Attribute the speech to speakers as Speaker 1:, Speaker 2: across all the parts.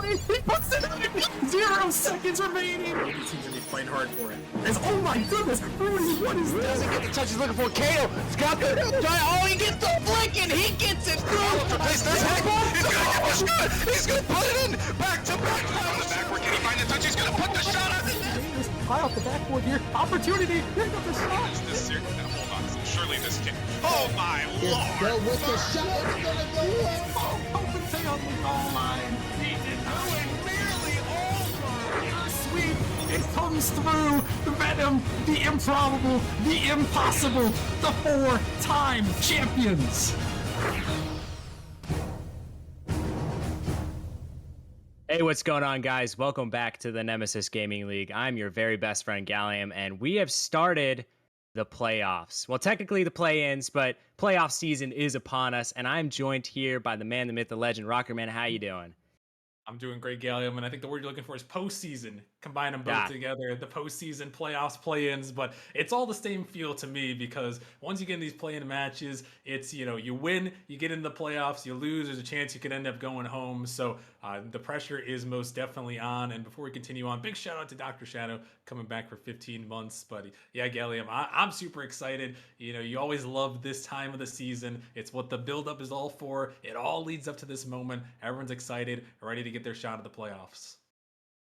Speaker 1: He puts it in 0 seconds remaining! He seems to be playing hard for it. Oh my goodness! Rudy, what is this?
Speaker 2: Doesn't get the touch he's looking for. Kato! Scott the oh, he gets the flick and he gets it through!
Speaker 3: Place this heck! He's gonna get the shot! He's gonna put it in! Back to back! On the backward, can he find the touch? He's gonna put the shot on the net!
Speaker 1: High off the backboard here. Opportunity! Here comes the shot!
Speaker 3: Is this serious? Hold on. Surely this can. Oh my lord!
Speaker 2: Go with the shot. It's gonna go in.
Speaker 1: Oh, Copenhagen on the goal line. He did not.
Speaker 3: Merely
Speaker 1: comes through. The Venom, the improbable, the impossible, the 4-time champions.
Speaker 4: Hey, what's going on, guys? Welcome back to the Nemesis Gaming League. I'm your very best friend, Gallium, and we have started the playoffs. Well, technically the play-ins, but playoff season is upon us, and I'm joined here by the man, the myth, the legend, Rockerman. How you doing?
Speaker 1: I'm doing great, Gallium, and I think the word you're looking for is postseason. Combine them both
Speaker 4: Yeah.
Speaker 1: together, the postseason, playoffs, play-ins, but it's all the same feel to me because once you get in these play-in matches, it's, you win, you get in the playoffs, you lose, there's a chance you could end up going home. So the pressure is most definitely on. And before we continue on, big shout out to Dr. Shadow coming back for 15 months. But yeah, Gallium, I'm super excited. You always love this time of the season. It's what the build-up is all for. It all leads up to this moment. Everyone's excited, ready to get their shot at the playoffs.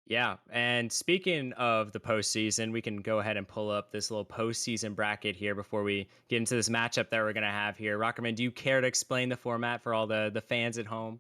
Speaker 4: Yeah, and speaking of the postseason, we can go ahead and pull up this little postseason bracket here before we get into this matchup that we're going to have here. Rockerman, do you care to explain the format for all the fans at home?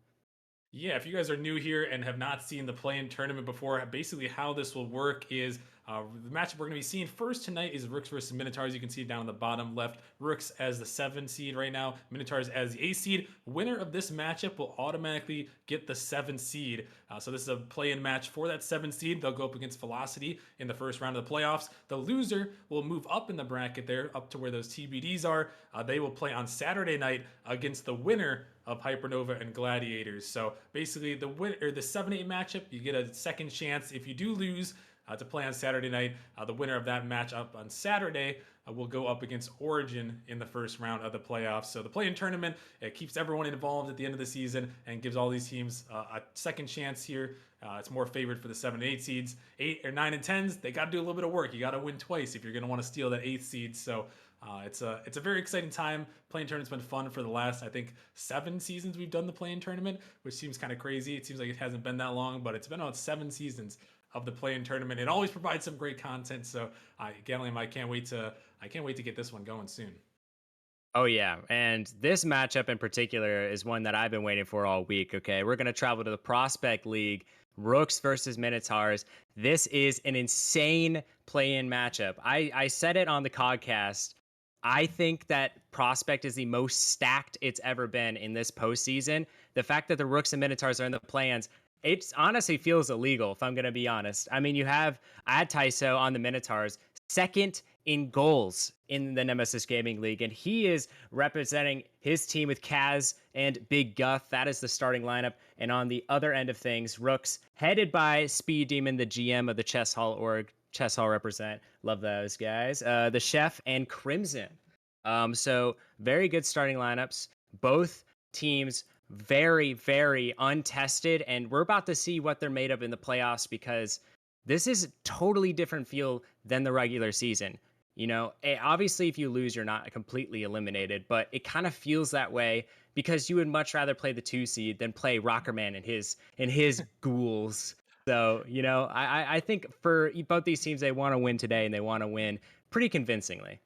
Speaker 1: Yeah, if you guys are new here and have not seen the play-in tournament before, basically how this will work is the matchup we're going to be seeing first tonight is Rooks versus Minotaurs. You can see down on the bottom left, Rooks as the 7 seed right now, Minotaurs as the 8 seed. Winner of this matchup will automatically get the 7 seed. So this is a play-in match for that 7 seed. They'll go up against Velocity in the first round of the playoffs. The loser will move up in the bracket there, up to where those TBDs are. They will play on Saturday night against the winner of Hypernova and Gladiators. So basically, the 7-8 matchup, you get a second chance if you do lose to play on Saturday night. The winner of that match up on Saturday will go up against Origin in the first round of the playoffs. So the play-in tournament, it keeps everyone involved at the end of the season and gives all these teams a second chance here. It's more favored for the 7 and 8 seeds. 8 or 9 and 10s, they got to do a little bit of work. You got to win twice if you're going to want to steal that 8th seed. So it's a very exciting time. Playing tournament's been fun for the last, I think, 7 seasons we've done the playing tournament, which seems kind of crazy. It seems like it hasn't been that long, but it's been about 7 seasons of the play-in tournament. It always provides some great content. So, Gallium, I can't wait to get this one going soon.
Speaker 4: Oh, yeah. And this matchup in particular is one that I've been waiting for all week. Okay. We're going to travel to the Prospect League, Rooks versus Minotaurs. This is an insane play in matchup. I said it on the podcast. I think that Prospect is the most stacked it's ever been in this postseason. The fact that the Rooks and Minotaurs are in the play-ins, it honestly feels illegal, if I'm going to be honest. I mean, I had Tyso on the Minotaurs, second in goals in the Nemesis Gaming League, and he is representing his team with Kaz and Big Guff. That is the starting lineup. And on the other end of things, Rooks, headed by Speed Demon, the GM of the Chess Hall org. Chess Hall represent. Love those guys. The Chef and Crimson. So very good starting lineups. Both teams very, very untested, and we're about to see what they're made of in the playoffs because this is totally different feel than the regular season. Obviously, if you lose, you're not completely eliminated, but it kind of feels that way because you would much rather play the 2 seed than play Rockerman and his ghouls. So, I think for both these teams, they want to win today and they want to win pretty convincingly.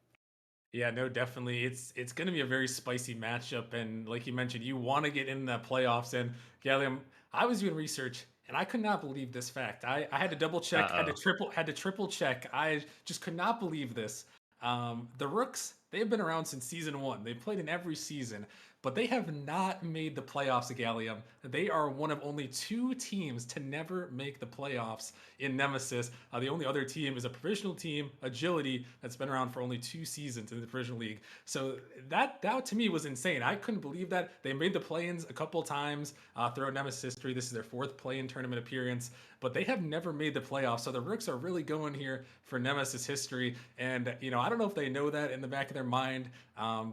Speaker 1: Yeah, no, definitely. It's going to be a very spicy matchup, and like you mentioned, you want to get in the playoffs. And Gallium, I was doing research, and I could not believe this fact. I had to double check, had to triple check. I just could not believe this. The Rooks, they've been around since season 1. They've played in every season, but they have not made the playoffs at Gallium. They are one of only 2 teams to never make the playoffs in Nemesis. The only other team is a provisional team, Agility, that's been around for only 2 seasons in the provisional league. So that to me was insane. I couldn't believe that. They made the play-ins a couple times throughout Nemesis history. This is their 4th play-in tournament appearance, but they have never made the playoffs. So the Rooks are really going here for Nemesis history. And, I don't know if they know that in the back of their mind,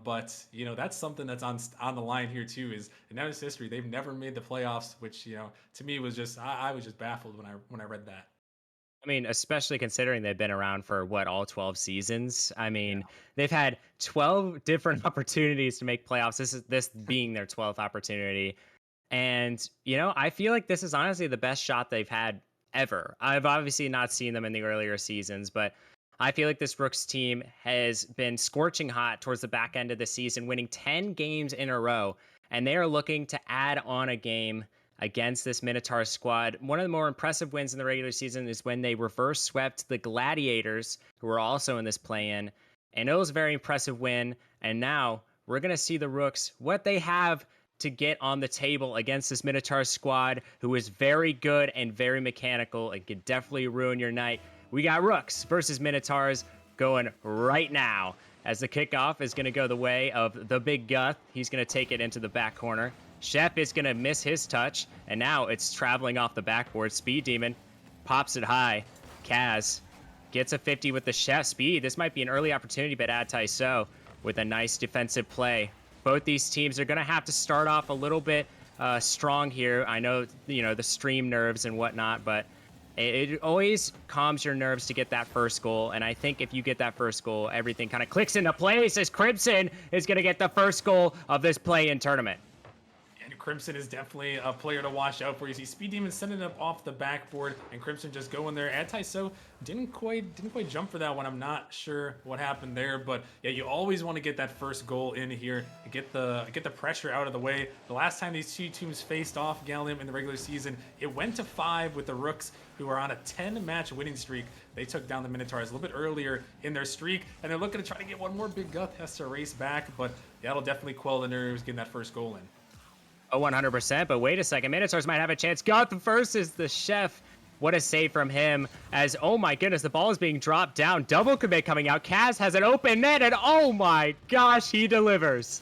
Speaker 1: but, that's something that's on the line here too, is in Nemesis history, they've never made the playoffs, which, to me was just, I was just baffled when I read that.
Speaker 4: I mean, especially considering they've been around for all 12 seasons. I mean, they've had 12 different opportunities to make playoffs. This being their 12th opportunity. And, I feel like this is honestly the best shot they've had ever. I've obviously not seen them in the earlier seasons, but I feel like this Rooks team has been scorching hot towards the back end of the season, winning 10 games in a row, and they are looking to add on a game against this Minotaur squad. One of the more impressive wins in the regular season is when they reverse swept the Gladiators, who were also in this play-in. And it was a very impressive win. And now we're going to see the Rooks, what they have to get on the table against this Minotaur squad, who is very good and very mechanical and could definitely ruin your night. We got Rooks versus Minotaurs going right now, as the kickoff is going to go the way of the Big Guth. He's going to take it into the back corner. Chef is going to miss his touch, and now it's traveling off the backboard. Speed Demon pops it high. Kaz gets a 50 with the Chef speed. This might be an early opportunity, but Ad Taiso with a nice defensive play. Both these teams are going to have to start off a little bit strong here. I know, the stream nerves and whatnot, but it always calms your nerves to get that first goal. And I think if you get that first goal, everything kind of clicks into place as Crimson is going to get the first goal of this play-in tournament.
Speaker 1: And Crimson is definitely a player to watch out for. You see Speed Demon sending it up off the backboard, and Crimson just going there. Ad-Taiso didn't quite jump for that one. I'm not sure what happened there, but yeah, you always want to get that first goal in here and get the pressure out of the way. The last time these two teams faced off, Gallium, in the regular season, it went to 5 with the Rooks, who are on a 10-match winning streak. They took down the Minotaurs a little bit earlier in their streak, and they're looking to try to get one more. Big Guth has to race back, but that'll definitely quell the nerves getting that first goal in.
Speaker 4: Oh, 100%, but wait a second. Minotaurs might have a chance. Guth versus the Chef. What a save from him as, oh my goodness, the ball is being dropped down. Double commit coming out. Kaz has an open net, and oh my gosh, he delivers.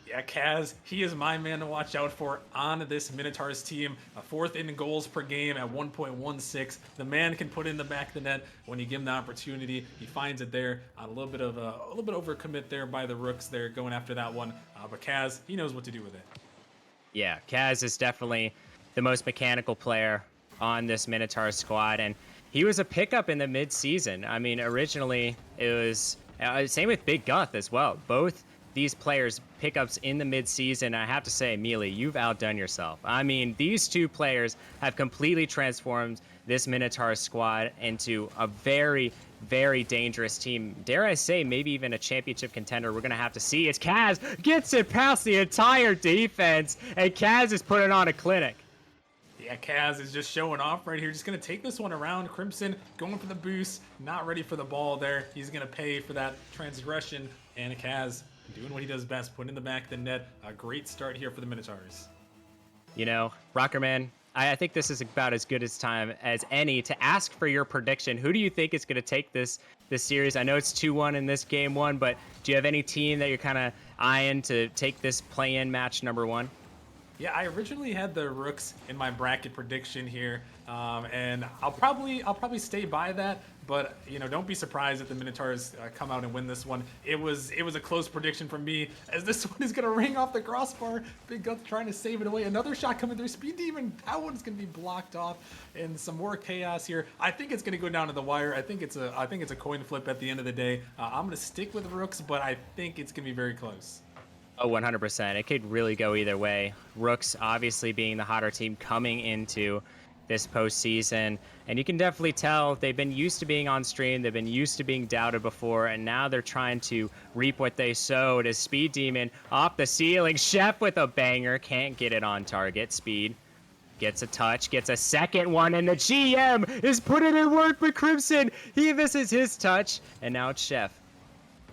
Speaker 1: Yeah, Kaz, he is my man to watch out for on this Minotaurs team. A 4th in goals per game at 1.16. The man can put in the back of the net when you give him the opportunity. He finds it there. A little bit overcommit there by the Rooks there going after that one. But Kaz, he knows what to do with it.
Speaker 4: Yeah, Kaz is definitely the most mechanical player on this Minotaur squad, and he was a pickup in the mid-season. I mean, originally it was same with Big Guth as well. Both these players pickups in the mid-season. I have to say, Mealy, you've outdone yourself. I mean, these two players have completely transformed this Minotaur squad into a very, very dangerous team. Dare I say, maybe even a championship contender. We're going to have to see as Kaz gets it past the entire defense, and Kaz is putting on a clinic.
Speaker 1: Yeah, Kaz is just showing off right here. Just going to take this one around. Crimson going for the boost. Not ready for the ball there. He's going to pay for that transgression. And Kaz doing what he does best, putting in the back of the net. A great start here for the Minotaurs.
Speaker 4: Rockerman, I think this is about as good a time as any to ask for your prediction. Who do you think is going to take this series? I know it's 2-1 in this game 1, but do you have any team that you're kind of eyeing to take this play-in match number 1?
Speaker 1: Yeah, I originally had the Rooks in my bracket prediction here, and I'll probably stay by that. But don't be surprised if the Minotaurs come out and win this one. It was a close prediction from me, as this one is gonna ring off the crossbar. Big Guth trying to save it away. Another shot coming through. Speed Demon, that one's gonna be blocked off, and some more chaos here. I think it's gonna go down to the wire. I think it's a coin flip at the end of the day. I'm gonna stick with Rooks, but I think it's gonna be very close.
Speaker 4: Oh, 100%. It could really go either way. Rooks obviously being the hotter team coming into this postseason, and you can definitely tell they've been used to being on stream, they've been used to being doubted before, and now they're trying to reap what they sowed. As Speed Demon off the ceiling, Chef with a banger, can't get it on target. Speed gets a touch, gets a second one, and the GM is putting in work for Crimson. He misses his touch, and now it's Chef.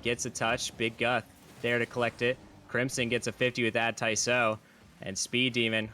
Speaker 4: Gets a touch, Big Guth there to collect it. Crimson gets a 50 with Ad Taiso, and Speed Demon,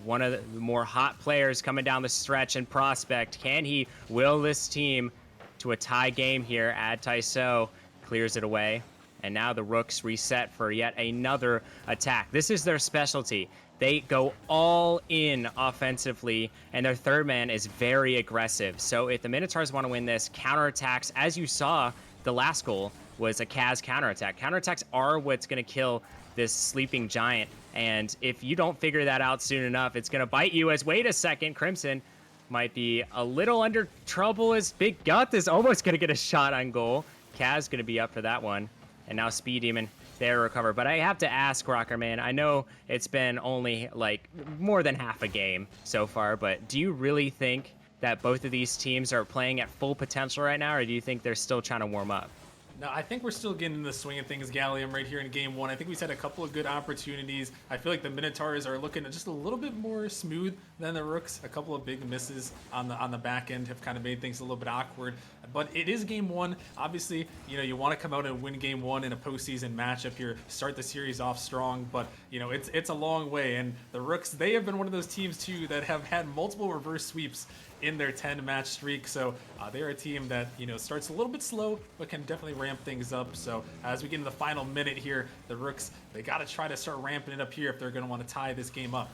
Speaker 4: one of the more hot players coming down the stretch in Prospect. Can he will this team to a tie game here? Ad Taiso clears it away, and now the Rooks reset for yet another attack. This is their specialty. They go all in offensively, and their third man is very aggressive. So if the Minotaurs want to win this, counterattacks, as you saw, the last goal was a Kaz counterattack. Counterattacks are what's going to kill this sleeping giant, and if you don't figure that out soon enough, it's going to bite you. As wait a second, Crimson might be a little under trouble as Big Guth is almost going to get a shot on goal. Kaz going to be up for that one, and now Speed Demon there to recover. But I have to ask, Rockerman, I know it's been only like more than half a game so far, but do you really think that both of these teams are playing at full potential right now, or do you think they're still trying to warm up?
Speaker 1: No, I think we're still getting in the swing of things, Gallium, right here in game one. I think we've had a couple of good opportunities. I feel like the Minotaurs are looking just a little bit more smooth than the Rooks. A couple of big misses on the back end have kind of made things a little bit awkward. But it is game one. Obviously, you want to come out and win game one in a postseason matchup here, start the series off strong. But it's a long way, and the Rooks, they have been one of those teams too that have had multiple reverse sweeps in their 10-match streak. So they're a team that starts a little bit slow but can definitely ramp things up. So as we get into the final minute here, the Rooks, they got to try to start ramping it up here if they're going to want to tie this game up.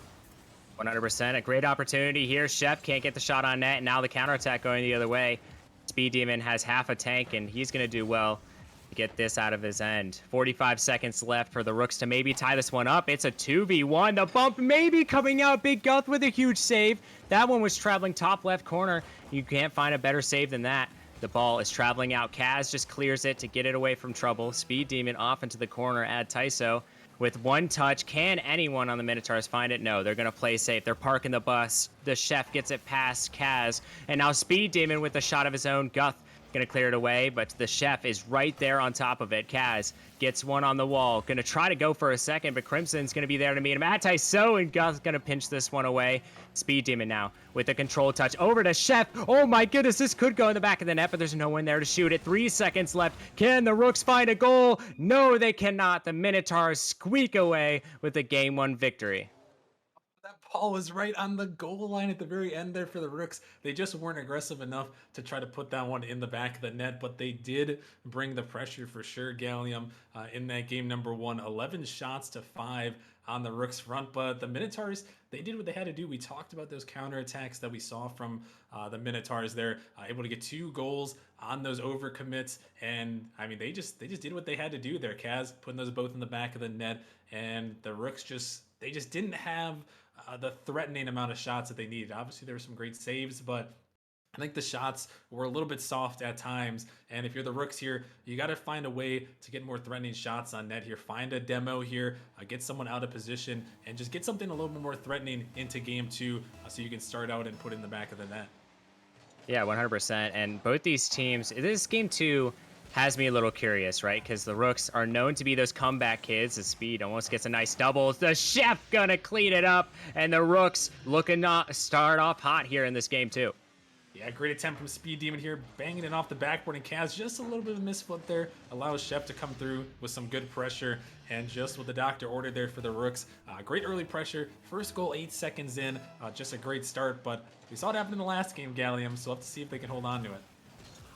Speaker 4: 100%. A great opportunity here. Chef can't get the shot on net. And now the counterattack going the other way. Speed Demon has half a tank, and he's going to do well to get this out of his end. 45 seconds left for the Rooks to maybe tie this one up. It's a 2v1. The bump maybe coming out. Big Guth with a huge save. That one was traveling top left corner. You can't find a better save than that. The ball is traveling out. Kaz just clears it to get it away from trouble. Speed Demon off into the corner. Add Tyso with one touch. Can anyone on the Minotaurs find it? No, they're going to play safe. They're parking the bus. The Chef gets it past Kaz. And now Speed Demon with a shot of his own. Guth gonna clear it away, but the Chef is right there on top of it. Kaz gets one on the wall. Gonna try to go for a second, but Crimson's gonna be there to meet him. Tyso, and Guth's gonna pinch this one away. Speed Demon now with the control touch over to Chef. Oh my goodness, this could go in the back of the net, but there's no one there to shoot it. 3 seconds left. Can the Rooks find a goal? No, they cannot. The Minotaurs squeak away with the game 1 victory.
Speaker 1: That ball was right on the goal line at the very end there for the Rooks. They just weren't aggressive enough to try to put that one in the back of the net, but they did bring the pressure for sure, Gallium, in that game number 1. 11 shots to 5 on the Rooks front, but the Minotaurs, they did what they had to do. We talked about those counterattacks that we saw from the Minotaurs. They're able to get 2 goals on those overcommits, and I mean, they just did what they had to do there. Kaz putting those both in the back of the net, and the Rooks just didn't have the threatening amount of shots that they needed. Obviously, there were some great saves, but I think the shots were a little bit soft at times. And if you're the Rooks here, you got to find a way to get more threatening shots on net here. Find a demo here, get someone out of position, and just get something a little bit more threatening into game 2 so you can start out and put it in the back of the net.
Speaker 4: Yeah, 100%. And both these teams, this game 2 has me a little curious, right? Because the Rooks are known to be those comeback kids. The Speed almost gets a nice double. The Chef gonna clean it up, and the Rooks looking to start off hot here in this game too.
Speaker 1: Yeah, great attempt from Speed Demon here, banging it off the backboard, and Kaz just a little bit of a misfoot there, allows Chef to come through with some good pressure, and just what the doctor ordered there for the Rooks. Great early pressure, first goal 8 seconds in, just a great start, but we saw it happen in the last game, Gallium, so we'll have to see if they can hold on to it.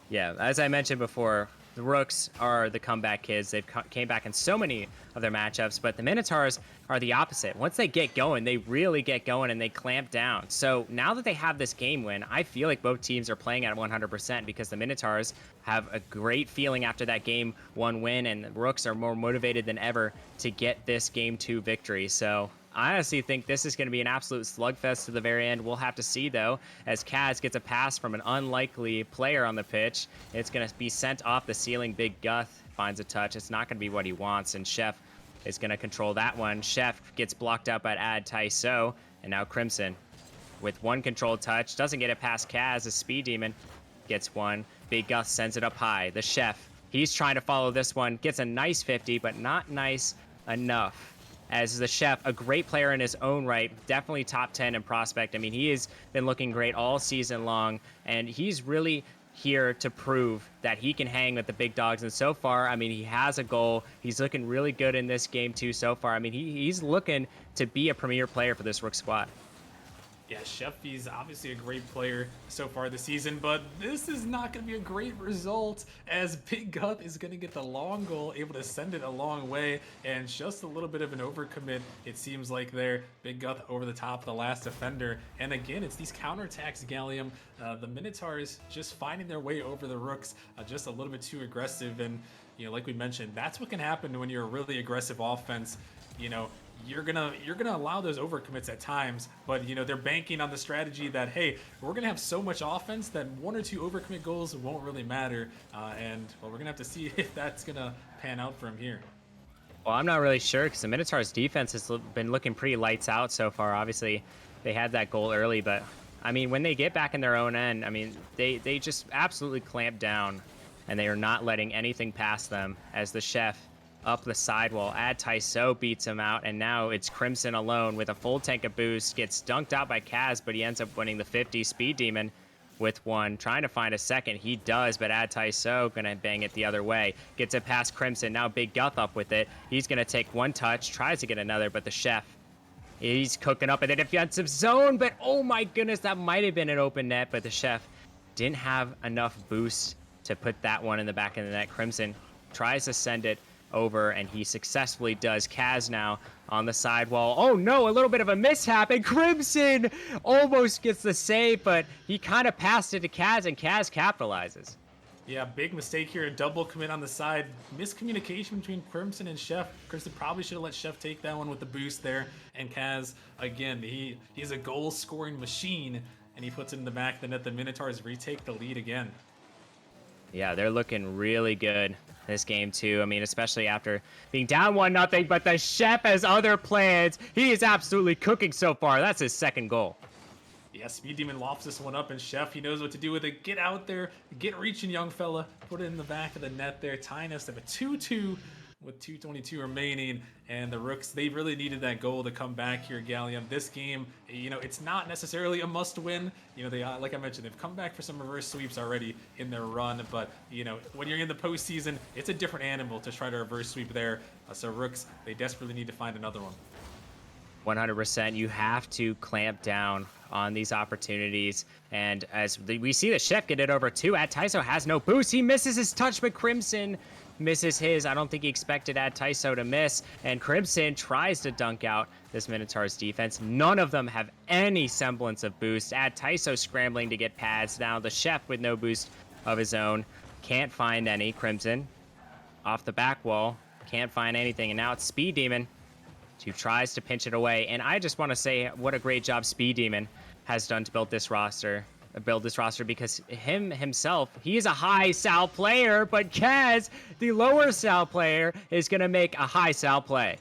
Speaker 4: Yeah, as I mentioned before, the Rooks are the comeback kids. They've came back in so many of their matchups, but the Minotaurs are the opposite. Once they get going, they really get going and they clamp down. So now that they have this game win, I feel like both teams are playing at 100% because the Minotaurs have a great feeling after that game 1 win, and the Rooks are more motivated than ever to get this game 2 victory. So I honestly think this is going to be an absolute slugfest to the very end. We'll have to see, though, as Kaz gets a pass from an unlikely player on the pitch. It's going to be sent off the ceiling. Big Guth finds a touch. It's not going to be what he wants, and Chef is going to control that one. Chef gets blocked up at Ad Tyso, and now Crimson with one controlled touch. Doesn't get it past Kaz. The Speed Demon gets one. Big Guth sends it up high. The Chef, he's trying to follow this one. Gets a nice 50, but not nice enough. As the Chef, a great player in his own right, definitely top 10 in prospect. I mean, he has been looking great all season long, and he's really here to prove that he can hang with the big dogs. And so far, I mean, he has a goal. He's looking really good in this game too so far. I mean, he's looking to be a premier player for this Rook squad.
Speaker 1: Yeah, Chef, he's obviously a great player so far this season, but this is not going to be a great result as Big Guth is going to get the long goal, able to send it a long way, and just a little bit of an overcommit, it seems like there. Big Guth over the top of the last defender, and again, it's these counterattacks, Gallium. The Minotaurs just finding their way over the Rooks, just a little bit too aggressive, and like we mentioned, that's what can happen when you're a really aggressive offense. You're gonna allow those overcommits at times, but they're banking on the strategy that, hey, we're gonna have so much offense that 1 or 2 overcommit goals won't really matter, and well, we're gonna have to see if that's gonna pan out from here.
Speaker 4: Well, I'm not really sure because the Minotaurs defense has been looking pretty lights out so far. Obviously, they had that goal early, but I mean, when they get back in their own end, I mean, they just absolutely clamp down and they are not letting anything past them as the chef up the sidewall. Ad Tyso beats him out, and now it's Crimson alone with a full tank of boost. Gets dunked out by Kaz, but he ends up winning the 50. Speed Demon with one, trying to find a second. He does, but Ad Tyso gonna bang it the other way. Gets it past Crimson. Now Big Guth up with it. He's gonna take one touch, tries to get another, but the chef, he's cooking up in the defensive zone. But oh my goodness, that might have been an open net, but the chef didn't have enough boost to put that one in the back of the net. Crimson tries to send it over, and he successfully does. Kaz now on the sidewall. Oh no, a little bit of a mishap, and Crimson almost gets the save, but he kind of passed it to Kaz, and Kaz capitalizes.
Speaker 1: Yeah, big mistake here. Double commit on the side. Miscommunication between Crimson and Chef. Crimson probably should have let Chef take that one with the boost there. And Kaz, again, he's a goal-scoring machine, and he puts it in the back of the net. The Minotaurs retake the lead again.
Speaker 4: Yeah, they're looking really good this game too. I mean, especially after being down 1-0, but the chef has other plans. He is absolutely cooking so far. That's his second goal.
Speaker 1: Yeah, Speed Demon lofts this one up, and Chef, he knows what to do with it. Get out there, get reaching, young fella. Put it in the back of the net there. Tying us to a 2-2 with 2:22 remaining, and the Rooks, they really needed that goal to come back here, Gallium. This game, you know, it's not necessarily a must-win. You know, they, like I mentioned, they've come back for some reverse sweeps already in their run, but, you know, when you're in the postseason, it's a different animal to try to reverse sweep there. So Rooks, they desperately need to find another one.
Speaker 4: 100%. You have to clamp down on these opportunities. And as we see the chef get it over too, Ad Tyso has no boost. He misses his touch, but Crimson misses his. I don't think he expected Ad Tyso to miss. And Crimson tries to dunk out this Minotaur's defense. None of them have any semblance of boost. Ad Tyso scrambling to get pads. Now the chef with no boost of his own. Can't find any. Crimson off the back wall. Can't find anything. And now it's Speed Demon who tries to pinch it away. And I just want to say what a great job Speed Demon has done to build this roster, because himself, he is a high sal player, but Kaz, the lower sal player, is going to make a high sal play.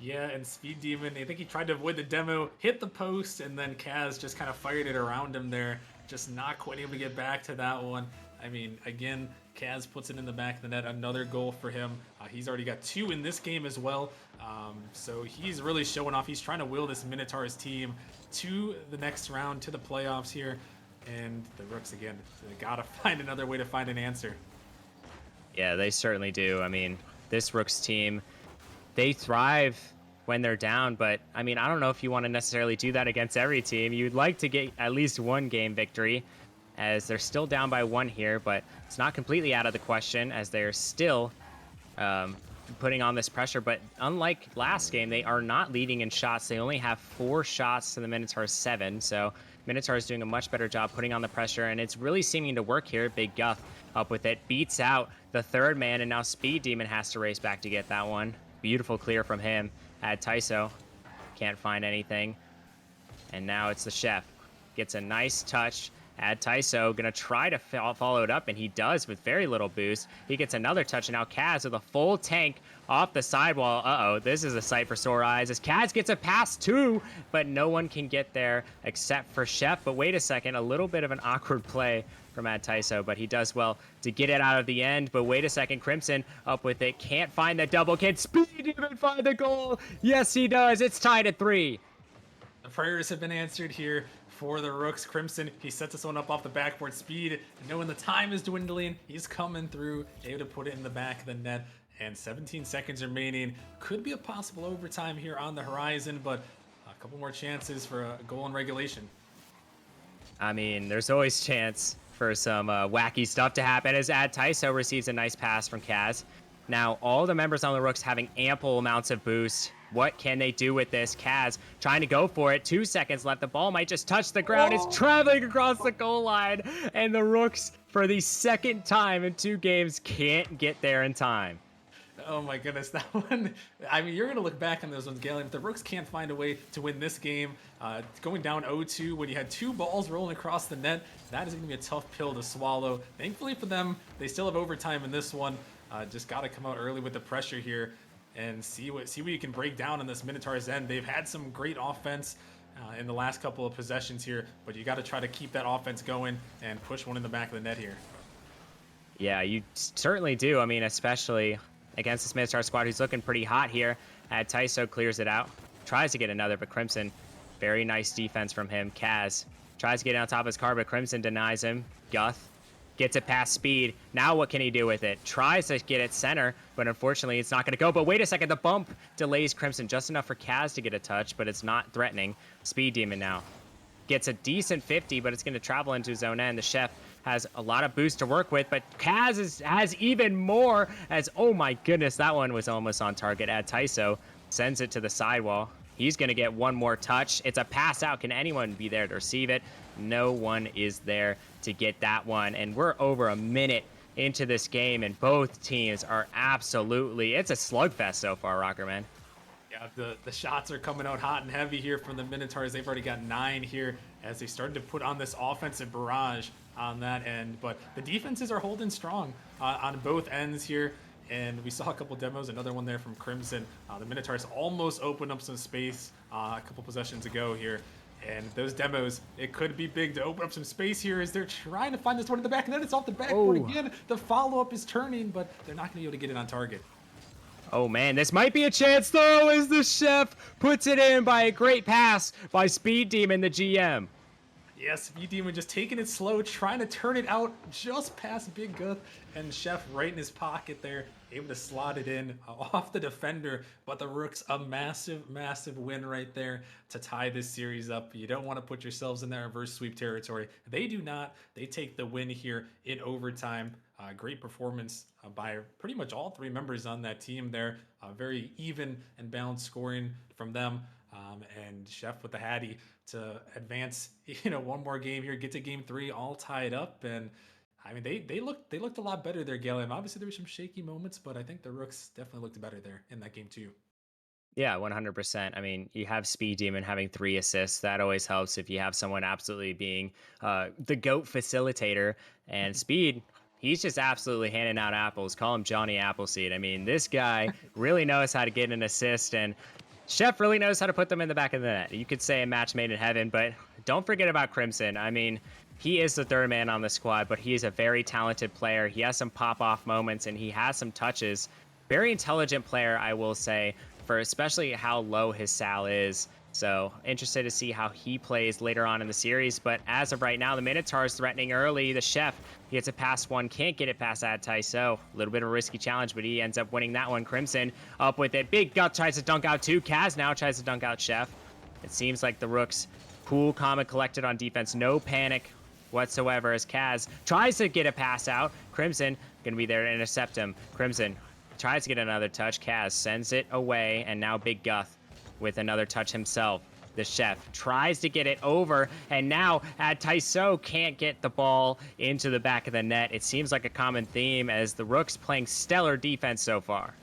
Speaker 1: Yeah, and Speed Demon, I think he tried to avoid the demo, hit the post, and then Kaz just kind of fired it around him there, just not quite able to get back to that one. I mean, again, Kaz puts it in the back of the net, another goal for him. He's already got 2 in this game as well. So he's really showing off. He's trying to will this Minotaurs team to the next round, to the playoffs here. And the Rooks, again, they got to find another way to find an answer.
Speaker 4: Yeah, they certainly do. I mean, this Rooks team, they thrive when they're down, but I mean, I don't know if you want to necessarily do that against every team. You'd like to get at least one game victory, as they're still down by 1 here, but it's not completely out of the question as they're still putting on this pressure. But unlike last game, they are not leading in shots. They only have 4 shots to the Minotaurs 7, so Minotaurs doing a much better job putting on the pressure, and it's really seeming to work here. Big Guth up with it, beats out the 3rd man, and now Speed Demon has to race back to get that one. Beautiful clear from him. Ad Tyso can't find anything, and now it's the chef. Gets a nice touch. Ad Tyso gonna try to follow it up, and he does with very little boost. He gets another touch, and now Kaz with a full tank off the sidewall. Uh-oh, this is a sight for sore eyes as Kaz gets a pass too, but no one can get there except for Chef. But wait a second, a little bit of an awkward play from Ad Tyso, but he does well to get it out of the end. But wait a second, Crimson up with it, can't find the double. Can Speed even find the goal? Yes, he does. It's tied at 3.
Speaker 1: The prayers have been answered here for the Rooks. Crimson, he sets this one up off the backboard. Speed, knowing the time is dwindling, he's coming through, able to put it in the back of the net. And 17 seconds remaining. Could be a possible overtime here on the horizon, but a couple more chances for a goal in regulation.
Speaker 4: I mean, there's always chance for some wacky stuff to happen as Ad Tyso receives a nice pass from Kaz. Now, all the members on the Rooks having ample amounts of boost. What can they do with this? Kaz trying to go for it. 2 seconds left. The ball might just touch the ground. It's traveling across the goal line. And the Rooks, for the 2nd time in 2 games, can't get there in time.
Speaker 1: Oh my goodness, that one. I mean, you're going to look back on those ones, Galen. If the Rooks can't find a way to win this game, going down 0-2 when you had 2 balls rolling across the net, that is going to be a tough pill to swallow. Thankfully for them, they still have overtime in this one. Just got to come out early with the pressure here and see what you can break down in this Minotaur's end. They've had some great offense in the last couple of possessions here, but you got to try to keep that offense going and push one in the back of the net here.
Speaker 4: Yeah, you certainly do. I mean, especially against this Minotaur squad who's looking pretty hot here. Tyso clears it out, tries to get another, but Crimson, very nice defense from him. Kaz tries to get on top of his car, but Crimson denies him. Guth gets it past Speed. Now what can he do with it? Tries to get it center, but unfortunately it's not going to go. But wait a second, the bump delays Crimson just enough for Kaz to get a touch, but it's not threatening. Speed Demon now gets a decent 50, but it's going to travel into his own end. The Chef has a lot of boost to work with, but Kaz has even more as, oh my goodness, that one was almost on target. Tyso sends it to the sidewall. He's going to get one more touch. It's a pass out. Can anyone be there to receive it? No one is there to get that one. And we're over a minute into this game, and both teams are absolutely, it's a slugfest so far, Rocker Man.
Speaker 1: Yeah, the shots are coming out hot and heavy here from the Minotaurs. They've already got 9 here as they started to put on this offensive barrage on that end. But the defenses are holding strong on both ends here. And we saw a couple demos, another one there from Crimson. The Minotaurs almost opened up some space a couple possessions ago here. And those demos, it could be big to open up some space here as they're trying to find this one in the back. And then it's off the backboard again. The follow-up is turning, but they're not going to be able to get it on target.
Speaker 4: Oh man, this might be a chance though, as the Chef puts it in by a great pass by Speed Demon, the GM.
Speaker 1: Yes, Speed Demon just taking it slow, trying to turn it out just past Big Guth, and Chef right in his pocket there, able to slot it in off the defender. But the Rooks, a massive, massive win right there to tie this series up. You don't want to put yourselves in that reverse sweep territory. They do not. They take the win here in overtime. Great performance by pretty much all 3 members on that team there. Very even and balanced scoring from them. And Chef with the Hattie to advance, one more game here, get to game 3, all tied up. And I mean, they looked a lot better there, Galen. Obviously, there were some shaky moments, but I think the Rooks definitely looked better there in that game too.
Speaker 4: Yeah, 100%. I mean, you have Speed Demon having 3 assists. That always helps if you have someone absolutely being the GOAT facilitator. And Speed, he's just absolutely handing out apples. Call him Johnny Appleseed. I mean, this guy really knows how to get an assist, and Chef really knows how to put them in the back of the net. You could say a match made in heaven, but don't forget about Crimson. I mean, he is the 3rd man on the squad, but he is a very talented player. He has some pop-off moments, and he has some touches. Very intelligent player, I will say, for especially how low his sal is. So interested to see how he plays later on in the series. But as of right now, the Minotaurs threatening early. The Chef gets it past one, can't get it past Tyso. A little bit of a risky challenge, but he ends up winning that one. Crimson up with it. Big Gut tries to dunk out too. Kaz now tries to dunk out Chef. It seems like the Rooks cool, calm, and collected on defense. No panic whatsoever as Kaz tries to get a pass out. Crimson gonna be there to intercept him. Crimson tries to get another touch. Kaz sends it away, and now Big Guth with another touch himself. The Chef tries to get it over, and now Tyso can't get the ball into the back of the net. It seems like a common theme as the Rooks playing stellar defense so far.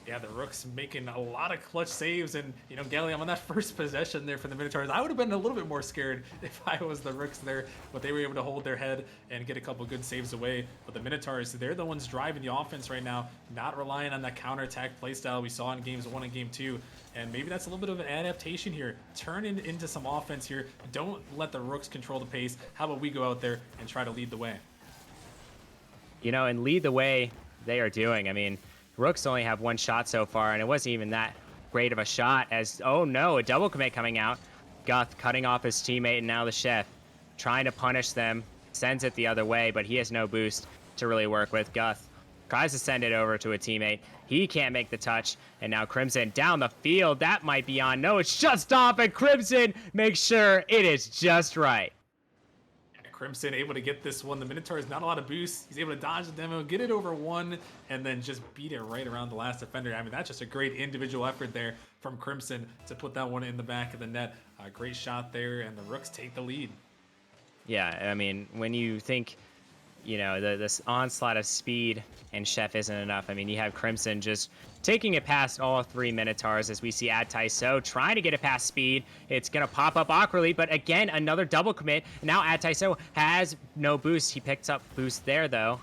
Speaker 1: Yeah, the Rooks making a lot of clutch saves, and Gallium on that first possession there for the Minotaurs, I would have been a little bit more scared if I was the Rooks there, but they were able to hold their head and get a couple good saves away. But the Minotaurs, they're the ones driving the offense right now, not relying on that counterattack playstyle we saw in games 1 and game 2. And maybe that's a little bit of an adaptation here. Turn into some offense here. Don't let the Rooks control the pace. How about we go out there and try to lead the way?
Speaker 4: And lead the way they are doing. I mean, Rooks only have 1 shot so far, and it wasn't even that great of a shot as, oh no, a double commit coming out. Guth cutting off his teammate, and now the Chef trying to punish them, sends it the other way, but he has no boost to really work with. Guth tries to send it over to a teammate. He can't make the touch, and now Crimson down the field. That might be on. No, it's just off, and Crimson makes sure it is just right.
Speaker 1: Crimson able to get this one. The Minotaurs, not a lot of boost. He's able to dodge the demo, get it over 1, and then just beat it right around the last defender. I mean, that's just a great individual effort there from Crimson to put that one in the back of the net. Great shot there, and the Rooks take the lead.
Speaker 4: Yeah, I mean, when you think, this onslaught of speed and Chef isn't enough. I mean, you have Crimson just taking it past all 3 Minotaurs as we see Tyso trying to get it past Speed. It's going to pop up awkwardly, but again, another double commit. Now Tyso has no boost. He picks up boost there, though.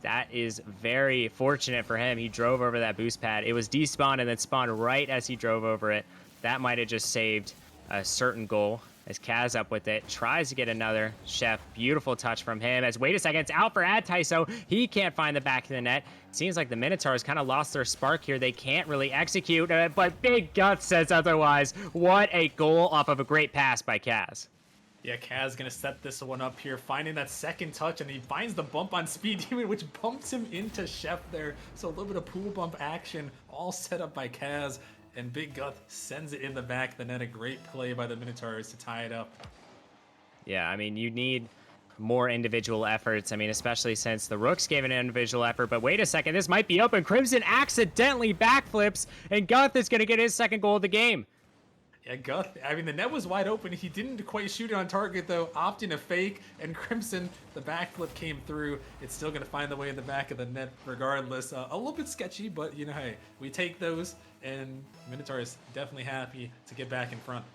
Speaker 4: That is very fortunate for him. He drove over that boost pad. It was despawned and then spawned right as he drove over it. That might have just saved a certain goal as Kaz up with it, tries to get another. Chef, beautiful touch from him. As wait a second, it's out for Adtaiso. He can't find the back of the net. Seems like the Minotaurs kind of lost their spark here. They can't really execute, but Big Guts says otherwise. What a goal off of a great pass by Kaz.
Speaker 1: Yeah, Kaz gonna set this one up here, finding that second touch, and he finds the bump on Speed Demon, which bumps him into Chef there. So a little bit of pool bump action, all set up by Kaz, and Big Gut sends it in the back of the net. A great play by the Minotaurs to tie it up.
Speaker 4: Yeah, I mean, you need more individual efforts. I mean, especially since the Rooks gave an individual effort, but wait a second, this might be open. Crimson accidentally backflips, and Guth is gonna get his second goal of the game.
Speaker 1: Yeah, Guth, I mean, the net was wide open. He didn't quite shoot it on target, though, opting a fake, and Crimson, the backflip came through. It's still going to find the way in the back of the net regardless. A little bit sketchy, but, you know, hey, we take those, and Minotaur is definitely happy to get back in front.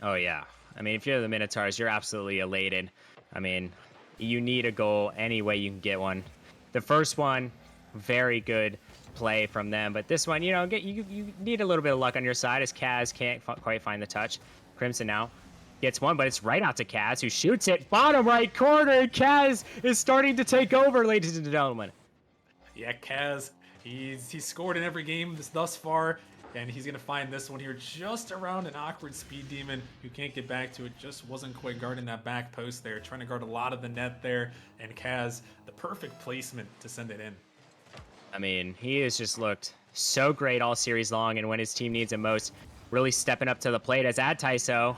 Speaker 4: Oh, yeah. I mean, if you're the Minotaurs, you're absolutely elated. I mean, you need a goal any way you can get one. The first one, very good play from them, but this one, you know, you need a little bit of luck on your side as Kaz can't quite find the touch. Crimson now gets one, but it's right out to Kaz, who shoots it bottom right corner. Kaz is starting to take over, ladies and gentlemen.
Speaker 1: Yeah, Kaz, he's scored in every game thus far, and he's gonna find this one here just around an awkward Speed Demon who can't get back to it. Just wasn't quite guarding that back post there, trying to guard a lot of the net there, and Kaz, the perfect placement to send it in.
Speaker 4: I mean, he has just looked so great all series long, and when his team needs him most, really stepping up to the plate as Adtaiso,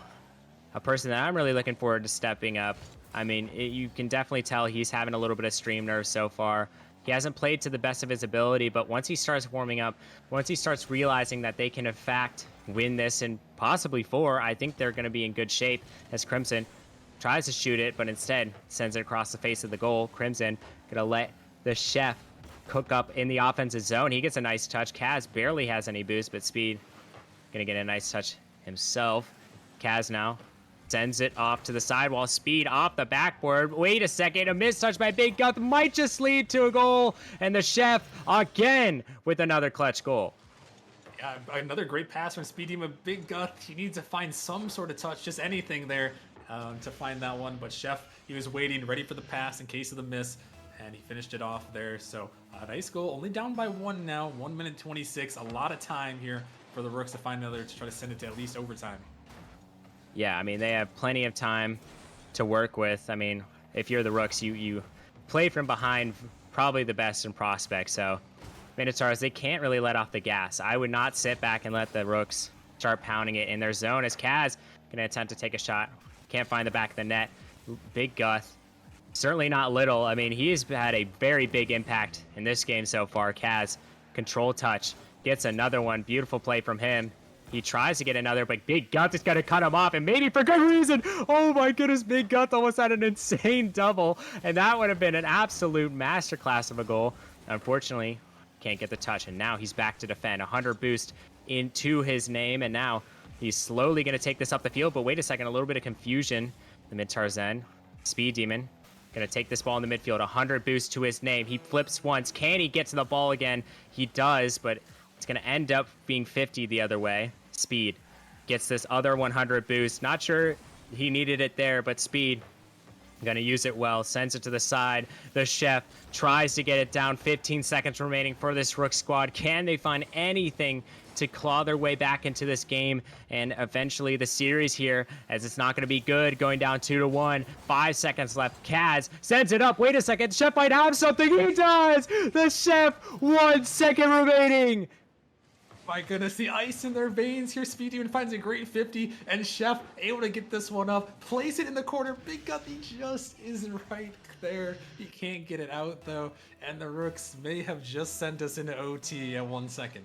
Speaker 4: a person that I'm really looking forward to stepping up. I mean, you can definitely tell he's having a little bit of stream nerves so far. He hasn't played to the best of his ability, but once he starts warming up, once he starts realizing that they can, in fact, win this and possibly 4, I think they're going to be in good shape as Crimson tries to shoot it, but instead sends it across the face of the goal. Crimson going to let the Chef cook up in the offensive zone. He gets a nice touch. Kaz barely has any boost, but Speed gonna get a nice touch himself. Kaz now sends it off to the side while Speed off the backboard. Wait a second, a mistouch by Big Guth might just lead to a goal, and the Chef again with another clutch goal.
Speaker 1: Yeah, another great pass from Speed Demon. Big Guth, he needs to find some sort of touch, just anything there to find that one, but Chef, he was waiting, ready for the pass in case of the miss, and he finished it off there. So a nice goal, only down by 1 now, 1 minute 26. A lot of time here for the Rooks to find another to try to send it to at least overtime.
Speaker 4: Yeah, I mean, they have plenty of time to work with. I mean, if you're the Rooks, you play from behind, probably the best in prospect. So Minotaurs, they can't really let off the gas. I would not sit back and let the Rooks start pounding it in their zone as Kaz gonna attempt to take a shot. Can't find the back of the net. Big Guth, certainly not little. I mean, he's had a very big impact in this game so far. Kaz, control touch, gets another one. Beautiful play from him. He tries to get another, but Big Guth is going to cut him off, and maybe for good reason. Oh my goodness, Big Guth almost had an insane double, and that would have been an absolute masterclass of a goal. Unfortunately, can't get the touch, and now he's back to defend. 100 boost into his name, and now he's slowly going to take this up the field, but wait a second, a little bit of confusion. The mid-Tarzan, Speed Demon, gonna take this ball in the midfield, 100 boost to his name. He flips once. Can he get to the ball again? He does, but it's gonna end up being 50 the other way. Speed gets this other 100 boost. Not sure he needed it there, but Speed gonna use it well. Sends it to the side. The Chef tries to get it down. 15 seconds remaining for this Rook squad. Can they find anything to claw their way back into this game and eventually the series here, as it's not going to be good, going down 2-1. 5 seconds left. Kaz sends it up. Wait a second, Chef might have something. He does. The Chef, 1 second remaining.
Speaker 1: My goodness, the ice in their veins here. Speed Demon finds a great 50, and Chef able to get this one up, place it in the corner. Big Guth, he just isn't right there. He can't get it out though, and the Rooks may have just sent us into OT at 1 second.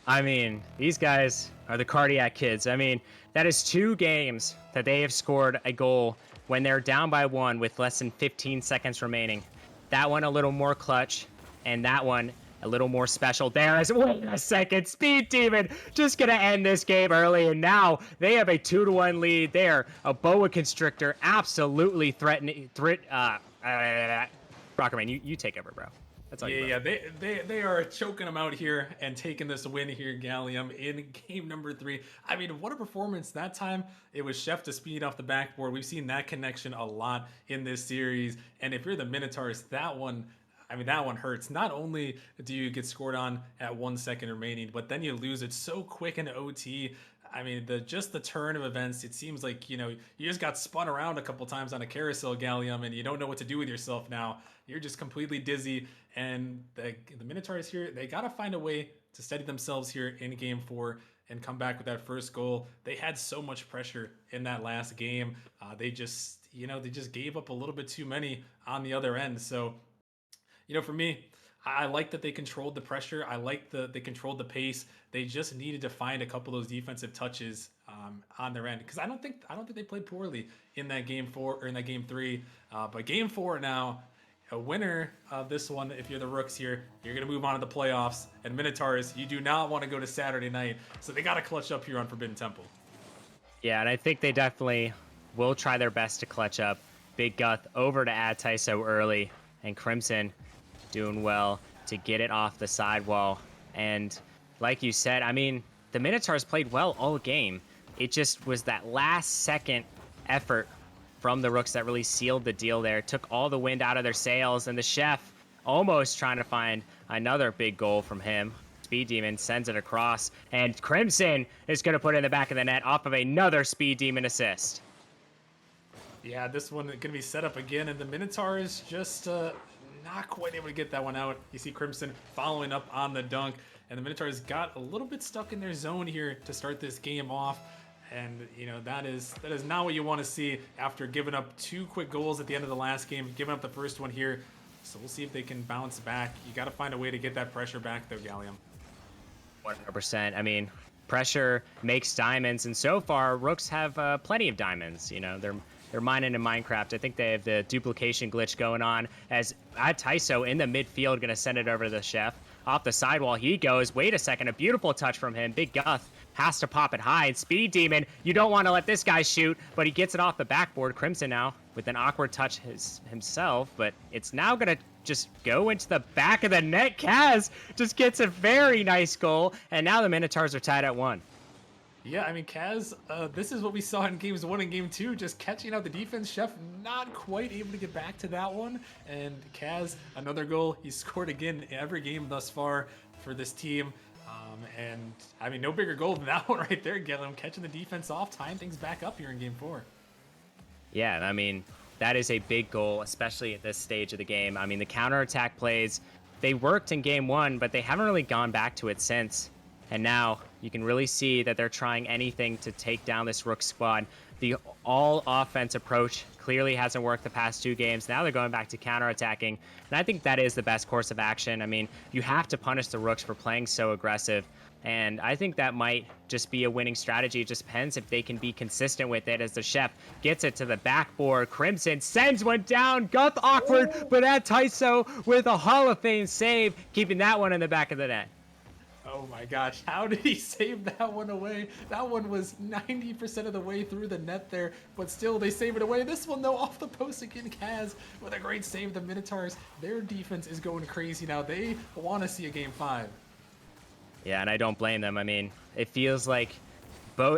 Speaker 4: I mean, these guys are the cardiac kids. I mean, that is 2 games that they have scored a goal when they're down by 1 with less than 15 seconds remaining. That one a little more clutch, and that one a little more special. There is, wait a second, Speed Demon just gonna end this game early, and now they have a 2-1 lead there. A boa constrictor absolutely threatening. Rockerman, you take over, bro. That's all
Speaker 1: Yeah,
Speaker 4: you
Speaker 1: yeah,
Speaker 4: wrote.
Speaker 1: they are choking them out here and taking this win here, Gallium, in game number 3. I mean, what a performance that time. It was Chef to speed off the backboard. We've seen that connection a lot in this series. And if you're the Minotaurs, that one, I mean, that one hurts. Not only do you get scored on at 1 second remaining, but then you lose it so quick in OT. I mean, just the turn of events, it seems like, you just got spun around a couple times on a carousel, Gallium, and you don't know what to do with yourself now. You're just completely dizzy. And the Minotaurs here, they got to find a way to steady themselves here in game 4 and come back with that first goal. They had so much pressure in that last game. They just, they just gave up a little bit too many on the other end. So, for me, I like that they controlled the pressure. I like they controlled the pace. They just needed to find a couple of those defensive touches on their end, because I don't think they played poorly in that game 4 or in that game 3. But game 4 now, a winner of this one, if you're the Rooks here, you're gonna move on to the playoffs. And Minotaurs, you do not want to go to Saturday night, so they got to clutch up here on Forbidden Temple.
Speaker 4: Yeah, and I think they definitely will try their best to clutch up. Big Guth over to add Tyso early, and Crimson doing well to get it off the sidewall. And like you said, I mean, the Minotaurs played well all game. It just was that last second effort from the Rooks that really sealed the deal there. Took all the wind out of their sails, and the Chef almost trying to find another big goal from him. Speed Demon sends it across, and Crimson is going to put it in the back of the net off of another Speed Demon assist.
Speaker 1: Yeah, this one going to be set up again, and the Minotaurs just not quite able to get that one out. You see Crimson following up on the dunk, and the Minotaurs got a little bit stuck in their zone here to start this game off. And, that is not what you want to see after giving up 2 quick goals at the end of the last game, giving up the first one here. So we'll see if they can bounce back. You got to find a way to get that pressure back, though, Gallium.
Speaker 4: 100%. I mean, pressure makes diamonds, and so far, Rooks have plenty of diamonds. They're mining in Minecraft. I think they have the duplication glitch going on, as Tyso in the midfield going to send it over to the Chef. Off the sidewall he goes. Wait a second, a beautiful touch from him. Big Guth has to pop it high, and Speed Demon, you don't want to let this guy shoot, but he gets it off the backboard. Crimson now with an awkward touch himself, but it's now going to just go into the back of the net. Kaz just gets a very nice goal, and now the Minotaurs are tied at 1.
Speaker 1: Yeah, I mean, Kaz, this is what we saw in games 1 and game 2, just catching out the defense. Chef not quite able to get back to that one. And Kaz, another goal. He scored again every game thus far for this team. And, I mean, no bigger goal than that one right there. Get him catching the defense off, tying things back up here in game 4.
Speaker 4: Yeah, I mean, that is a big goal, especially at this stage of the game. I mean, the counterattack plays, they worked in game 1, but they haven't really gone back to it since. And now you can really see that they're trying anything to take down this Rook squad. The all-offense approach clearly hasn't worked the past 2 games. Now they're going back to counterattacking, and I think that is the best course of action. I mean, you have to punish the Rooks for playing so aggressive, and I think that might just be a winning strategy. It just depends if they can be consistent with it, as the Chef gets it to the backboard. Crimson sends one down. Guth awkward, but at Tyso with a Hall of Fame save, keeping that one in the back of the net.
Speaker 1: Oh my gosh, how did he save that one away? That one was 90% of the way through the net there, but still they save it away. This one though, off the post again, Kaz with a great save. The Minotaurs, their defense is going crazy now. They want to see a game 5.
Speaker 4: Yeah, and I don't blame them. I mean, it feels like all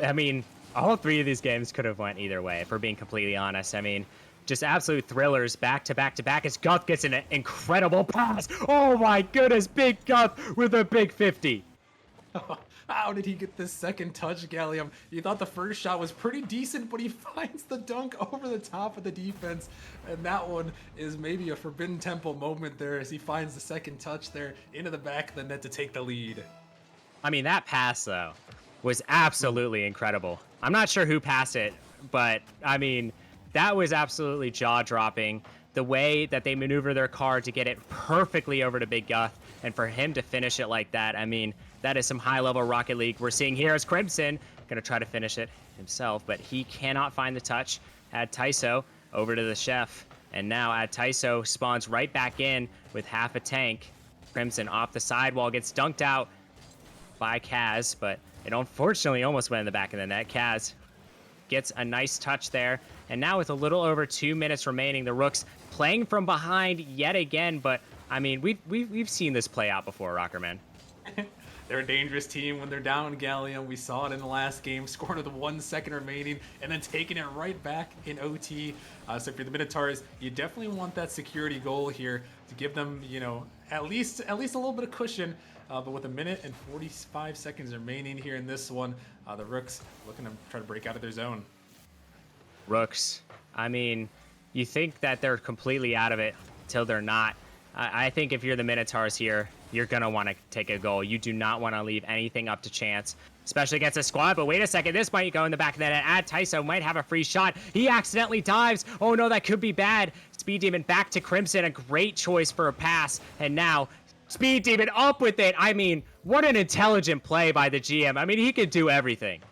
Speaker 4: 3 of these games could have went either way, if we're being completely honest. I mean, just absolute thrillers back to back to back as Guth gets an incredible pass. Oh my goodness, Big Guth with a big 50.
Speaker 1: How did he get this second touch, Gallium? You thought the first shot was pretty decent, but he finds the dunk over the top of the defense. And that one is maybe a Forbidden Temple moment there, as he finds the second touch there into the back of the net to take the lead.
Speaker 4: I mean, that pass, though, was absolutely incredible. I'm not sure who passed it, but, I mean, that was absolutely jaw-dropping. The way that they maneuver their car to get it perfectly over to Big Guth, and for him to finish it like that, I mean, that is some high-level Rocket League we're seeing here as Crimson going to try to finish it himself, but he cannot find the touch. Add Tyso over to the Chef, and now Add Tyso spawns right back in with half a tank. Crimson off the sidewall gets dunked out by Kaz, but it unfortunately almost went in the back of the net. Kaz gets a nice touch there, and now with a little over 2 minutes remaining, the Rooks playing from behind yet again, but I mean, we've seen this play out before, Rockerman.
Speaker 1: They're a dangerous team when they're down Gallium. We saw it in the last game, scoring with 1 second remaining and then taking it right back in OT. So for the Minotaurs, you definitely want that security goal here to give them, at least a little bit of cushion. But with 1 minute and 45 seconds remaining here in this one, the Rooks looking to try to break out of their zone.
Speaker 4: Rooks. I mean, you think that they're completely out of it till they're not. I think if you're the Minotaurs here, you're going to want to take a goal. You do not want to leave anything up to chance, especially against a squad. But wait a second, this might go in the back of the net. Tyso might have a free shot. He accidentally dives. Oh no, that could be bad. Speed Demon back to Crimson, a great choice for a pass. And now Speed Demon up with it. I mean, what an intelligent play by the GM. I mean, he could do everything.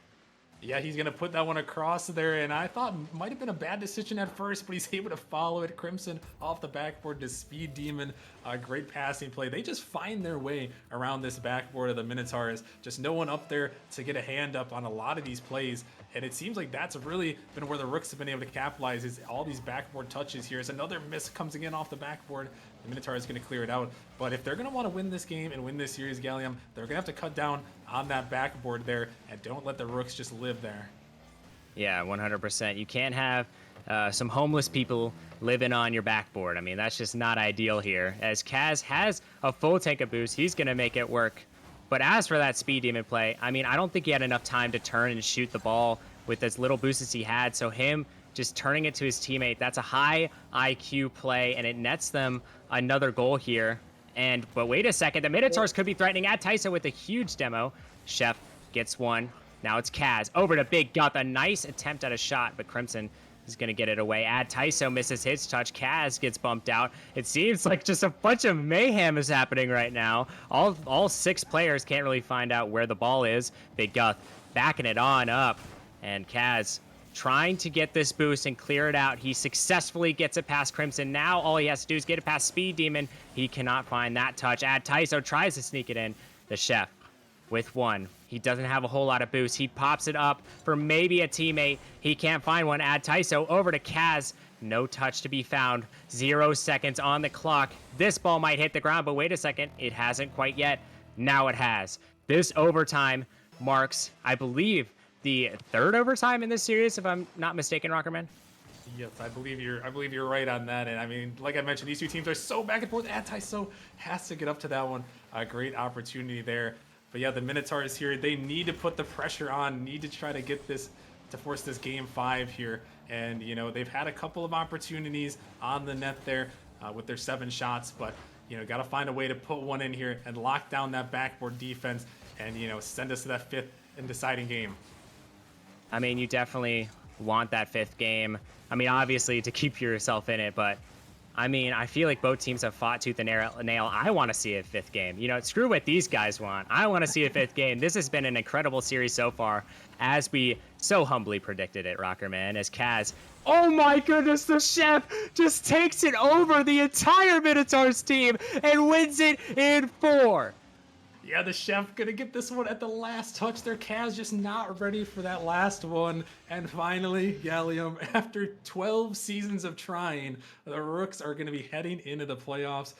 Speaker 1: Yeah, he's going to put that one across there, and I thought might have been a bad decision at first, but he's able to follow it. Crimson off the backboard to Speed Demon. Great passing play. They just find their way around this backboard of the Minotaurs. Just no one up there to get a hand up on a lot of these plays, and it seems like that's really been where the Rooks have been able to capitalize, is all these backboard touches here. As another miss comes again off the backboard, the Minotaur is going to clear it out. But if they're going to want to win this game and win this series, Gallium, they're going to have to cut down on that backboard there and don't let the Rooks just live there.
Speaker 4: Yeah, 100%. You can't have some homeless people living on your backboard. I mean, that's just not ideal here. As Kaz has a full tank of boost, he's going to make it work. But as for that Speed Demon play, I mean, I don't think he had enough time to turn and shoot the ball with as little boost as he had. So him just turning it to his teammate, that's a high IQ play, and it nets them another goal here. But wait a second, the Minotaurs could be threatening Tyso with a huge demo. Chef gets one. Now it's Kaz over to Big Guth. A nice attempt at a shot, but Crimson is going to get it away. Tyso misses his touch. Kaz gets bumped out. It seems like just a bunch of mayhem is happening right now. All 6 players can't really find out where the ball is. Big Guth backing it on up. And Kaz trying to get this boost and clear it out. He successfully gets it past Crimson. Now all he has to do is get it past Speed Demon. He cannot find that touch. Tyso tries to sneak it in. The Chef with one. He doesn't have a whole lot of boost. He pops it up for maybe a teammate. He can't find one. Tyso over to Kaz. No touch to be found. 0 seconds on the clock. This ball might hit the ground, but wait a second. It hasn't quite yet. Now it has. This overtime marks, I believe, the 3rd overtime in this series, if I'm not mistaken, Rockerman.
Speaker 1: Yes, I believe you're right on that. And I mean, like I mentioned, these two teams are so back and forth. Tyso has to get up to that one. A great opportunity there. But yeah, the Minotaurs here, they need to put the pressure on, need to try to get this, to force this game 5 here. And, they've had a couple of opportunities on the net there with their 7 shots, but, got to find a way to put one in here and lock down that backboard defense and, send us to that 5th and deciding game.
Speaker 4: I mean, you definitely want that 5th game. I mean, obviously to keep yourself in it, but I mean, I feel like both teams have fought tooth and nail. I want to see a 5th game. Screw what these guys want. I want to see a 5th game. This has been an incredible series so far, as we so humbly predicted it, Rockerman, as Kaz. Oh my goodness, the Chef just takes it over the entire Minotaurs team and wins it in 4.
Speaker 1: Yeah, the Chef gonna get this one at the last touch there. Kaz just not ready for that last one. And finally, Gallium, after 12 seasons of trying, the Rooks are gonna be heading into the playoffs.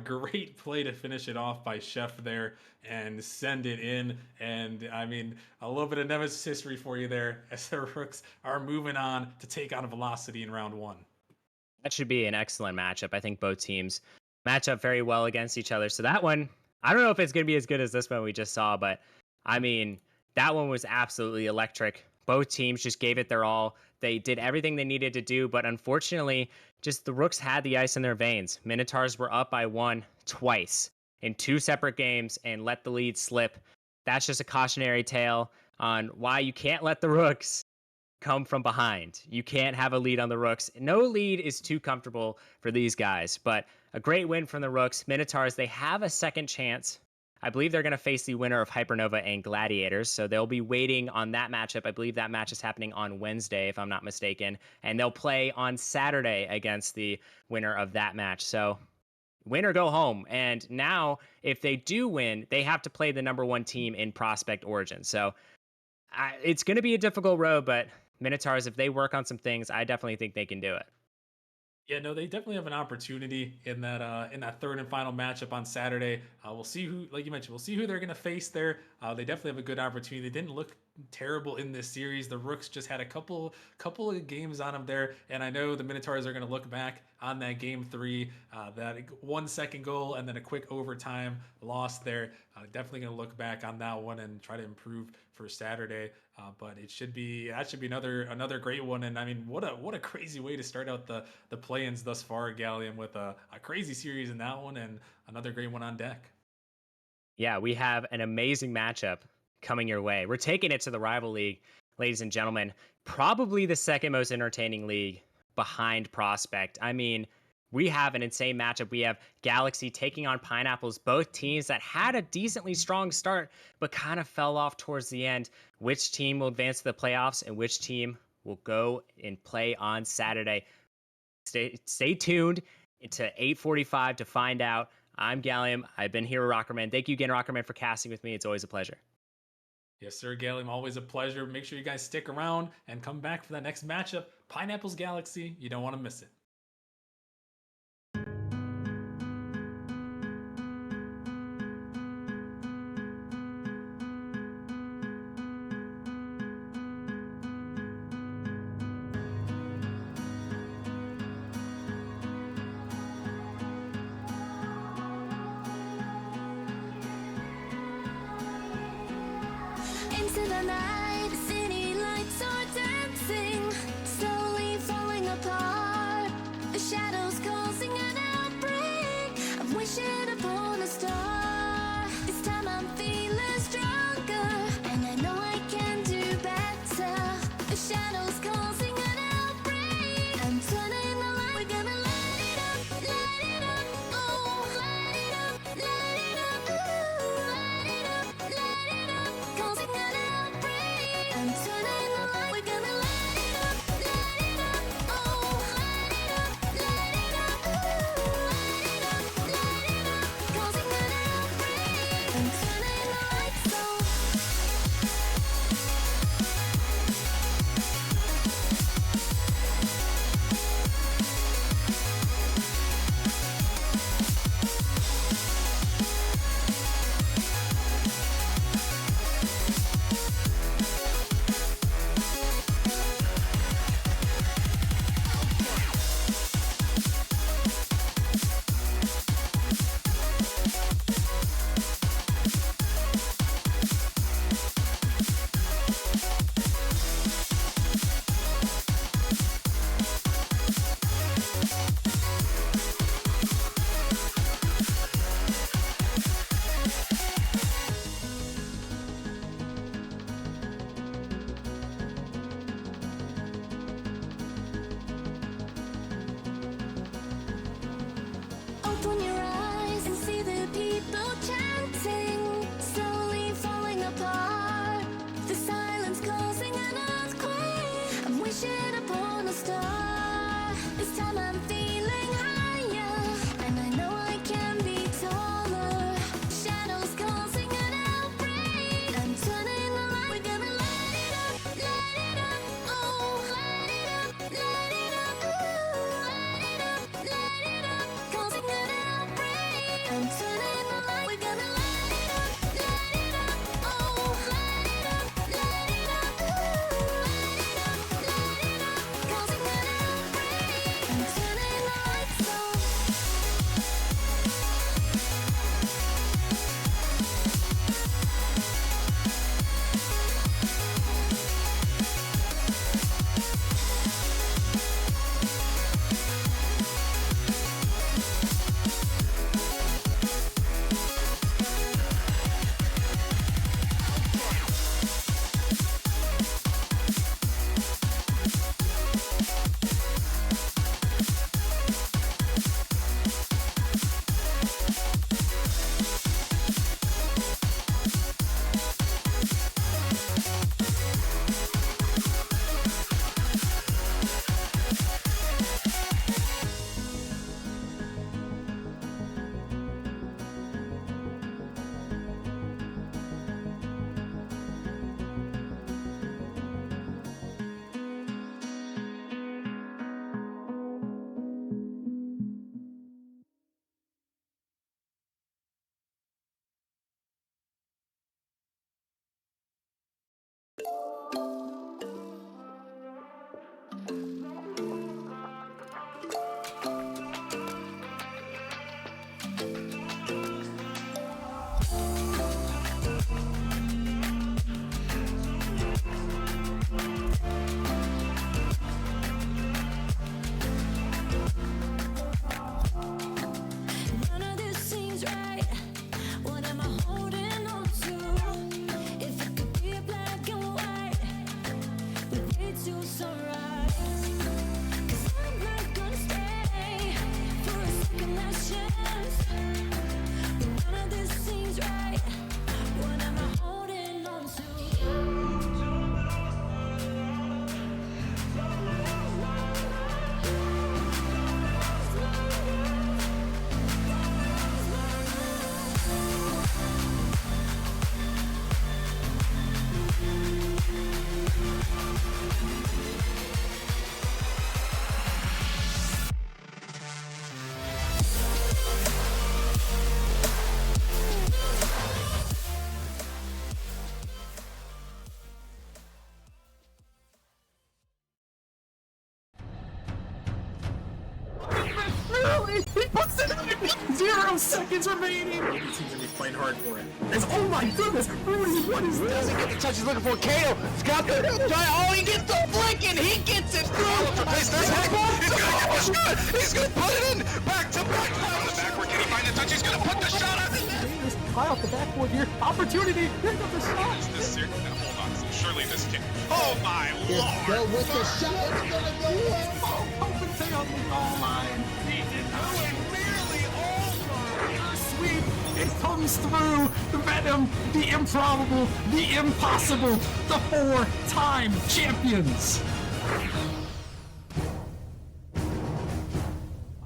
Speaker 1: Great play to finish it off by Chef there and send it in. And I mean, a little bit of Nemesis history for you there, as the Rooks are moving on to take on Velocity in round 1.
Speaker 4: That should be an excellent matchup. I think both teams match up very well against each other. So that one, I don't know if it's going to be as good as this one we just saw, but I mean, that one was absolutely electric. Both teams just gave it their all. They did everything they needed to do, but unfortunately, just the Rooks had the ice in their veins. Minotaurs were up by 1 twice in 2 separate games and let the lead slip. That's just a cautionary tale on why you can't let the Rooks come from behind. You can't have a lead on the Rooks. No lead is too comfortable for these guys, but a great win from the Rooks. Minotaurs, they have a second chance. I believe they're going to face the winner of Hypernova and Gladiators, so they'll be waiting on that matchup. I believe that match is happening on Wednesday, if I'm not mistaken, and they'll play on Saturday against the winner of that match. So win or go home. And now, if they do win, they have to play the number 1 team in Prospect Origin. So it's going to be a difficult road, but Minotaurs, if they work on some things, I definitely think they can do it.
Speaker 1: Yeah, no, they definitely have an opportunity in that third and final matchup on Saturday. We'll see who, like you mentioned, we'll see who they're going to face there. They definitely have a good opportunity. They didn't look terrible in this series. The Rooks just had a couple of games on them there, and I know the Minotaurs are going to look back on that game three, that 1 second goal and then a quick overtime loss there. Definitely going to look back on that one and try to improve for Saturday. But it should be that should be another great one. And I mean, what a crazy way to start out the play-ins thus far, Gallium, with a crazy series in that one and another great one on deck.
Speaker 4: Yeah, we have an amazing matchup coming your way. We're taking it to the rival league, ladies and gentlemen. Probably the second most entertaining league behind Prospect. I mean, we have an insane matchup. We have Galaxy taking on Pineapples, both teams that had a decently strong start, but kind of fell off towards the end. Which team will advance to the playoffs and which team will go and play on Saturday? Stay tuned to 8:45 to find out. I'm Gallium. I've been here with Rockerman. Thank you again, Rockerman, for casting with me. It's always a pleasure.
Speaker 1: Yes, sir, Gallium. Always a pleasure. Make sure you guys stick around and come back for that next matchup, Pineapples Galaxy. You don't want to miss it.
Speaker 5: Into the night, the city lights are dancing, slowly falling apart. The shadows causing an outbreak. I'm wishing upon a star. This time I'm feeling stronger, and I know I can do better. The shadows causing an outbreak. I'm turning the light. We're gonna light it up, oh, light it up, ooh, light it up, causing an outbreak. I'm turning the light. We're gonna light it up, oh, light it up, ooh, light it up, causing an outbreak. I'm turning the lights on. Open your eyes and see the people chanting, slowly falling apart. The silence causing an earthquake. I'm wishing upon a star. This time I'm feeling higher, and I know I can be taller. Shadows causing an outbreak. I'm turning the light. We're gonna light it up, oh, light it up, ooh, light it up, causing an outbreak.
Speaker 1: He puts it in. 0 seconds remaining. Both teams are gonna be fighting hard for it. Oh my goodness, Rudy, what is this?
Speaker 2: Doesn't get the touch he's looking for. Kato, Scott the giant. Oh, he gets the flick and he gets it through.
Speaker 3: Place this heck. He's gonna get the shot. He's gonna put it in. Back to back. On the backward, can he find the touch? He's gonna put the shot on the net.
Speaker 1: High off the backboard here. Opportunity. Here comes the shot.
Speaker 3: Is this serious? Now, hold on. Surely this can't. Oh my lord.
Speaker 6: Go with the shot. It's gonna go in.
Speaker 1: Stay on the goal line. He did nearly all sweep. It comes through. The venom, the improbable, the impossible. The 4-time champions.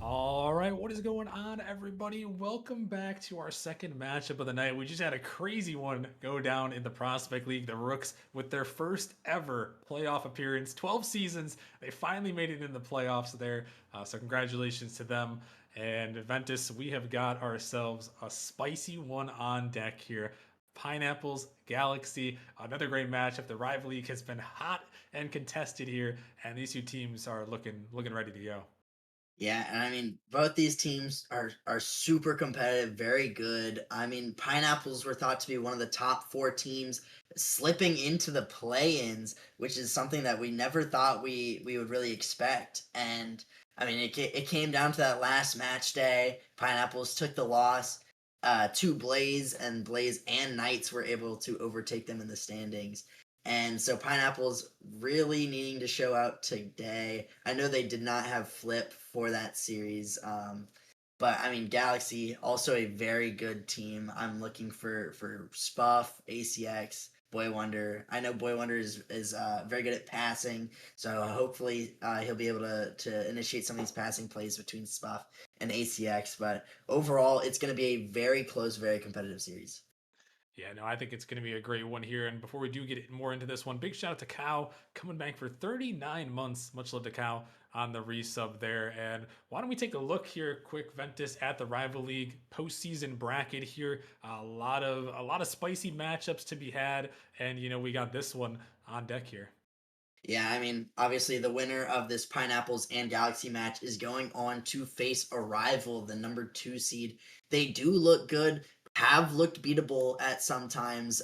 Speaker 1: All right, what is going on, everybody? Welcome back to our second matchup of the night. We just had a crazy one go down in the Prospect League. The Rooks, with their first ever playoff appearance, 12 seasons, they finally made it in the playoffs there. So congratulations to them. And Ventus, we have got ourselves a spicy one on deck here. Pineapples, Galaxy, another great matchup. The rival league has been hot and contested here, and these two teams are looking ready to go.
Speaker 6: Yeah, and I mean, both these teams are super competitive, very good. I mean, Pineapples were thought to be one of the top 4 teams, slipping into the play-ins, which is something that we never thought we would really expect. And I mean, it came down to that last match day. Pineapples took the loss to Blaze, and Blaze and Knights were able to overtake them in the standings. And so Pineapples really needing to show out today. I know they did not have Flip for that series, but I mean, Galaxy, also a very good team. I'm looking for Spuff, ACX, Boy Wonder. I know Boy Wonder is very good at passing, so hopefully he'll be able to initiate some of these passing plays between Spuff and ACX. But overall, it's going to be a very close, very competitive series.
Speaker 1: Yeah, no, I think it's going to be a great one here. And before we do get more into this one, big shout out to Cow coming back for 39 months. Much love to Cow on the resub there. And why don't we take a look here, quick Ventus, at the Rival League postseason bracket here. A lot of spicy matchups to be had, and we got this one on deck here.
Speaker 6: Yeah, I mean, obviously the winner of this Pineapples and Galaxy match is going on to face a rival, the number 2 seed. They do look good, have looked beatable at sometimes,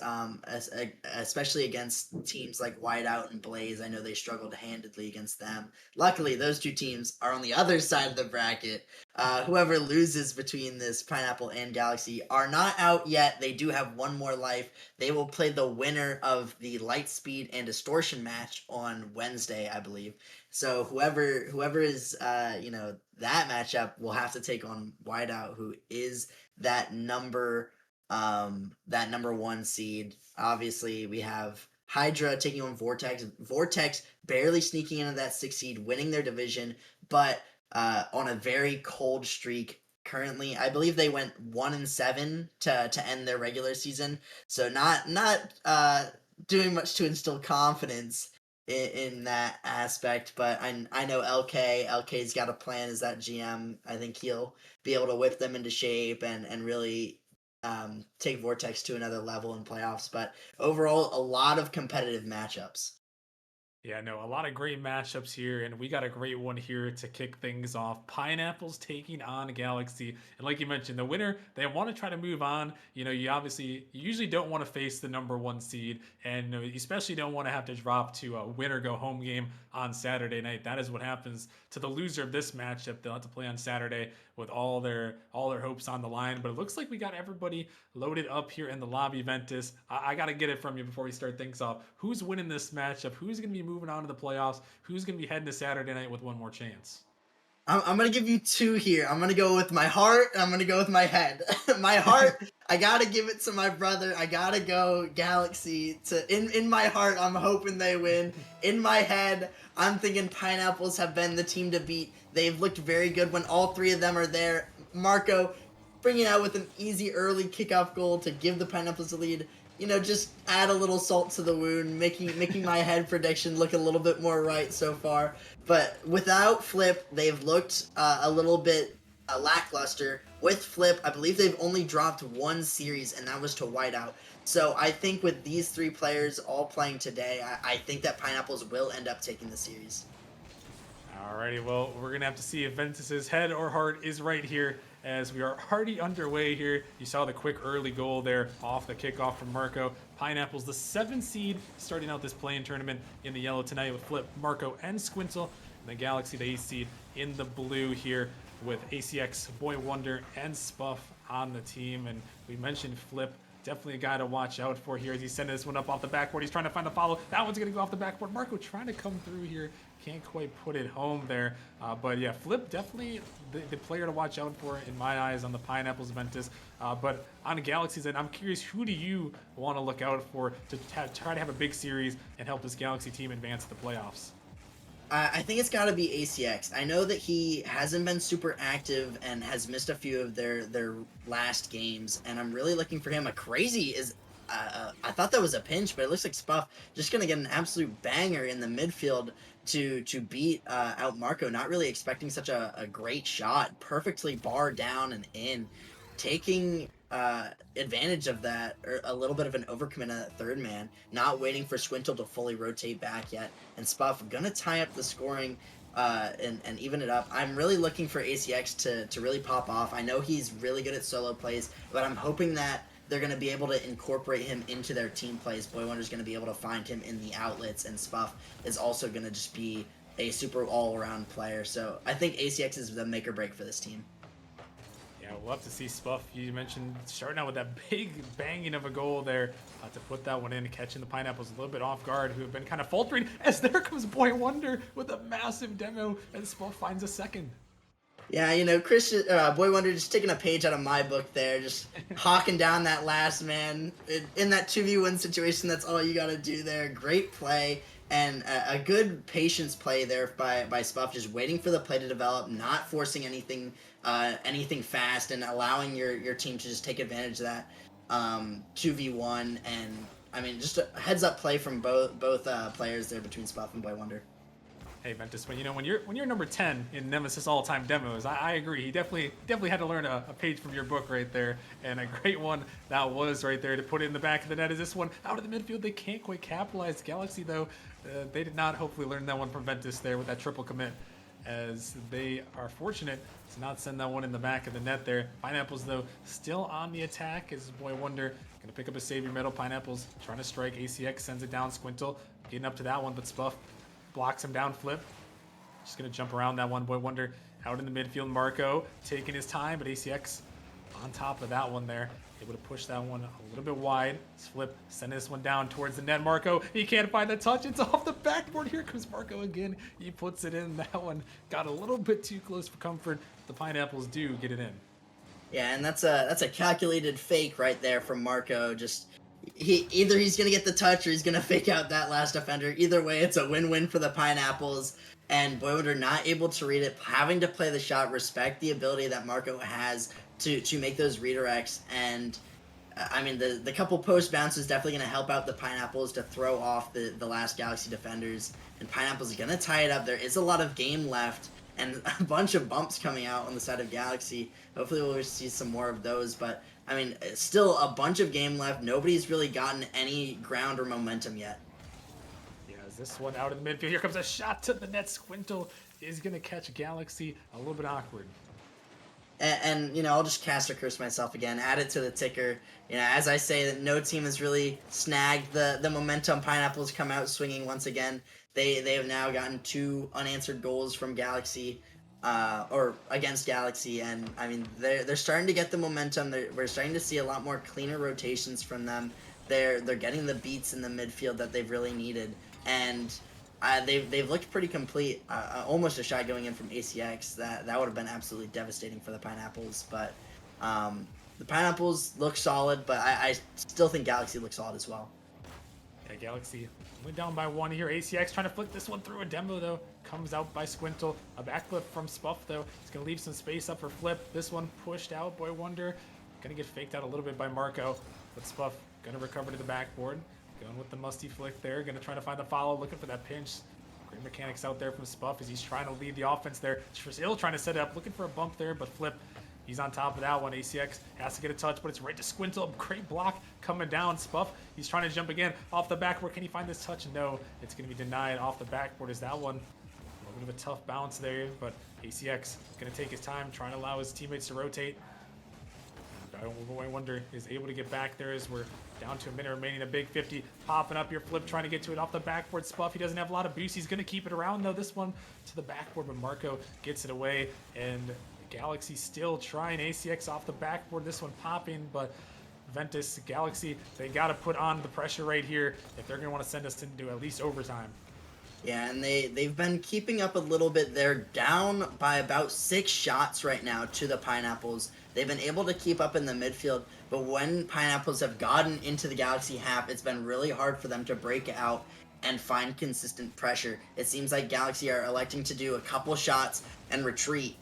Speaker 6: especially against teams like Whiteout and Blaze. I know they struggled handedly against them. Luckily, those two teams are on the other side of the bracket. Whoever loses between this Pineapple and Galaxy are not out yet. They do have one more life. They will play the winner of the Lightspeed and Distortion match on Wednesday, I believe. So whoever is that matchup will have to take on Whiteout, who is that number 1 seed. Obviously, we have Hydra taking on Vortex. Vortex barely sneaking into that 6 seed, winning their division, but on a very cold streak. Currently, I believe they went 1-7 to end their regular season. So not doing much to instill confidence in that aspect, but I know LK's got a plan as that GM. I think he'll be able to whip them into shape and really take Vortex to another level in playoffs. But overall, a lot of competitive matchups.
Speaker 1: Yeah, no, a lot of great matchups here, and we got a great one here to kick things off. Pineapples taking on Galaxy, and like you mentioned, the winner, they want to try to move on. You usually don't want to face the number 1 seed, and you especially don't want to have to drop to a win or go home game on Saturday night. That is what happens to the loser of this matchup. They'll have to play on Saturday with all their hopes on the line. But it looks like we got everybody loaded up here in the lobby, Ventus. I got to get it from you before we start things off. Who's winning this matchup? Who's going to be moving on to the playoffs? Who's going to be heading to Saturday night with one more chance?
Speaker 6: I'm going to give you 2 here. I'm going to go with my heart, and I'm going to go with my head. My heart, I got to give it to my brother. I got to go Galaxy. In my heart, I'm hoping they win. In my head, I'm thinking Pineapples have been the team to beat. They've looked very good when all 3 of them are there. Marco bringing out with an easy early kickoff goal to give the Pineapples a lead. Just add a little salt to the wound, making my head prediction look a little bit more right so far. But without Flip, they've looked a little bit lackluster. With Flip, I believe they've only dropped 1 series, and that was to Whiteout. So I think with these 3 players all playing today, I think that Pineapples will end up taking the series.
Speaker 1: Alrighty, well, we're gonna have to see if Ventus's head or heart is right here as we are already underway here. You saw the quick early goal there off the kickoff from Marco. Pineapples, the 7 seed, starting out this play-in tournament in the yellow tonight with Flip, Marco, and Squintle. And the Galaxy, the 8 seed, in the blue here with ACX, Boy Wonder, and Spuff on the team. And we mentioned Flip. Definitely a guy to watch out for here as he's sending this one up off the backboard. He's trying to find a follow. That one's going to go off the backboard. Marco trying to come through here. Can't quite put it home there. But yeah, Flip definitely the player to watch out for in my eyes on the Pineapples Ventus. But on Galaxy's end, I'm curious, who do you want to look out for to try to have a big series and help this Galaxy team advance to the playoffs?
Speaker 6: I think it's got to be ACX. I know that he hasn't been super active and has missed a few of their last games, and I'm really looking for him. A crazy is, I thought that was a pinch, but it looks like Spuff just gonna get an absolute banger in the midfield to beat out Marco. Not really expecting such a great shot, perfectly barred down and in, taking advantage of that, or a little bit of an overcommit at third man, not waiting for Squintle to fully rotate back yet, and Spuff gonna tie up the scoring and even it up. I'm really looking for ACX to really pop off. I know he's really good at solo plays, but I'm hoping that they're going to be able to incorporate him into their team plays. Boy Wonder's going to be able to find him in the outlets, and Spuff is also going to just be a super all-around player. So I think ACX is the make or break for this team.
Speaker 1: Yeah, we'll have to see Spuff. You mentioned starting out with that big banging of a goal there to put that one in, catching the Pineapples a little bit off guard, who have been kind of faltering as there comes Boy Wonder with a massive demo, and Spuff finds a second.
Speaker 6: Yeah, you know, Boy Wonder just taking a page out of my book there, just hawking down that last man. In that 2v1 situation, that's all you got to do there. Great play, and a good patience play there by Spuff, just waiting for the play to develop, not forcing anything fast, and allowing your team to just take advantage of that 2v1. And, I mean, just a heads-up play from both players there between Spuff and Boy Wonder.
Speaker 1: Hey Ventus, when you're number 10 in Nemesis all-time demos, I agree. He definitely had to learn a page from your book right there, and a great one that was right there to put it in the back of the net. Is this one out of the midfield? They can't quite capitalize. Galaxy though, they did not hopefully learn that one from Ventus there with that triple commit, as they are fortunate to not send that one in the back of the net there. Pineapples though still on the attack as Boy Wonder gonna pick up a savior medal. Pineapples trying to strike. ACX sends it down. Squintle getting up to that one, but Spuff blocks him down. Flip just gonna jump around that one. Boy Wonder out in the midfield. Marco taking his time, but ACX on top of that one there, able to push that one a little bit wide. Flip sending this one down towards the net. Marco, he can't find the touch. It's off the backboard. Here comes Marco again. He puts it in. That one got a little bit too close for comfort. The Pineapples do get it in.
Speaker 6: Yeah, and that's a calculated fake right there from Marco. Just either he's gonna get the touch or he's gonna fake out that last defender. Either way, it's a win-win for the Pineapples. And Boy Wonder not able to read it, having to play the shot. Respect the ability that Marco has to make those redirects. And I mean, the couple post bounces definitely gonna help out the Pineapples to throw off the last Galaxy defenders. And Pineapples are gonna tie it up. There is a lot of game left, and a bunch of bumps coming out on the side of Galaxy. Hopefully we'll see some more of those, but I mean, still a bunch of game left. Nobody's really gotten any ground or momentum yet.
Speaker 1: Yeah, is this one out in the midfield? Here comes a shot to the net. Squintle is going to catch Galaxy. A little bit awkward.
Speaker 6: And you know, I'll just cast or curse myself again. Add it to the ticker. You know, as I say, that no team has really snagged the momentum. Pineapples come out swinging once again. They have now gotten 2 unanswered goals from Galaxy. Or against Galaxy, and I mean they're starting to get the momentum. We're starting to see a lot more cleaner rotations from them. They're getting the beats in the midfield that they've really needed, and they've looked pretty complete. Almost a shot going in from ACX that would have been absolutely devastating for the Pineapples. But the Pineapples look solid, but I still think Galaxy looks solid as well.
Speaker 1: Yeah, Galaxy went down by 1 here. ACX trying to flick this one through. A demo though comes out by Squintle. A backflip from Spuff though. It's gonna leave some space up for Flip. This one pushed out. Boy Wonder gonna get faked out a little bit by Marco, but Spuff gonna recover to the backboard. Going with the musty flick there. Gonna try to find the follow. Looking for that pinch. Great mechanics out there from Spuff as he's trying to lead the offense there. Still trying to set it up. Looking for a bump there, but Flip, he's on top of that one. ACX has to get a touch, but it's right to Squintle. Great block coming down. Spuff, he's trying to jump again off the backboard. Can he find this touch? No, it's going to be denied off the backboard. Is that one? of a tough bounce there, but ACX going to take his time, trying to allow his teammates to rotate. I wonder is able to get back there as we're down to a minute remaining. A big 50 popping up here. Flip trying to get to it off the backboard. Spuff, he doesn't have a lot of boost. He's going to keep it around though. This one to the backboard, but Marco gets it away. And Galaxy still trying ACX off the backboard. This one popping, but Ventus, Galaxy, they got to put on the pressure right here if they're going to want to send us into at least overtime.
Speaker 6: Yeah, and they've been keeping up a little bit. They're down by about 6 shots right now to the Pineapples. They've been able to keep up in the midfield, but when Pineapples have gotten into the Galaxy half, it's been really hard for them to break out and find consistent pressure. It seems like Galaxy are electing to do a couple shots and retreat.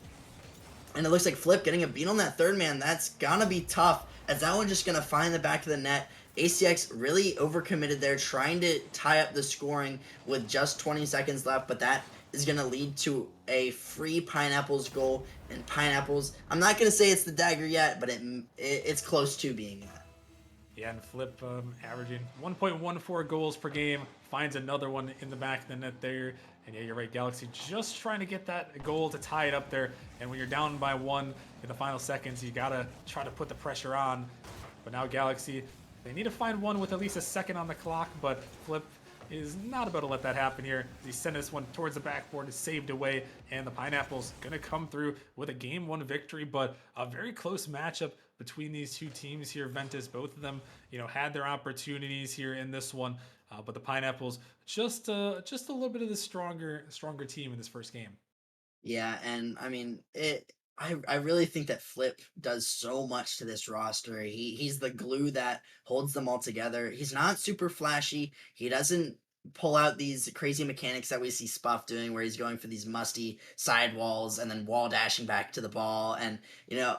Speaker 6: And it looks like Flip getting a beat on that third man. That's gonna be tough, as that one just gonna find the back of the net. ACX really overcommitted there, trying to tie up the scoring with just 20 seconds left, but that is going to lead to a free Pineapples goal. And Pineapples, I'm not going to say it's the dagger yet, but it's close to being that.
Speaker 1: Yeah, and Flip averaging 1.14 goals per game, finds another one in the back of the net there. And yeah, you're right, Galaxy just trying to get that goal to tie it up there. And when you're down by 1 in the final seconds, you got to try to put the pressure on. But now Galaxy, they need to find one with at least a second on the clock, but Flip is not about to let that happen here. He sent this one towards the backboard, is saved away, and the Pineapples going to come through with a Game 1 victory, but a very close matchup between these two teams here. Ventus, both of them, had their opportunities here in this one, but the Pineapples just a little bit of the stronger team in this first game.
Speaker 6: Yeah, and I mean, I really think that Flip does so much to this roster. He's the glue that holds them all together. He's not super flashy. He doesn't pull out these crazy mechanics that we see Spuff doing, where he's going for these musty sidewalls and then wall dashing back to the ball, and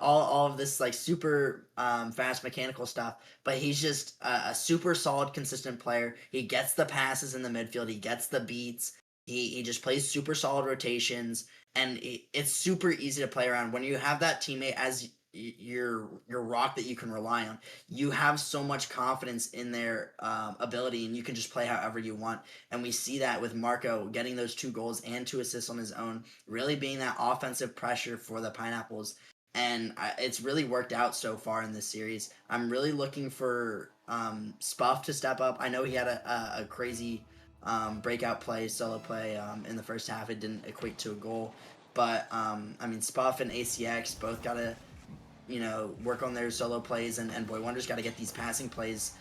Speaker 6: all of this like super fast mechanical stuff. But he's just a super solid, consistent player. He gets the passes in the midfield. He gets the beats. He just plays super solid rotations, and it's super easy to play around. When you have that teammate as your rock that you can rely on, you have so much confidence in their ability, and you can just play however you want. And we see that with Marco getting those 2 goals and 2 assists on his own, really being that offensive pressure for the Pineapples. And it's really worked out so far in this series. I'm really looking for Spuff to step up. I know he had a crazy breakout play, solo play in the first half. It didn't equate to a goal, but I mean, Spuff and ACX both gotta work on their solo plays, and Boy Wonder's got to get these passing plays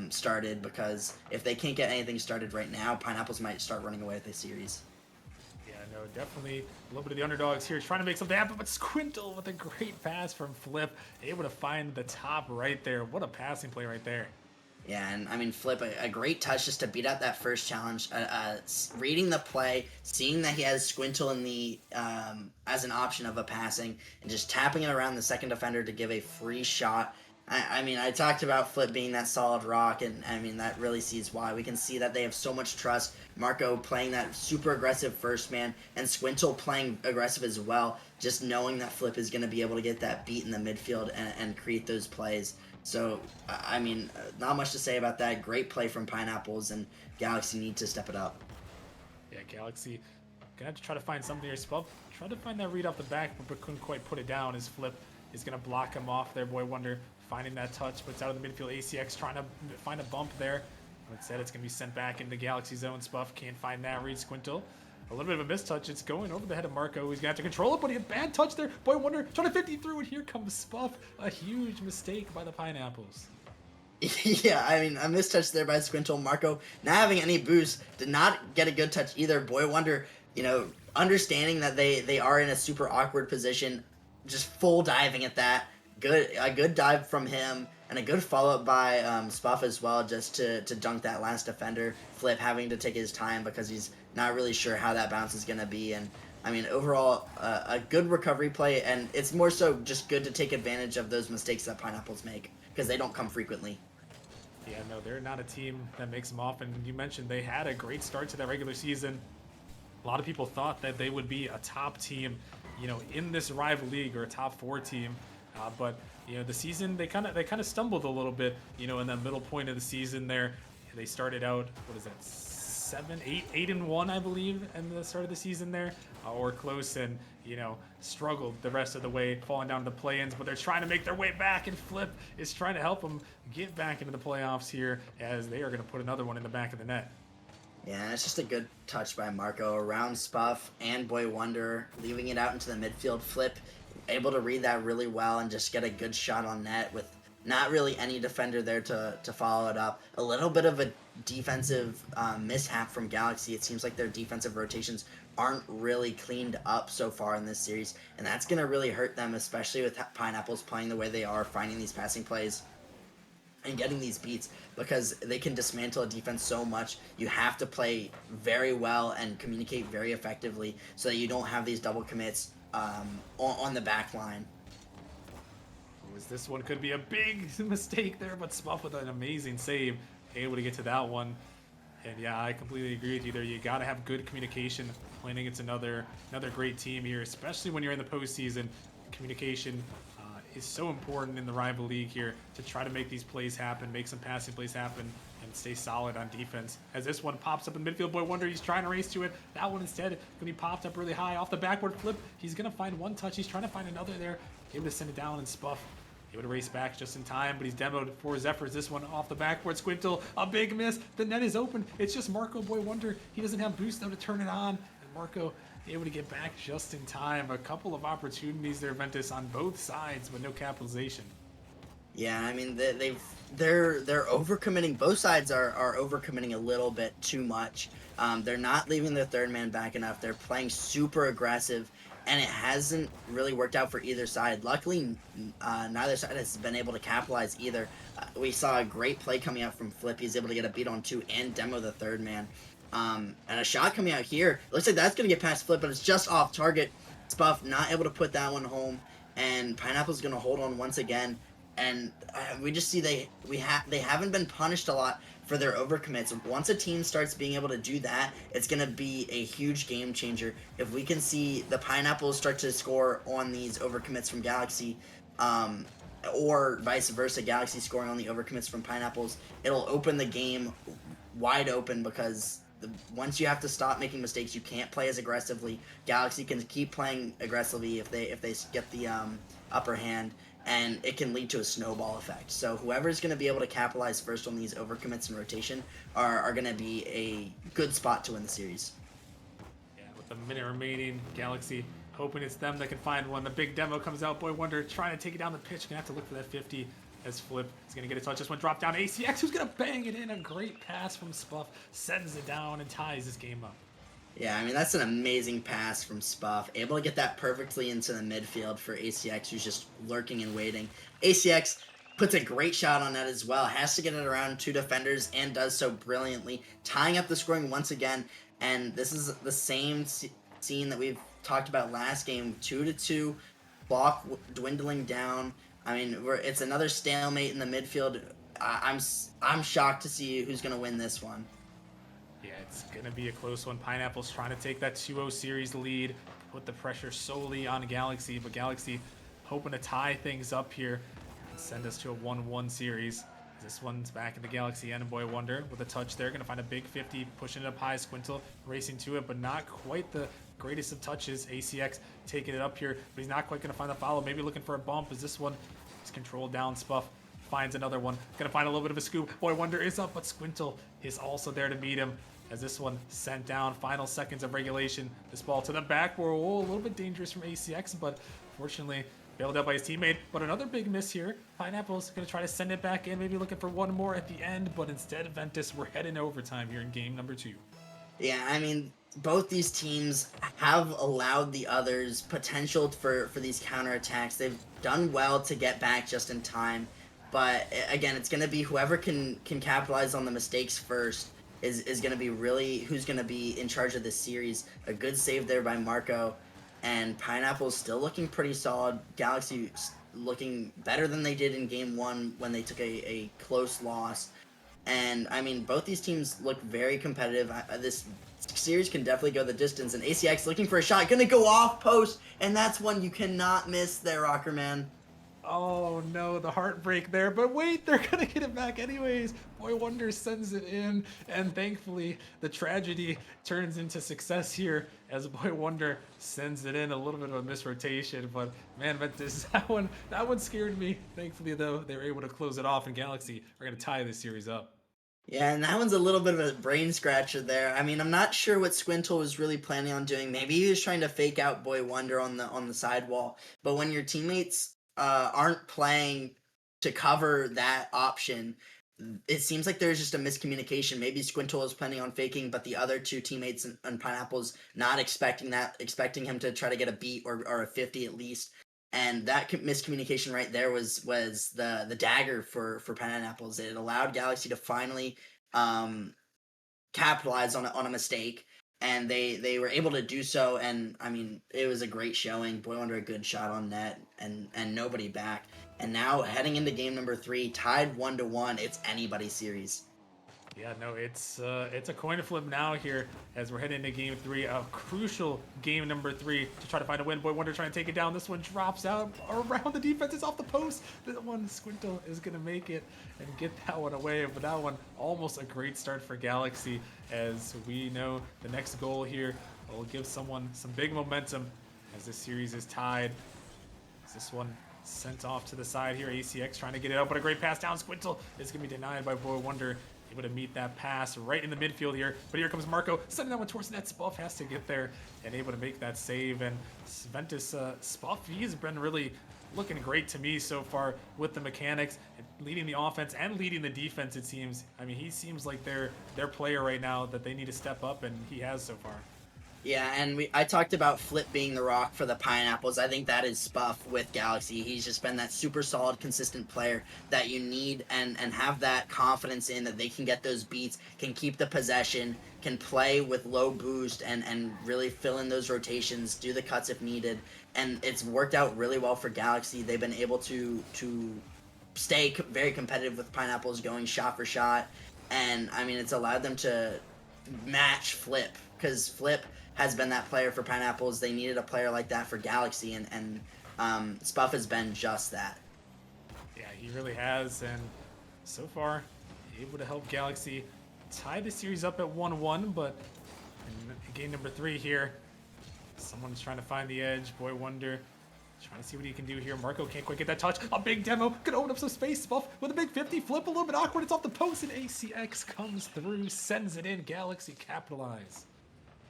Speaker 6: started, because if they can't get anything started right now, Pineapples might start running away with this series.
Speaker 1: Yeah, no, definitely a little bit of the underdogs here trying to make something happen, but Squintle with a great pass from Flip, able to find the top right there. What a passing play right there.
Speaker 6: Yeah, and I mean, Flip, a great touch just to beat out that first challenge. Reading the play, seeing that he has Squintle in the as an option of a passing, and just tapping it around the second defender to give a free shot. I mean, I talked about Flip being that solid rock, and I mean, that really sees why. We can see that they have so much trust. Marco playing that super aggressive first man, and Squintle playing aggressive as well, just knowing that Flip is going to be able to get that beat in the midfield and create those plays. So, I mean, not much to say about that. Great play from Pineapples, and Galaxy need to step it up.
Speaker 1: Yeah, Galaxy gonna have to try to find something here. Spuff tried to find that read off the back, but couldn't quite put it down. His Flip is gonna block him off there. Boy Wonder finding that touch, but it's out of the midfield. ACX trying to find a bump there. But instead, it's gonna be sent back into Galaxy zone. Spuff can't find that read. Squintle, a little bit of a mistouch. It's going over the head of Marco. He's gonna have to control it, but he had a bad touch there. Boy Wonder trying to 50 through, and here comes Spuff. A huge mistake by the Pineapples.
Speaker 6: Yeah, I mean, a mistouch there by Squintle. Marco not having any boost, did not get a good touch either. Boy Wonder, understanding that they are in a super awkward position, just full diving at that. A good dive from him, and a good follow-up by Spuff as well, just to dunk that last defender. Flip having to take his time because he's not really sure how that bounce is going to be. And I mean, overall, a good recovery play, and it's more so just good to take advantage of those mistakes that Pineapples make, because they don't come frequently.
Speaker 1: Yeah, no, they're not a team that makes them often. You mentioned they had a great start to that regular season. A lot of people thought that they would be a top team, in this rival league, or a top 4 team. But the season they kind of stumbled a little bit. In that middle point of the season there, they started out, what is that, 8-1, I believe, in the start of the season there, or close, and struggled the rest of the way, falling down to the play-ins. But they're trying to make their way back, and Flip is trying to help them get back into the playoffs here, as they are going to put another one in the back of the net.
Speaker 6: Yeah, it's just a good touch by Marco around Spuff and Boy Wonder, leaving it out into the midfield. Flip able to read that really well and just get a good shot on net with not really any defender there to follow it up. A little bit of a defensive mishap from Galaxy. It seems like their defensive rotations aren't really cleaned up so far in this series, and that's going to really hurt them, especially with Pineapples playing the way they are, finding these passing plays and getting these beats, because they can dismantle a defense so much. You have to play very well and communicate very effectively so that you don't have these double commits on the back line.
Speaker 1: This one could be a big mistake there, but Spuff with an amazing save, able to get to that one. And yeah, I completely agree with you there. You got to have good communication playing against another great team here, especially when you're in the postseason. Communication is so important in the rival league here to try to make these plays happen, make some passing plays happen, and stay solid on defense. As this one pops up in midfield, Boy Wonder, he's trying to race to it. That one instead, going to be popped up really high off the backboard flip. He's going to find one touch. He's trying to find another there. Able to send it down, and Spuff able to race back just in time, but he's demoed for Zephyrs. This one off the backboard. Squintle, a big miss. The net is open. It's just Marco Boy Wonder. He doesn't have boost though to turn it on. And Marco able to get back just in time. A couple of opportunities there, Ventus, on both sides, but no capitalization.
Speaker 6: Yeah, I mean they're overcommitting. Both sides are overcommitting a little bit too much. They're not leaving their third man back enough. They're playing super aggressive, and it hasn't really worked out for either side. Luckily, neither side has been able to capitalize either. We saw a great play coming out from Flip. He's able to get a beat on two and demo the third man. And a shot coming out here. It looks like that's going to get past Flip, but it's just off target. Spuff not able to put that one home, and Pineapple's going to hold on once again. And we just see they haven't been punished a lot for their overcommits. Once a team starts being able to do that, it's going to be a huge game changer. If we can see the Pineapples start to score on these overcommits from Galaxy, or vice versa, Galaxy scoring on the overcommits from Pineapples, it'll open the game wide open, because once you have to stop making mistakes, you can't play as aggressively. Galaxy can keep playing aggressively if they get the upper hand, and it can lead to a snowball effect. So whoever's going to be able to capitalize first on these overcommits and rotation are going to be a good spot to win the series.
Speaker 1: Yeah, with a minute remaining, Galaxy hoping it's them that can find one. The big demo comes out. Boy Wonder trying to take it down the pitch. Gonna have to look for that 50 as Flip is gonna get a touch. This one drop down. ACX who's gonna bang it in. A great pass from Spuff. Sends it down and ties this game up.
Speaker 6: Yeah, I mean, that's an amazing pass from Spuff. Able to get that perfectly into the midfield for ACX, who's just lurking and waiting. ACX puts a great shot on that as well. Has to get it around two defenders and does so brilliantly, tying up the scoring once again. And this is the same scene that we've talked about last game. 2-2, clock dwindling down. I mean, it's another stalemate in the midfield. I'm shocked to see who's going to win this one.
Speaker 1: Yeah, it's going to be a close one. Pineapple's trying to take that 2-0 series lead, put the pressure solely on Galaxy, but Galaxy hoping to tie things up here and send us to a 1-1 series. This one's back in the Galaxy end, and Boy Wonder with a touch there. Going to find a big 50, pushing it up high. Squintle racing to it, but not quite the greatest of touches. ACX taking it up here, but he's not quite going to find the follow. Maybe looking for a bump, as this one is controlled down. Spuff finds another one. Going to find a little bit of a scoop. Boy Wonder is up, but Squintle is also there to meet him, as this one sent down. Final seconds of regulation. This ball to the backboard. Oh, a little bit dangerous from ACX, but fortunately bailed out by his teammate. But another big miss here. Pineapple's going to try to send it back in, maybe looking for one more at the end, but instead, Ventus, we're heading to overtime here in game number 2.
Speaker 6: Yeah, I mean, both these teams have allowed the others potential for these counterattacks. They've done well to get back just in time, but again, it's going to be whoever can capitalize on the mistakes first is going to be really who's going to be in charge of this series. A good save there by Marco, and Pineapple's still looking pretty solid. Galaxy looking better than they did in game 1 when they took a close loss. And I mean, both these teams look very competitive. This series can definitely go the distance. And ACX looking for a shot, gonna go off post, and that's one you cannot miss there, Rocker Man.
Speaker 1: Oh no, the heartbreak there. But wait, they're gonna get it back anyways. Boy Wonder sends it in, and thankfully the tragedy turns into success here as Boy Wonder sends it in. A little bit of a misrotation, but man, that one scared me. Thankfully though, they were able to close it off, and Galaxy are gonna tie this series up.
Speaker 6: Yeah, and that one's a little bit of a brain scratcher there. I mean, I'm not sure what Squintle was really planning on doing. Maybe he was trying to fake out Boy Wonder on the sidewall. But when your teammates aren't playing to cover that option, it seems like there's just a miscommunication. Maybe Squintle was planning on faking, but the other two teammates in Pineapple's not expecting that, expecting him to try to get a beat or a 50 at least. And that miscommunication right there was the dagger for Pineapples. It allowed Galaxy to finally capitalize on a mistake, and they were able to do so. And I mean, it was a great showing. Boy Wonder a good shot on net, and nobody back. And now heading into game number 3, tied 1-1. It's anybody's series.
Speaker 1: Yeah, no, it's a coin flip now here as we're heading into game 3, a crucial game number 3 to try to find a win. Boy Wonder trying to take it down. This one drops out around the defense. It's off the post. That one, Squintle is gonna make it and get that one away. But that one almost a great start for Galaxy, as we know the next goal here will give someone some big momentum as this series is tied. Is this one sent off to the side here? ACX trying to get it up, but a great pass down. Squintle is gonna be denied by Boy Wonder. Able to meet that pass right in the midfield here, but here comes Marco sending that one towards the net. Spuff has to get there and able to make that save. And Ventus Spuff, he's been really looking great to me so far with the mechanics, leading the offense and leading the defense. It seems. I mean, he seems like their player right now that they need to step up, and he has so far.
Speaker 6: Yeah, and I talked about Flip being the rock for the Pineapples. I think that is Spuff with Galaxy. He's just been that super solid, consistent player that you need and have that confidence in, that they can get those beats, can keep the possession, can play with low boost and really fill in those rotations, do the cuts if needed. And it's worked out really well for Galaxy. They've been able to stay very competitive with Pineapples, going shot for shot. And, I mean, it's allowed them to match Flip, because Flip has been that player for Pineapples. They needed a player like that for Galaxy, and Spuff has been just that.
Speaker 1: Yeah, he really has, and so far able to help Galaxy tie the series up at 1-1. But in game number 3 here, someone's trying to find the edge. Boy Wonder trying to see what he can do here. Marco can't quite get that touch. A big demo, gonna open up some space. Spuff with a big 50, Flip a little bit awkward. It's off the post, and ACX comes through, sends it in. Galaxy capitalize.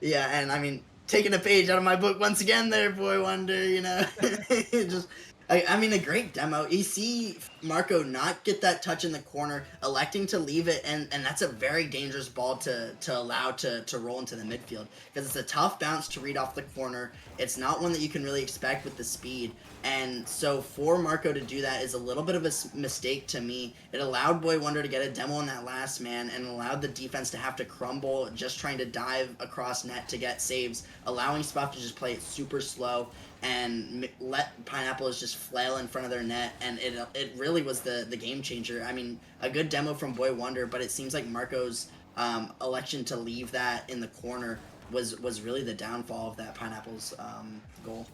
Speaker 6: Yeah, and I mean, taking a page out of my book once again there, Boy Wonder, you know. Just, I mean, a great demo. You see Marco not get that touch in the corner, electing to leave it, and that's a very dangerous ball to allow to roll into the midfield, because it's a tough bounce to read off the corner. It's not one that you can really expect with the speed. And so for Marco to do that is a little bit of a mistake to me. It allowed Boy Wonder to get a demo on that last man, and allowed the defense to have to crumble just trying to dive across net to get saves, allowing Spuff to just play it super slow and let Pineapples just flail in front of their net. And it really was the game changer. I mean, a good demo from Boy Wonder, but it seems like Marco's election to leave that in the corner was really the downfall of that Pineapples goal.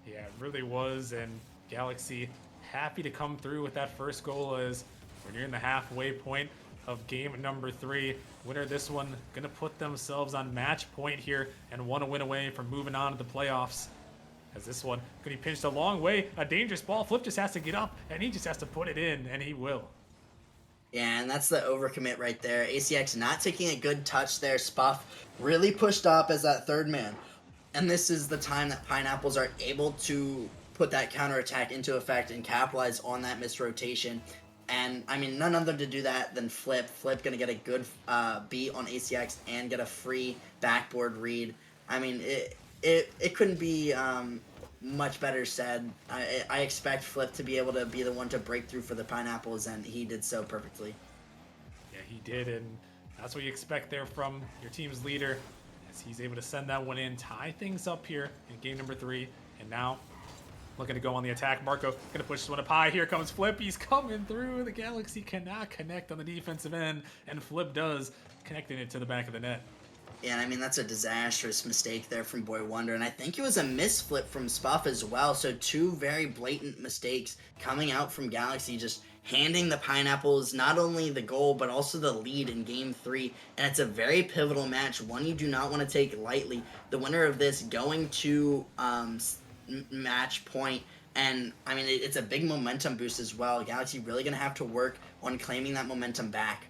Speaker 1: Yeah, it really was, and Galaxy happy to come through with that first goal as we're nearing the halfway point of game number 3. Winner of this one gonna put themselves on match point here and want to win away from moving on to the playoffs. As this one could be pinched a long way, a dangerous ball. Flip just has to get up, and he just has to put it in, and he will.
Speaker 6: Yeah, and that's the overcommit right there. ACX not taking a good touch there. Spuff really pushed up as that third man. And this is the time that Pineapples are able to put that counterattack into effect and capitalize on that missed rotation. And, I mean, none other to do that than Flip. Flip going to get a good beat on ACX and get a free backboard read. I mean, it couldn't be much better said. I expect Flip to be able to be the one to break through for the Pineapples, and he did so perfectly.
Speaker 1: Yeah, he did, and that's what you expect there from your team's leader, as he's able to send that one in, tie things up here in game number 3. And now looking to go on the attack. Marco gonna push this one up high. Here comes Flip. He's coming through. The Galaxy cannot connect on the defensive end, and Flip does, connecting it to the back of the net.
Speaker 6: Yeah, I mean, that's a disastrous mistake there from Boy Wonder, and I think it was a misflip from Spuff as well. So, two very blatant mistakes coming out from Galaxy, just handing the Pineapples not only the goal, but also the lead in Game 3. And it's a very pivotal match, one you do not want to take lightly. The winner of this going to match point, and I mean, it's a big momentum boost as well. Galaxy really going to have to work on claiming that momentum back.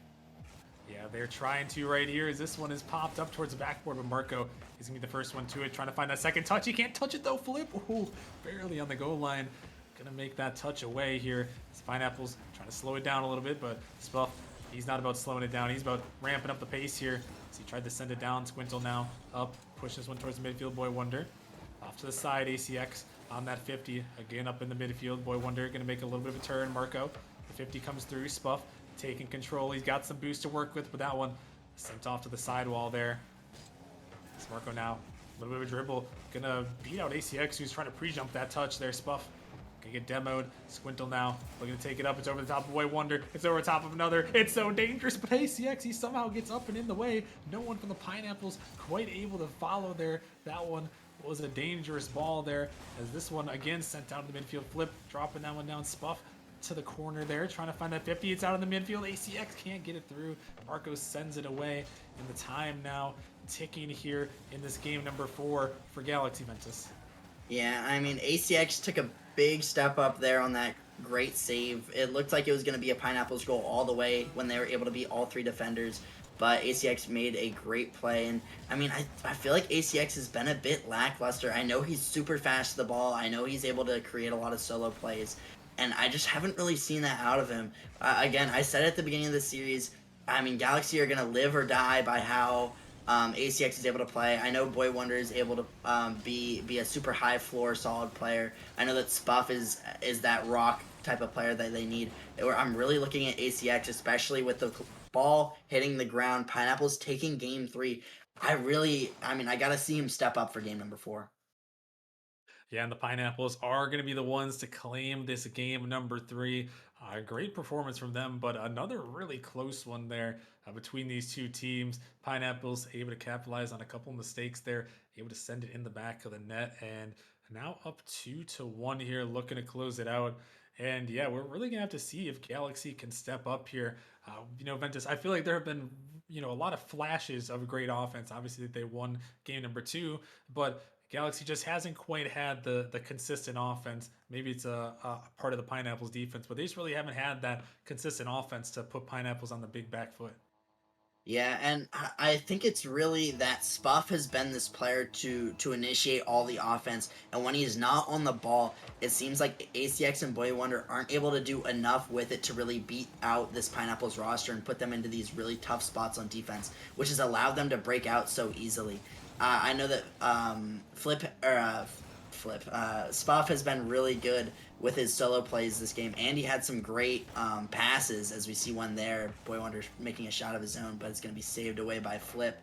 Speaker 1: Yeah, they're trying to right here as this one is popped up towards the backboard, but Marco is going to be the first one to it, trying to find that second touch. He can't touch it though, Flip. Ooh, barely on the goal line. Gonna make that touch away here. This Pineapples trying to slow it down a little bit, but Spuff, he's not about slowing it down. He's about ramping up the pace here. So he tried to send it down. Squintle now up, pushes one towards the midfield. Boy Wonder off to the side. ACX on that 50. Again up in the midfield. Boy Wonder gonna make a little bit of a turn. Marco, the 50 comes through. Spuff taking control. He's got some boost to work with, but that one sent off to the sidewall there. It's Marco now. A little bit of a dribble. Gonna beat out ACX, who's trying to pre-jump that touch there. Spuff gonna get demoed. Squintle now looking to take it up. It's over the top of Boy Wonder. It's over the top of another. It's so dangerous, but ACX, he somehow gets up and in the way. No one from the Pineapples quite able to follow there. That one was a dangerous ball there, as this one again sent down to the midfield. Flip, dropping that one down. Spuff to the corner there, trying to find that 50. It's out in the midfield. ACX can't get it through. Marco sends it away, and the time now ticking here in this game number 4 for Galaxy Ventus.
Speaker 6: Yeah, I mean, ACX took a big step up there on that great save. It looked like it was going to be a Pineapples goal all the way when they were able to beat all 3 defenders, but ACX made a great play. And I mean, I feel like ACX has been a bit lackluster. I know he's super fast to the ball. I know he's able to create a lot of solo plays, and I just haven't really seen that out of him. Again, I said at the beginning of the series, I mean, Galaxy are going to live or die by how ACX is able to play. I know Boy Wonder is able to be a super high floor, solid player. I know that Spuff is that rock type of player that they need. I'm really looking at ACX, especially with the ball hitting the ground. Pineapples taking Game 3. I mean, I got to see him step up for Game number 4.
Speaker 1: Yeah, and the Pineapples are going to be the ones to claim this game number 3. Great performance from them, but another really close one there between these two teams. Pineapples able to capitalize on a couple mistakes there, able to send it in the back of the net, and now up 2-1 here, looking to close it out. And yeah, we're really gonna have to see if Galaxy can step up here. Ventus, I feel like there have been a lot of flashes of great offense. Obviously, they won game number 2, but Galaxy just hasn't quite had the consistent offense. Maybe it's a part of the Pineapples defense, but they just really haven't had that consistent offense to put Pineapples on the big back foot.
Speaker 6: Yeah, and I think it's really that Spuff has been this player to initiate all the offense, and when he's not on the ball, it seems like ACX and Boy Wonder aren't able to do enough with it to really beat out this Pineapples roster and put them into these really tough spots on defense, which has allowed them to break out so easily. I know that Spuff has been really good with his solo plays this game, and he had some great passes, as we see one there. Boy Wonder making a shot of his own, but it's going to be saved away by Flip.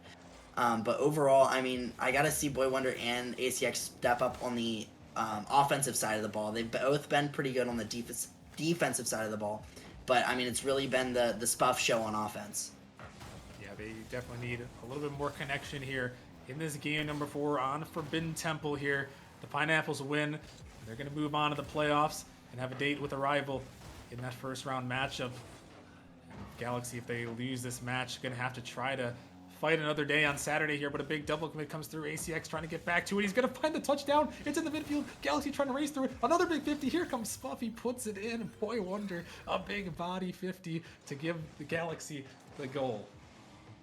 Speaker 6: But overall, I mean, I got to see Boy Wonder and ACX step up on the offensive side of the ball. They've both been pretty good on the defensive side of the ball, but I mean, it's really been the Spuff show on offense.
Speaker 1: Yeah, they definitely need a little bit more connection here in this game number 4 on Forbidden Temple here. The Pineapples win. They're going to move on to the playoffs and have a date with a rival in that first round matchup. And Galaxy, if they lose this match, going to have to try to fight another day on Saturday here, but a big double commit comes through. ACX trying to get back to it. He's going to find the touchdown. It's in the midfield. Galaxy trying to race through it. Another big 50. Here comes Spuffy, puts it in. Boy Wonder, a big body 50 to give the Galaxy the goal.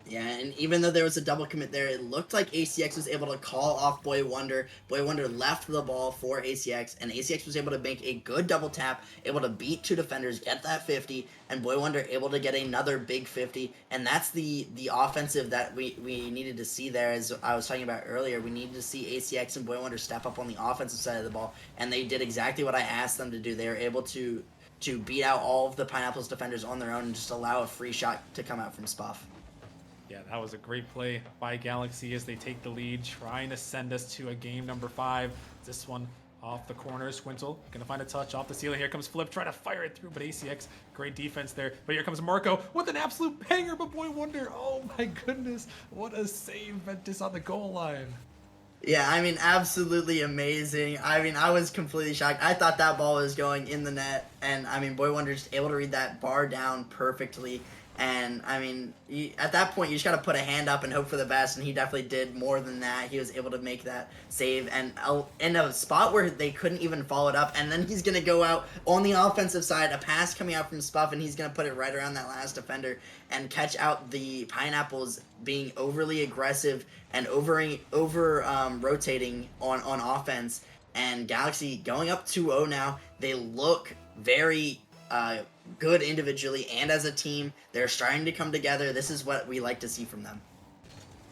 Speaker 6: Yeah, and even though there was a double commit there, it looked like ACX was able to call off Boy Wonder. Boy Wonder left the ball for ACX, and ACX was able to make a good double tap, able to beat 2 defenders, get that 50, and Boy Wonder able to get another big 50. And that's the offensive that we needed to see there, as I was talking about earlier. We needed to see ACX and Boy Wonder step up on the offensive side of the ball, and they did exactly what I asked them to do. They were able to beat out all of the Pineapples defenders on their own and just allow a free shot to come out from Spuff.
Speaker 1: Yeah, that was a great play by Galaxy as they take the lead, trying to send us to a game number 5. This one off the corner. Squintle gonna find a touch off the ceiling. Here comes Flip, trying to fire it through, but ACX, great defense there. But here comes Marco with an absolute banger, but Boy Wonder, oh my goodness, what a save Ventus on the goal line.
Speaker 6: Yeah, I mean, absolutely amazing. I mean, I was completely shocked. I thought that ball was going in the net, and I mean, Boy Wonder just able to read that bar down perfectly. And I mean, at that point, you just got to put a hand up and hope for the best. And he definitely did more than that. He was able to make that save, and in a spot where they couldn't even follow it up. And then he's gonna go out on the offensive side, a pass coming out from Spuff, and he's gonna put it right around that last defender and catch out the Pineapples being overly aggressive and rotating on offense. And Galaxy going up 2-0 now. They look very good individually and as a team. They're starting to come together. This is what we like to see from them.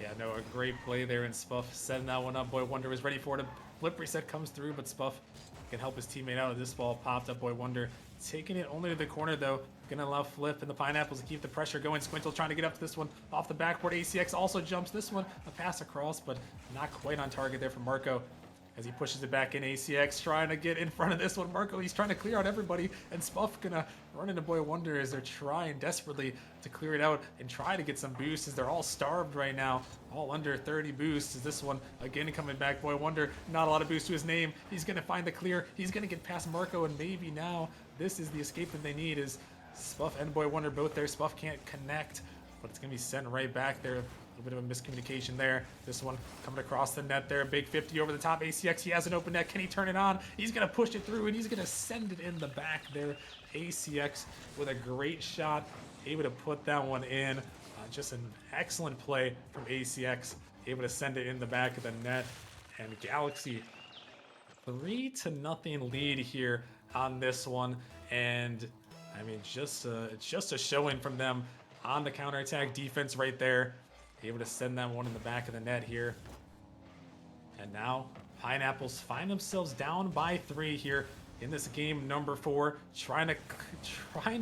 Speaker 1: Yeah, no, a great play there, and Spuff setting that one up. Boy Wonder was ready for it. A flip reset comes through, but Spuff can help his teammate out. This ball popped up. Boy Wonder taking it only to the corner, though. Gonna allow Flip and the Pineapples to keep the pressure going. Squintle trying to get up to this one off the backboard. ACX also jumps this one. A pass across, but not quite on target there from Marco. As he pushes it back in, ACX trying to get in front of this one. Marco, he's trying to clear out everybody, and Spuff gonna run into Boy Wonder as they're trying desperately to clear it out and try to get some boosts, as they're all starved right now, all under 30 boosts. As this one again coming back, Boy Wonder, not a lot of boost to his name. He's gonna find the clear, he's gonna get past Marco, and maybe now this is the escape that they need, is Spuff and Boy Wonder both there. Spuff can't connect, but it's gonna be sent right back there. A little bit of a miscommunication there. This one coming across the net there. Big 50 over the top. ACX, he has an open net. Can he turn it on? He's going to push it through, and he's going to send it in the back there. ACX with a great shot. Able to put that one in. Just an excellent play from ACX. Able to send it in the back of the net. And Galaxy 3-0 lead here on this one. And, I mean, just a showing from them on the counterattack defense right there. Able to send that one in the back of the net here. And now Pineapples find themselves down by 3 here in this game number 4, trying to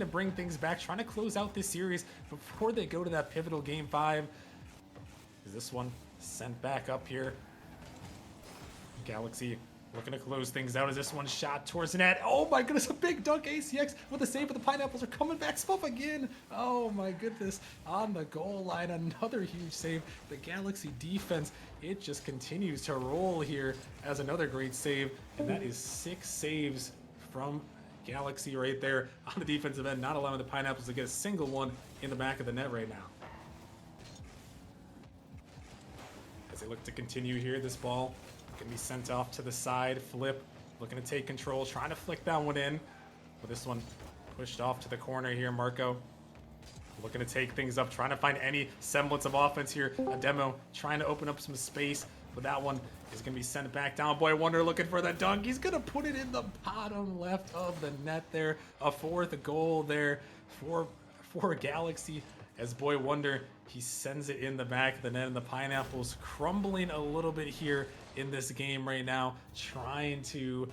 Speaker 1: bring things back, trying to close out this series before they go to that pivotal game 5. Is this one sent back up here? Galaxy looking to close things out as this one shot towards the net. Oh my goodness, a big dunk. ACX with a save, but the Pineapples are coming back. Spuff again. Oh my goodness. On the goal line, another huge save. The Galaxy defense, it just continues to roll here as another great save. And that is 6 saves from Galaxy right there on the defensive end, not allowing the Pineapples to get a single one in the back of the net right now. As they look to continue here, this ball gonna be sent off to the side. Flip looking to take control, trying to flick that one in, but this one pushed off to the corner here. Marco looking to take things up, trying to find any semblance of offense here. A demo trying to open up some space, but that one is gonna be sent back down. Boy Wonder looking for that dunk. He's gonna put it in the bottom left of the net there. A 4th goal there for Galaxy, as Boy Wonder, he sends it in the back of the net, and the Pineapples crumbling a little bit here in this game right now, trying to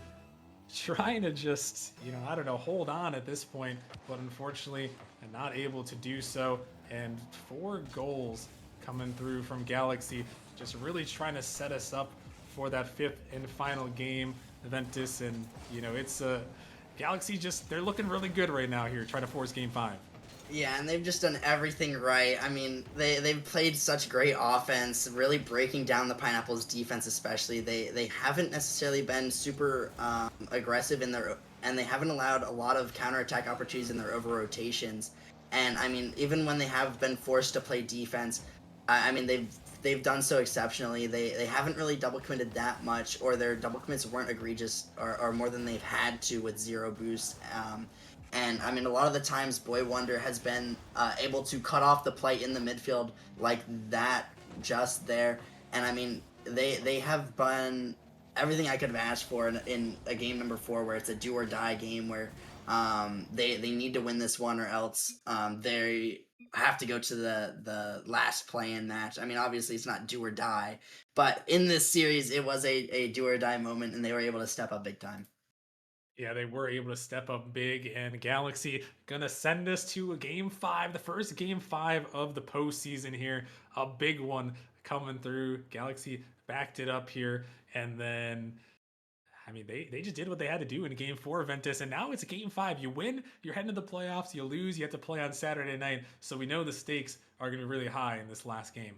Speaker 1: just, I don't know, hold on at this point, but unfortunately not able to do so. And 4 goals coming through from Galaxy, just really trying to set us up for that 5th and final game, Ventus. And it's Galaxy, they're looking really good right now here, trying to force game 5.
Speaker 6: Yeah, and they've just done everything right. I mean, they've played such great offense, really breaking down the Pineapples' defense especially. They haven't necessarily been super aggressive and they haven't allowed a lot of counterattack opportunities in their over-rotations. And, I mean, even when they have been forced to play defense, I mean, they've done so exceptionally. They haven't really double committed that much, or their double commits weren't egregious or more than they've had to with 0 boost. And I mean, a lot of the times Boy Wonder has been able to cut off the play in the midfield like that just there. And I mean, they have been everything I could have asked for in a game number 4, where it's a do or die game, where they need to win this one, or else they have to go to the last play-in match. I mean, obviously it's not do or die, but in this series it was a do or die moment, and they were able to step up big time.
Speaker 1: Yeah, they were able to step up big, and Galaxy gonna send us to a game 5, the first game 5 of the postseason here. A big one coming through. Galaxy backed it up here, and then I mean, they just did what they had to do in game 4, Ventus, and now it's game 5. You win, you're heading to the playoffs. You lose, you have to play on Saturday night. So we know the stakes are going to be really high in this last game.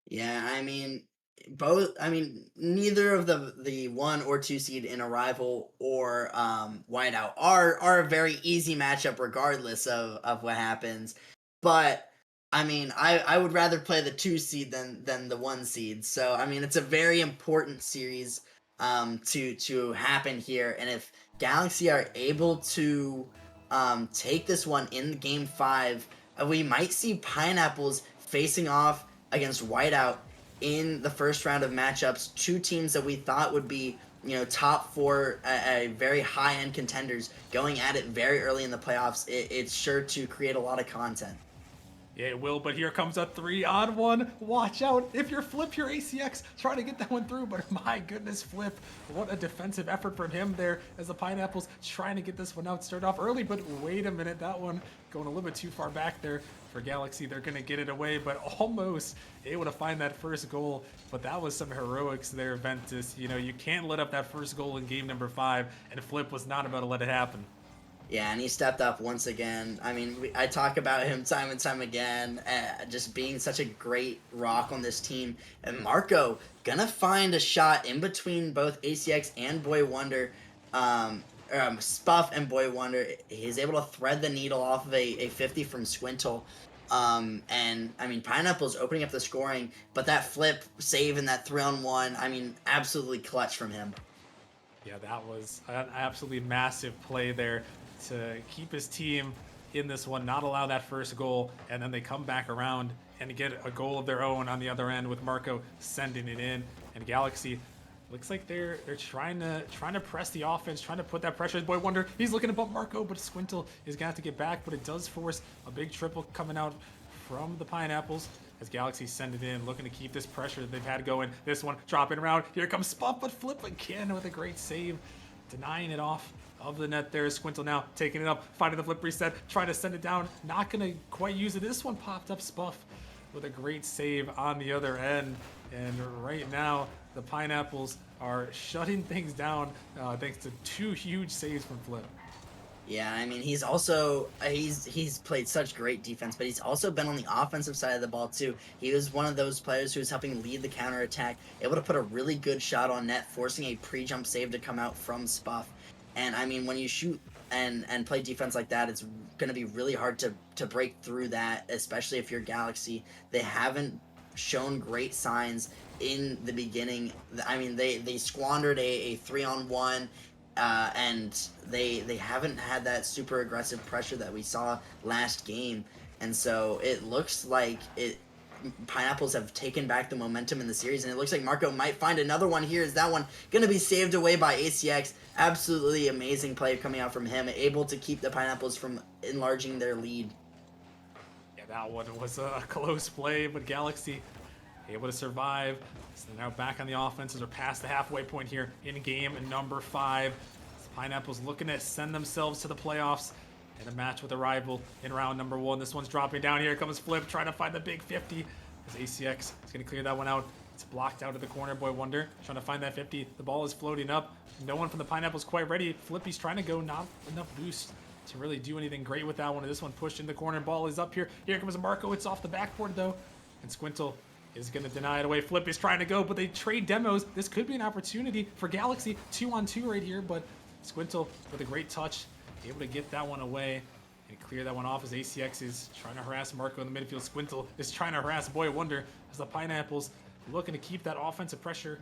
Speaker 6: Yeah, I mean, both. I mean, neither of the 1 or 2 seed in Arrival or Whiteout are a very easy matchup, regardless of what happens. But I mean, I would rather play the 2 seed than the 1 seed. So I mean, it's a very important series to happen here, and if Galaxy are able to take this one in game 5, we might see Pineapples facing off against Whiteout in the first round of matchups. 2 teams that we thought would be, top 4, very high end contenders going at it very early in the playoffs. It's sure to create a lot of content.
Speaker 1: Yeah, it will, but here comes a 3-on-1. Watch out. If you're Flip, your ACX, try to get that one through, but my goodness, Flip, what a defensive effort from him there as the Pineapples trying to get this one out. Start off early, but wait a minute, that one going a little bit too far back there for Galaxy. They're going to get it away, but almost able to find that first goal, but that was some heroics there, Ventus. You can't let up that first goal in game number 5, and Flip was not about to let it happen.
Speaker 6: Yeah, and he stepped up once again. I mean, I talk about him time and time again, just being such a great rock on this team. And Marco gonna find a shot in between both ACX and Boy Wonder, Spuff and Boy Wonder. He's able to thread the needle off of a 50 from Squintle. And I mean, Pineapple's opening up the scoring, but that flip save and that 3-on-1, I mean, absolutely clutch from him.
Speaker 1: Yeah, that was an absolutely massive play there to keep his team in this one, not allow that first goal, and then they come back around and get a goal of their own on the other end with Marco sending it in. And Galaxy looks like they're trying to press the offense, trying to put that pressure. Boy Wonder, he's looking to bump Marco, but Squintle is gonna have to get back, but it does force a big triple coming out from the Pineapples as Galaxy send it in, looking to keep this pressure that they've had going. This one dropping around. Here comes Spuff, but Flip again with a great save, denying it off of the net there. Squintle now taking it up, finding the flip reset, trying to send it down. Not going to quite use it. This one popped up. Spuff with a great save on the other end. And right now, the Pineapples are shutting things down thanks to 2 huge saves from Flip.
Speaker 6: Yeah, I mean, he's also he's played such great defense, but he's also been on the offensive side of the ball too. He was one of those players who was helping lead the counterattack, able to put a really good shot on net, forcing a pre-jump save to come out from Spuff. And I mean, when you shoot and play defense like that, it's going to be really hard to break through that, especially if you're Galaxy. They haven't shown great signs in the beginning. I mean, they squandered a 3-on-1. And they haven't had that super aggressive pressure that we saw last game, and so it looks like Pineapples have taken back the momentum in the series, and it looks like Marco might find another one here. Is that one going to be saved away by ACX? Absolutely amazing play coming out from him, able to keep the Pineapples from enlarging their lead.
Speaker 1: Yeah, that one was a close play, but Galaxy able to survive. So they're now back on the offense as they're past the halfway point here in game number 5. The Pineapples looking to send themselves to the playoffs in a match with a rival in round number 1. This one's dropping down. Here comes Flip trying to find the big 50 as ACX is going to clear that one out. It's blocked out of the corner. Boy Wonder trying to find that 50. The ball is floating up. No one from the Pineapples quite ready. Flippy's trying to go, not enough boost to really do anything great with that one. This one pushed in the corner. Ball is up here. Here comes Marco. It's off the backboard though. And Squintle is going to deny it away. Flip is trying to go, but they trade demos. This could be an opportunity for Galaxy. 2-on-2 right here, but Squintle with a great touch, able to get that one away and clear that one off as ACX is trying to harass Marco in the midfield. Squintle is trying to harass Boy Wonder as the Pineapples looking to keep that offensive pressure.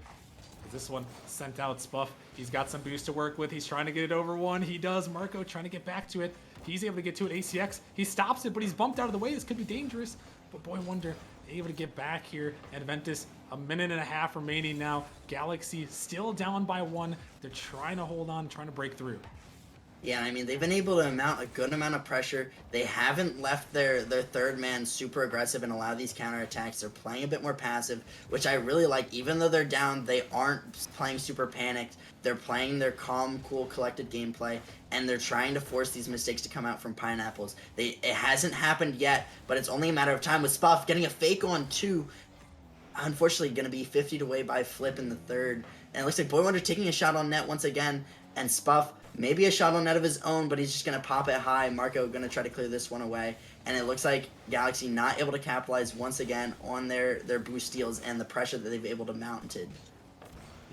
Speaker 1: This one sent out Spuff. He's got some boost to work with. He's trying to get it over one. He does. Marco trying to get back to it. He's able to get to it. ACX, he stops it, but he's bumped out of the way. This could be dangerous, but Boy Wonder able to get back here. And Ventus, a minute and a half remaining now. Galaxy still down by 1. They're trying to hold on, trying to break through.
Speaker 6: Yeah, I mean, they've been able to mount a good amount of pressure. They haven't left their third man super aggressive and allow these counterattacks. They're playing a bit more passive, which I really like. Even though they're down, they aren't playing super panicked. They're playing their calm, cool, collected gameplay, and they're trying to force these mistakes to come out from Pineapples. It hasn't happened yet, but it's only a matter of time with Spuff getting a fake on 2. Unfortunately, going to be 50'd away by Flip in the third. And it looks like Boy Wonder taking a shot on net once again, and Spuff maybe a shot on net of his own, but he's just going to pop it high. Marco going to try to clear this one away, and it looks like Galaxy not able to capitalize once again on their boost steals and the pressure that they've able to mounted.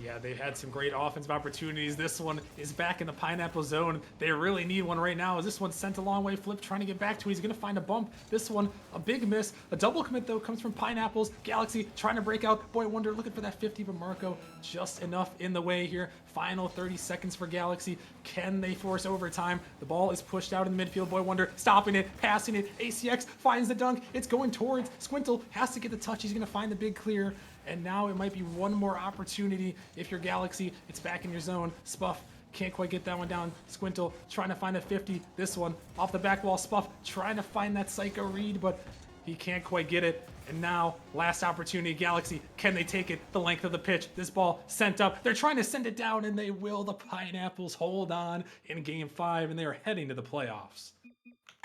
Speaker 1: Yeah, they've had some great offensive opportunities. This one is back in the pineapple zone. They really need one right now. As this one's sent a long way. Flip trying to get back to it. He's going to find a bump. This one, a big miss. A double commit, though, comes from Pineapples. Galaxy trying to break out. Boy Wonder looking for that 50, but Marco just enough in the way here. Final 30 seconds for Galaxy. Can they force overtime? The ball is pushed out in the midfield. Boy Wonder stopping it, passing it. ACX finds the dunk. It's going towards Squintle. Has to get the touch. He's going to find the big clear. And now it might be one more opportunity if you're Galaxy. It's back in your zone. Spuff can't quite get that one down. Squintle trying to find a 50. This one off the back wall. Spuff trying to find that Psycho read, but he can't quite get it. And now, last opportunity, Galaxy. Can they take it the length of the pitch? This ball sent up. They're trying to send it down, and they will. The Pineapples hold on in Game 5, and they are heading to the playoffs.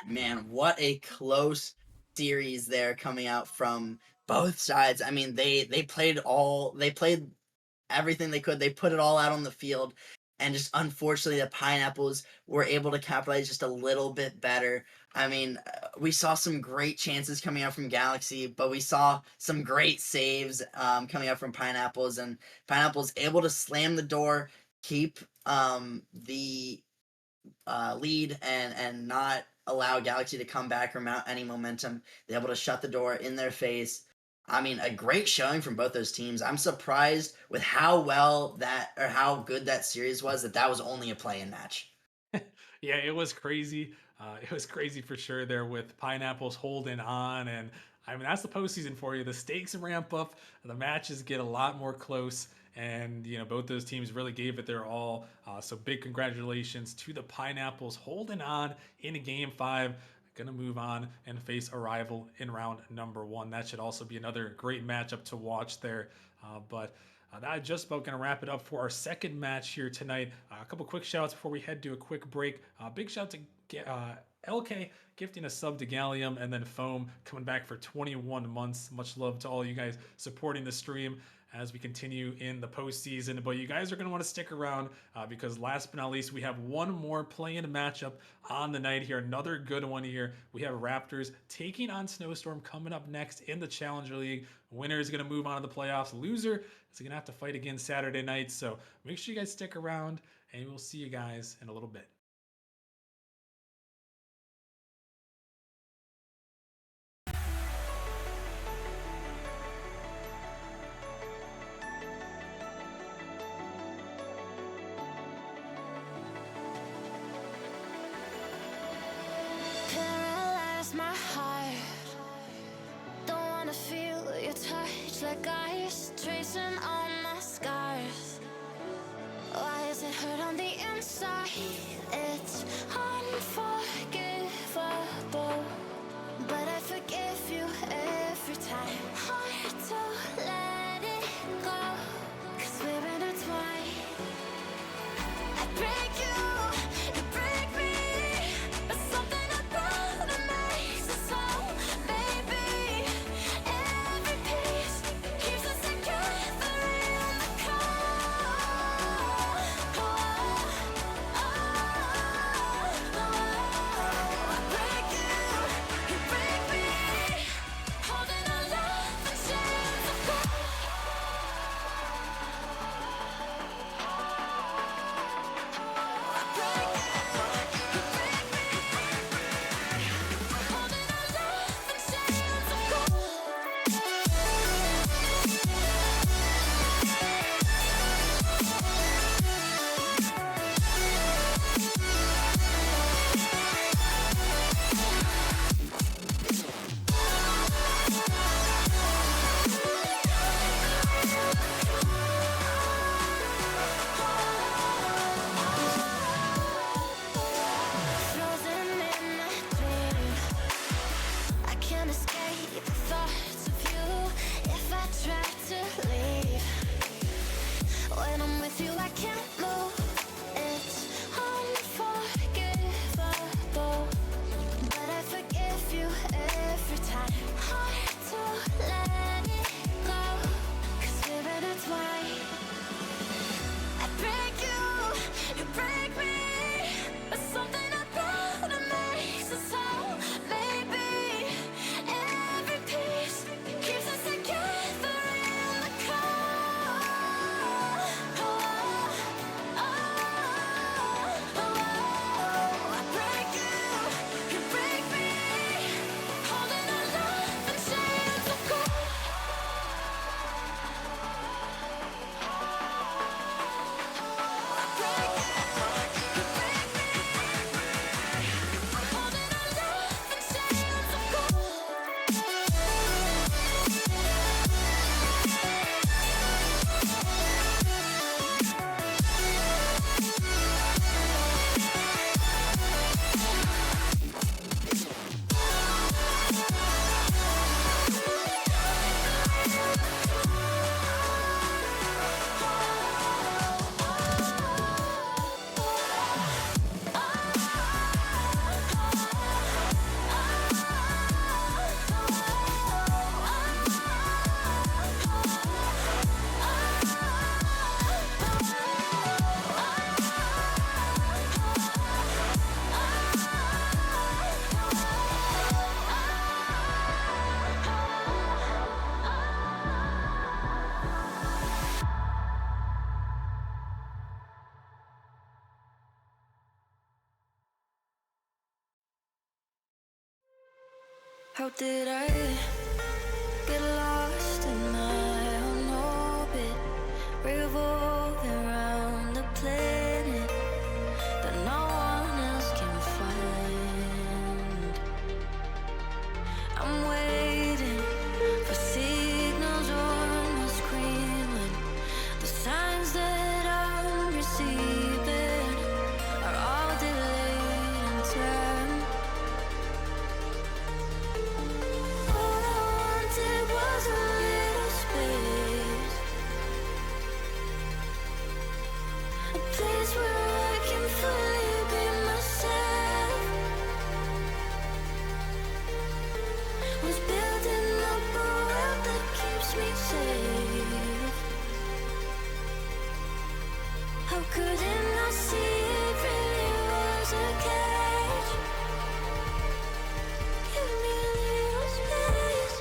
Speaker 6: Man, what a close series there coming out from both sides. I mean, they played everything they could. They put it all out on the field, and just unfortunately the Pineapples were able to capitalize just a little bit better. I mean, we saw some great chances coming out from Galaxy, but we saw some great saves coming out from Pineapples, and Pineapples able to slam the door, keep the lead, and not allow Galaxy to come back or mount any momentum. They're able to shut the door in their face. I mean, a great showing from both those teams. I'm surprised with how good that series was, that was only a play-in match.
Speaker 1: Yeah, it was crazy. It was crazy for sure there with Pineapples holding on. And I mean, that's the postseason for you. The stakes ramp up, the matches get a lot more close. And, both those teams really gave it their all. So big congratulations to the Pineapples holding on in Game 5. Gonna move on and face a rival in round number 1. That should also be another great matchup to watch there. But that just about gonna wrap it up for our second match here tonight. A couple quick shouts before we head to a quick break. Big shout to LK gifting a sub to Gallium, and then Foam coming back for 21 months. Much love to all you guys supporting the stream as we continue in the postseason. But you guys are going to want to stick around because last but not least, we have one more play-in matchup on the night here. Another good one here. We have Raptors taking on Snowstorm coming up next in the Challenger League. Winner is going to move on to the playoffs. Loser is going to have to fight again Saturday night. So make sure you guys stick around, and we'll see you guys in a little bit.
Speaker 5: Paralyze my heart. Don't wanna feel your touch like ice tracing on my scars. Why is it hurt on the inside? It's unforgivable, but I forgive you every time. Hard to let it go, 'cause we're intertwined. I break you break me, but something about it makes us whole, baby. Every piece keeps us together in the cold. How did I get lost in my own orbit, revolving around the planet that no one else can find? I'm waiting for signals on my screen when the signs that I'm receiving are all delayed in time. All I wanted was a little space, a place where I can fully be myself. Was building up a world that keeps me safe. How couldn't I see it really was a cage? Give me a little space.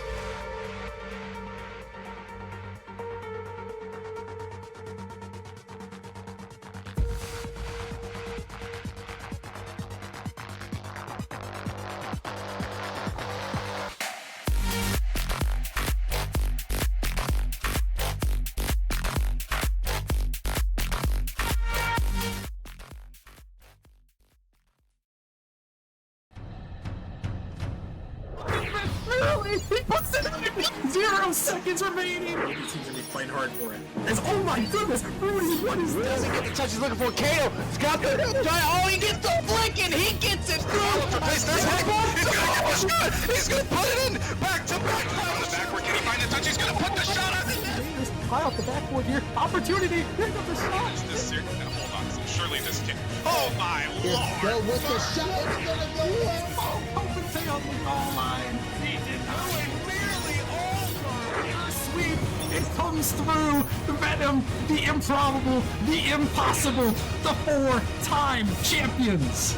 Speaker 1: He puts it underneath. 0 seconds remaining. Both teams are gonna be fighting hard for it. Oh my goodness, Rudy, what is this?
Speaker 2: Doesn't get the touch he's looking for. Kato, Scott the giant. Oh, he gets the flick and he gets it through.
Speaker 3: Place there's He's gonna get the shot. He's gonna put it in. Back to back. On the backward. Can he find the touch? He's gonna put the shot on the net.
Speaker 1: High off the backboard here. Opportunity. Here comes the shot.
Speaker 3: Is this serious? Now, hold on. Surely this can't. Oh my lord.
Speaker 7: Go with the shot. It's gonna go in.
Speaker 1: Stay on the goal line. He did not nearly over. Sweep. It comes through. The Venom, the improbable, the impossible, the 4-time champions.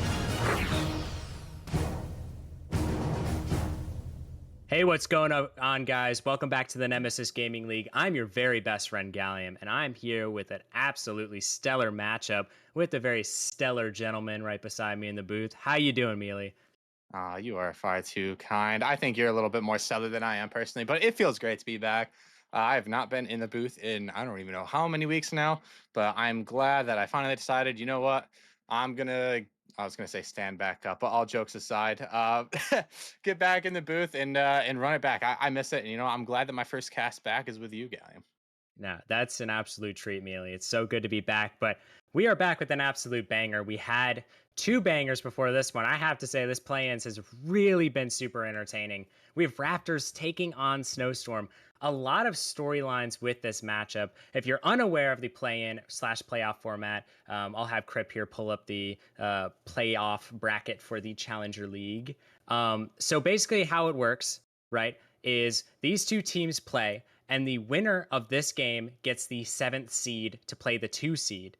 Speaker 4: Hey, what's going on, guys? Welcome back to the Nemesis Gaming League. I'm your very best friend, Gallium, and I'm here with an absolutely stellar matchup with a very stellar gentleman right beside me in the booth. How you doing, Mealy?
Speaker 8: You are far too kind. I think you're a little bit more stellar than I am personally, but it feels great to be back. I have not been in the booth in I don't even know how many weeks now, but I'm glad that I finally decided, you know what? I was gonna say stand back up, but all jokes aside, get back in the booth and run it back. I miss it, and I'm glad that my first cast back is with you, Gallium.
Speaker 4: No, that's an absolute treat, Mealy. It's so good to be back, but we are back with an absolute banger. We had 2 bangers before this one. I have to say, this play-ins has really been super entertaining. We have Raptors taking on Snowstorm. A lot of storylines with this matchup. If you're unaware of the play-in/playoff format, I'll have Crip here pull up the playoff bracket for the Challenger League. So basically how it works, right, is these 2 teams play, and the winner of this game gets the 7th seed to play the 2 seed.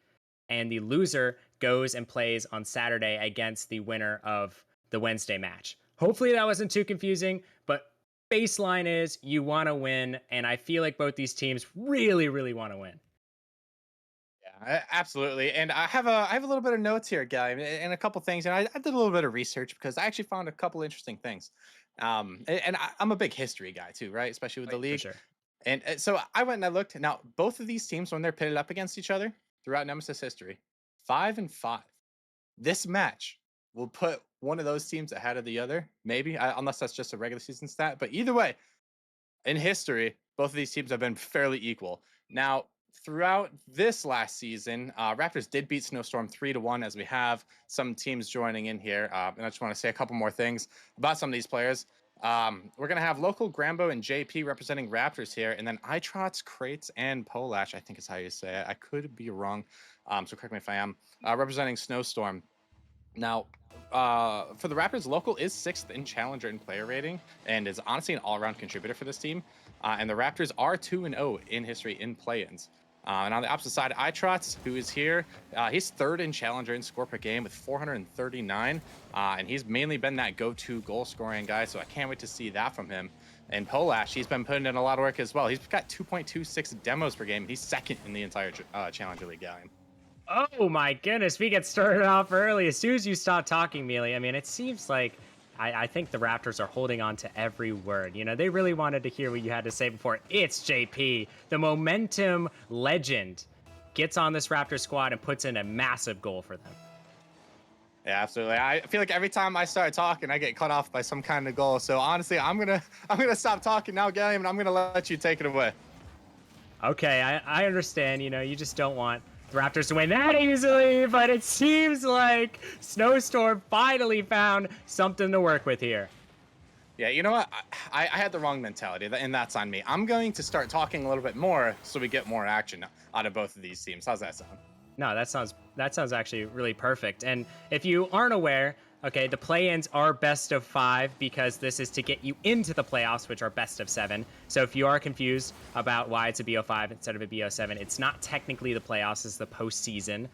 Speaker 4: And the loser goes and plays on Saturday against the winner of the Wednesday match. Hopefully that wasn't too confusing, but baseline is you want to win, and I feel like both these teams really, really want to win.
Speaker 8: Yeah, absolutely. And I have a little bit of notes here, Gallium, and a couple things. And I did a little bit of research because I actually found a couple interesting things. I'm a big history guy too, right? Especially with the league.
Speaker 4: For sure.
Speaker 8: And so I went and I looked. Now, both of these teams, when they're pitted up against each other throughout Nemesis history, 5-5. This match will put one of those teams ahead of the other, maybe, unless that's just a regular season stat. But either way, in history, both of these teams have been fairly equal. Now, throughout this last season, Raptors did beat Snowstorm 3-1, as we have some teams joining in here. And I just want to say a couple more things about some of these players. We're going to have local Grambo and JP representing Raptors here, and then Itrots, Crates, and Polash, I think is how you say it. I could be wrong, so correct me if I am, representing Snowstorm. Now, for the Raptors, local is 6th in Challenger in player rating and is honestly an all-around contributor for this team. And the Raptors are 2-0 in history in play-ins. And on the opposite side, Itrots, who is here, he's 3rd in Challenger in score per game with 439. And he's mainly been that go-to goal-scoring guy, so I can't wait to see that from him. And Polash, he's been putting in a lot of work as well. He's got 2.26 demos per game. He's 2nd in the entire Challenger League game.
Speaker 4: Oh my goodness, we get started off early. As soon as you stop talking, Mealy, I mean, it seems like I think the Raptors are holding on to every word. You know, they really wanted to hear what you had to say before. It's JP, the momentum legend, gets on this Raptors squad and puts in a massive goal for them.
Speaker 8: Yeah, absolutely. I feel like every time I start talking, I get cut off by some kind of goal. So honestly, I'm gonna stop talking now, Gallium, and I'm gonna let you take it away.
Speaker 4: Okay, I understand. You know, you just don't want the Raptors to win that easily, but it seems like Snowstorm finally found something to work with here.
Speaker 8: Yeah, you know what? I had the wrong mentality, and that's on me. I'm going to start talking a little bit more so we get more action out of both of these teams. How's that sound?
Speaker 4: No, that sounds actually really perfect. And if you aren't aware, okay, the play-ins are best of 5 because this is to get you into the playoffs, which are best of 7. So if you are confused about why it's a BO5 instead of a BO7, it's not technically the playoffs, it's the postseason.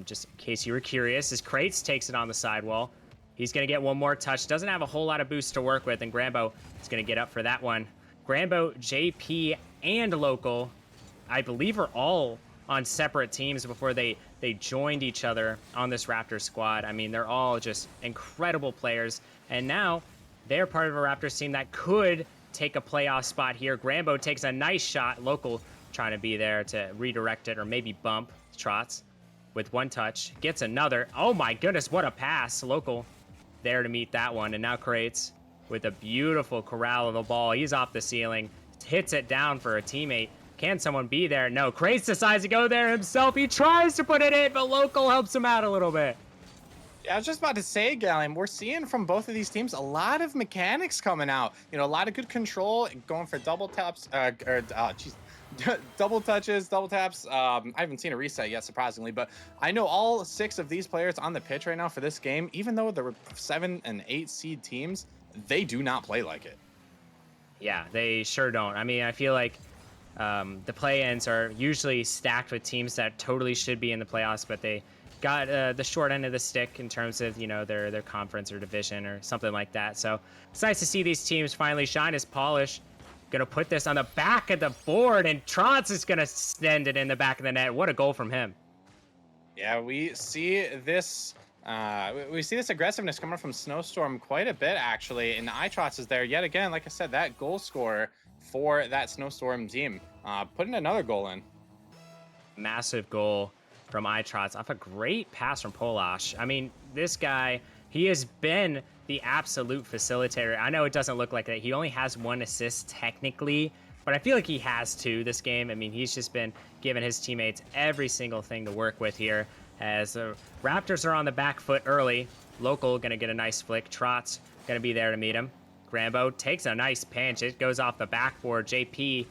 Speaker 4: Just in case you were curious, as Krates takes it on the sidewall, he's going to get one more touch. Doesn't have a whole lot of boost to work with, and Grambo is going to get up for that one. Grambo, JP, and Local, I believe, are all on separate teams before they joined each other on this Raptors squad. I mean, they're all just incredible players, and now they're part of a Raptors team that could take a playoff spot here. Grambo takes a nice shot. Local trying to be there to redirect it or maybe bump Trots with one touch. Gets another. Oh my goodness, what a pass. Local there to meet that one, and now Krates with a beautiful corral of the ball. He's off the ceiling, hits it down for a teammate. Can someone be there? No, Krates decides to go there himself. He tries to put it in, but Local helps him out a little bit.
Speaker 8: Yeah, I was just about to say, Gallium, we're seeing from both of these teams a lot of mechanics coming out. You know, a lot of good control, going for double taps, double touches, double taps. I haven't seen a reset yet, surprisingly, but I know all 6 of these players on the pitch right now for this game, even though they're 7 and 8 seed teams, they do not play like it.
Speaker 4: Yeah, they sure don't. I mean, I feel like the play-ins are usually stacked with teams that totally should be in the playoffs, but they got the short end of the stick in terms of, you know, their conference or division or something like that. So it's nice to see these teams finally shine. As Polish gonna put this on the back of the board, and Trotz is gonna send it in the back of the net. What a goal from him.
Speaker 8: Yeah, we see this aggressiveness coming from Snowstorm quite a bit, actually, and iTrots is there yet again. Like I said, that goal scorer for that Snowstorm team, putting another goal in.
Speaker 4: Massive goal from iTrots off a great pass from Polash. I mean, this guy, he has been the absolute facilitator. I know it doesn't look like that. He only has 1 assist technically, but I feel like he has 2 this game. I mean, he's just been giving his teammates every single thing to work with here. As the Raptors are on the back foot early, Local gonna get a nice flick. Trotz gonna be there to meet him. Grambo takes a nice pinch. It goes off the backboard. JP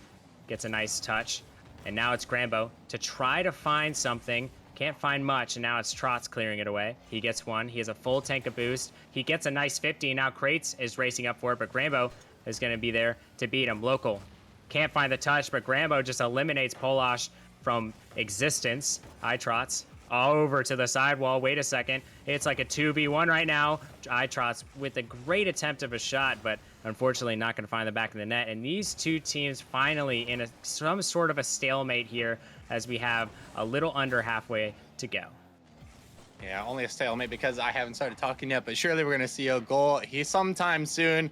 Speaker 4: gets a nice touch. And now it's Grambo to try to find something. Can't find much, and now it's Trotz clearing it away. He gets one. He has a full tank of boost. He gets a nice 50. Now Krates is racing up for it, but Grambo is going to be there to beat him. Local can't find the touch, but Grambo just eliminates Polash from existence. iTrots over to the sidewall. Wait a second. It's like a 2v1 right now. iTrots with a great attempt of a shot, but unfortunately not going to find the back of the net. And these two teams finally in some sort of a stalemate here as we have a little under halfway to go.
Speaker 8: Yeah, only a stalemate because I haven't started talking yet, but surely we're going to see a goal here sometime soon.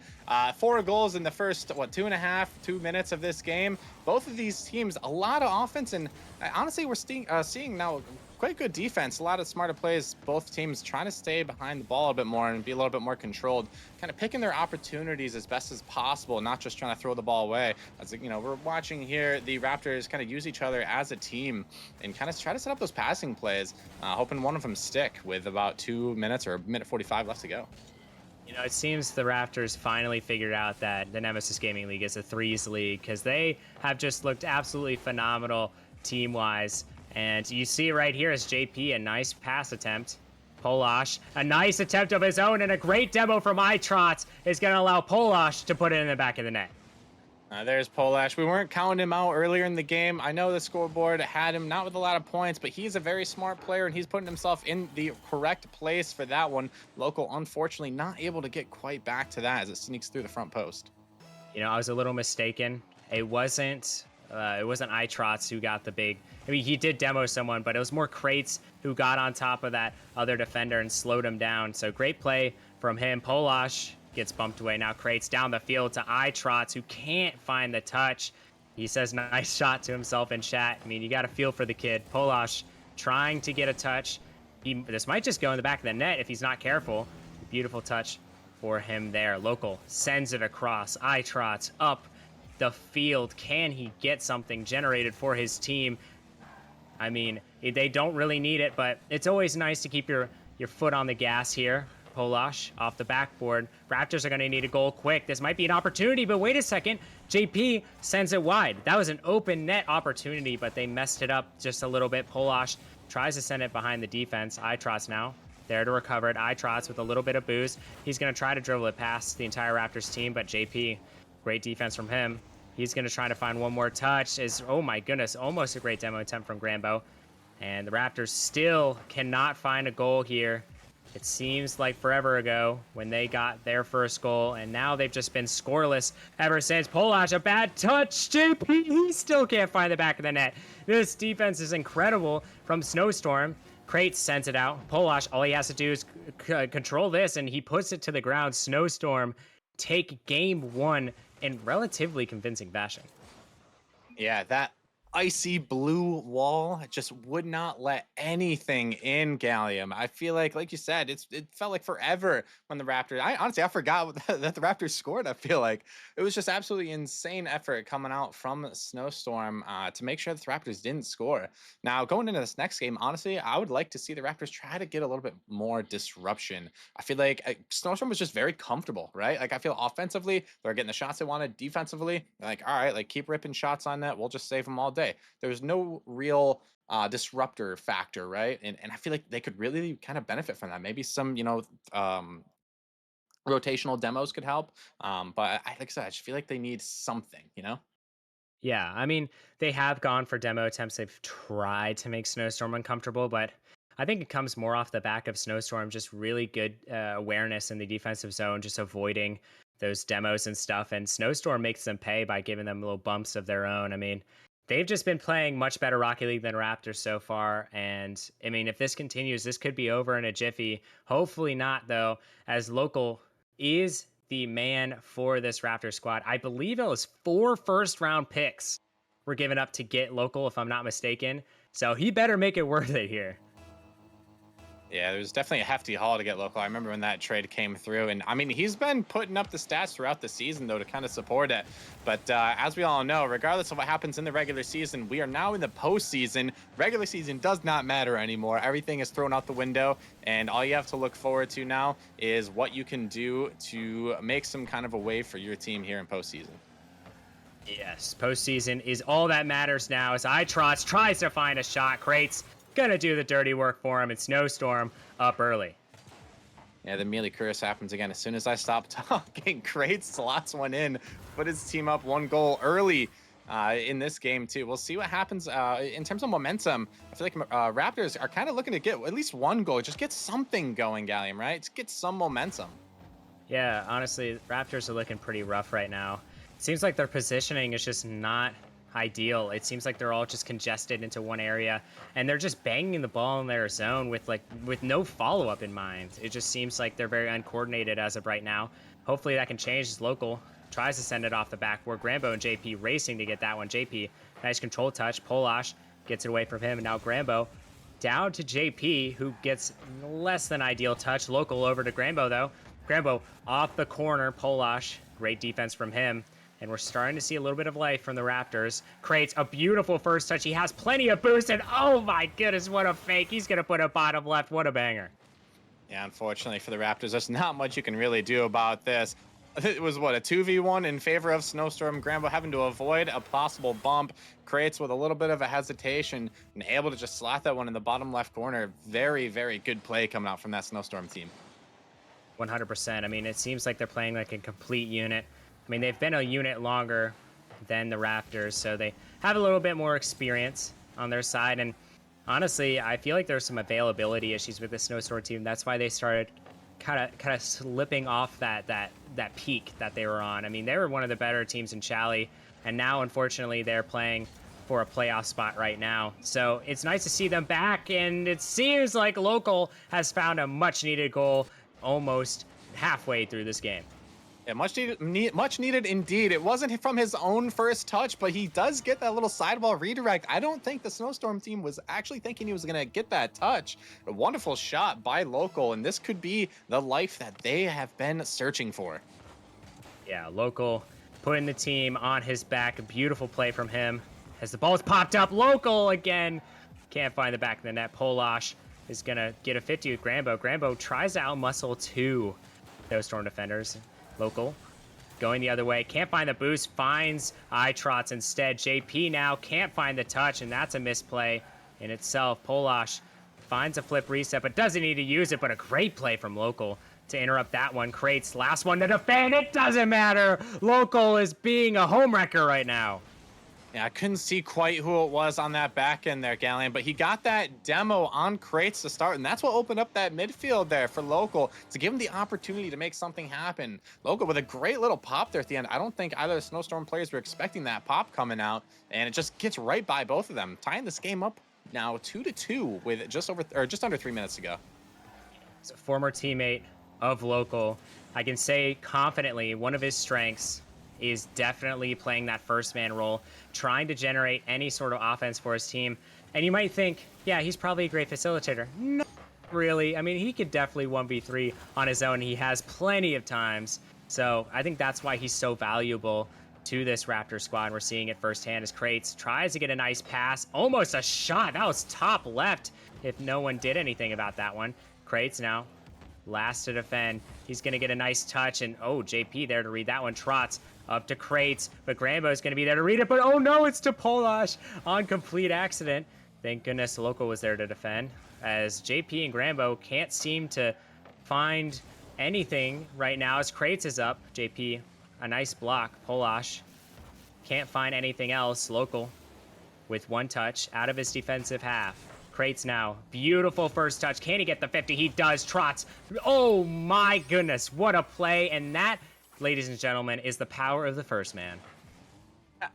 Speaker 8: 4 goals in the first, 2 minutes of this game. Both of these teams, a lot of offense, and honestly, we're seeing now quite good defense. A lot of smarter plays. Both teams trying to stay behind the ball a bit more and be a little bit more controlled, kind of picking their opportunities as best as possible, not just trying to throw the ball away. As you know, we're watching here the Raptors kind of use each other as a team and kind of try to set up those passing plays, hoping one of them stick with about 2 minutes or 1:45 left to go.
Speaker 4: You know, it seems the Raptors finally figured out that the Nemesis Gaming League is a threes league because they have just looked absolutely phenomenal team-wise. And you see right here is JP, a nice pass attempt. Polash, a nice attempt of his own, and a great demo from iTrots is going to allow Polash to put it in the back of the net.
Speaker 8: There's Polash. We weren't counting him out earlier in the game. I know the scoreboard had him not with a lot of points, but he's a very smart player, and he's putting himself in the correct place for that one. Local, unfortunately, not able to get quite back to that as it sneaks through the front post.
Speaker 4: You know, I was a little mistaken. It wasn't It wasn't iTrots who got the big. I mean, he did demo someone, but it was more Krates who got on top of that other defender and slowed him down. So great play from him. Polash gets bumped away. Now Krates down the field to iTrots, who can't find the touch. He says nice shot to himself in chat. I mean, you got to feel for the kid. Polash trying to get a touch. This might just go in the back of the net if he's not careful. Beautiful touch for him there. Local sends it across. iTrots up the field. Can he get something generated for his team? I mean, they don't really need it, but it's always nice to keep your foot on the gas here. Polash off the backboard. Raptors are going to need a goal quick. This might be an opportunity, but wait a second. JP sends it wide. That was an open net opportunity, but they messed it up just a little bit. Polash tries to send it behind the defense. iTrots now there to recover it. iTrots with a little bit of boost. He's going to try to dribble it past the entire Raptors team, but JP, great defense from him. He's going to try to find one more touch. Oh my goodness, almost a great demo attempt from Grambo. And the Raptors still cannot find a goal here. It seems like forever ago when they got their first goal, and now they've just been scoreless ever since. Polash, a bad touch. JP, he still can't find the back of the net. This defense is incredible from Snowstorm. Krates sends it out. Polash, all he has to do is control this, and he puts it to the ground. Snowstorm take game one in relatively convincing fashion.
Speaker 8: Yeah, that icy blue wall just would not let anything in, Gallium. I feel like you said, it felt like forever when the Raptors. I forgot that the Raptors scored. I feel like it was just absolutely insane effort coming out from Snowstorm to make sure that the Raptors didn't score. Now going into this next game, honestly, I would like to see the Raptors try to get a little bit more disruption. I feel like Snowstorm was just very comfortable, right? Like I feel offensively they're getting the shots they wanted. Defensively, like all right, like keep ripping shots on net. We'll just save them all day. There's no real disruptor factor, right? And I feel like they could really kind of benefit from that. Maybe some, rotational demos could help. But like I said, I just feel like they need something,
Speaker 4: Yeah, I mean, they have gone for demo attempts. They've tried to make Snowstorm uncomfortable, but I think it comes more off the back of Snowstorm, just really good awareness in the defensive zone, just avoiding those demos and stuff. And Snowstorm makes them pay by giving them little bumps of their own. I mean, they've just been playing much better Rocket League than Raptors so far. And I mean, if this continues, this could be over in a jiffy. Hopefully not, though, as Local is the man for this Raptor squad. I believe it was 4 first-round picks were given up to get Local, if I'm not mistaken. So he better make it worth it here.
Speaker 8: Yeah, there's definitely a hefty haul to get Local. I remember when that trade came through, and I mean, he's been putting up the stats throughout the season, though, to kind of support it. But as we all know, regardless of what happens in the regular season, we are now in the postseason. Regular season does not matter anymore. Everything is thrown out the window, and all you have to look forward to now is what you can do to make some kind of a wave for your team here in postseason.
Speaker 4: Yes, postseason is all that matters now as iTrots tries to find a shot. Krates gonna do the dirty work for him, and Snowstorm up early.
Speaker 8: Yeah, the Mealy Curse happens again. As soon as I stop talking, Krates slots one in, put his team up 1 goal early in this game too. We'll see what happens in terms of momentum. I feel like Raptors are kind of looking to get at least 1 goal, just get something going, Gallium, right? Just get some momentum.
Speaker 4: Yeah, honestly, Raptors are looking pretty rough right now. It seems like their positioning is just not ideal. It seems like they're all just congested into one area, and they're just banging the ball in their zone with no follow-up in mind. It just seems like they're very uncoordinated as of right now. Hopefully that can change as Local tries to send it off the backboard. Grambo and JP racing to get that one. JP, nice control touch. Polash gets it away from him, and now Grambo down to JP, who gets less than ideal touch. Local over to Grambo, though. Grambo off the corner. Polash, great defense from him. And we're starting to see a little bit of life from the Raptors. Creates a beautiful first touch. He has plenty of boost, and oh my goodness, what a fake. He's going to put a bottom left. What a banger.
Speaker 8: Yeah, unfortunately for the Raptors, there's not much you can really do about this. It was, what, a 2v1 in favor of Snowstorm. Grambo having to avoid a possible bump. Creates with a little bit of a hesitation and able to just slot that one in the bottom left corner. Very, very good play coming out from that Snowstorm team.
Speaker 4: 100%. I mean, it seems like they're playing like a complete unit. I mean, they've been a unit longer than the Raptors, so they have a little bit more experience on their side. And honestly, I feel like there's some availability issues with the Snowstorm team. That's why they started kind of slipping off that peak that they were on. I mean, they were one of the better teams in Chally And now, unfortunately, they're playing for a playoff spot right now. So it's nice to see them back. And it seems like Local has found a much needed goal almost halfway through this game.
Speaker 8: Yeah, much needed indeed. It wasn't from his own first touch, but he does get that little sideball redirect. I don't think the Snowstorm team was actually thinking he was going to get that touch. A wonderful shot by Local, and this could be the life that they have been searching for.
Speaker 4: Yeah, Local putting the team on his back. A beautiful play from him. As the ball's popped up, Local again. Can't find the back of the net. Polash is going to get a 50 with Grambo. Grambo tries to outmuscle two Snowstorm defenders. Local going the other way. Can't find the boost. Finds iTrots instead. JP now can't find the touch, and that's a misplay in itself. Polash finds a flip reset, but doesn't need to use it. But a great play from Local to interrupt that one. Crates, last one to defend. It doesn't matter. Local is being a homewrecker right now.
Speaker 8: Yeah, I couldn't see quite who it was on that back end there, Galleon, but he got that demo on Crates to start, and that's what opened up that midfield there for Local to give him the opportunity to make something happen. Local with a great little pop there at the end. I don't think either of the Snowstorm players were expecting that pop coming out, and it just gets right by both of them, tying this game up now 2-2 with just under 3 minutes to go.
Speaker 4: He's a former teammate of Local. I can say confidently one of his strengths is definitely playing that first man role, trying to generate any sort of offense for his team. And you might think, yeah, he's probably a great facilitator. No, really. I mean, he could definitely 1v3 on his own. He has plenty of times. So I think that's why he's so valuable to this Raptor squad. And we're seeing it firsthand as Crates tries to get a nice pass. Almost a shot. That was top left if no one did anything about that one. Crates now last to defend. He's going to get a nice touch. And, oh, JP there to read that one. Trots up to Crates, but Grambo is going to be there to read it. But, oh, no, it's to Polash on complete accident. Thank goodness Local was there to defend, as JP and Grambo can't seem to find anything right now as Crates is up. JP, a nice block. Polash can't find anything else. Local with one touch out of his defensive half. Crates now. Beautiful first touch. Can he get the 50? He does. Trots. Oh, my goodness. What a play. And that, ladies and gentlemen, is the power of the first man.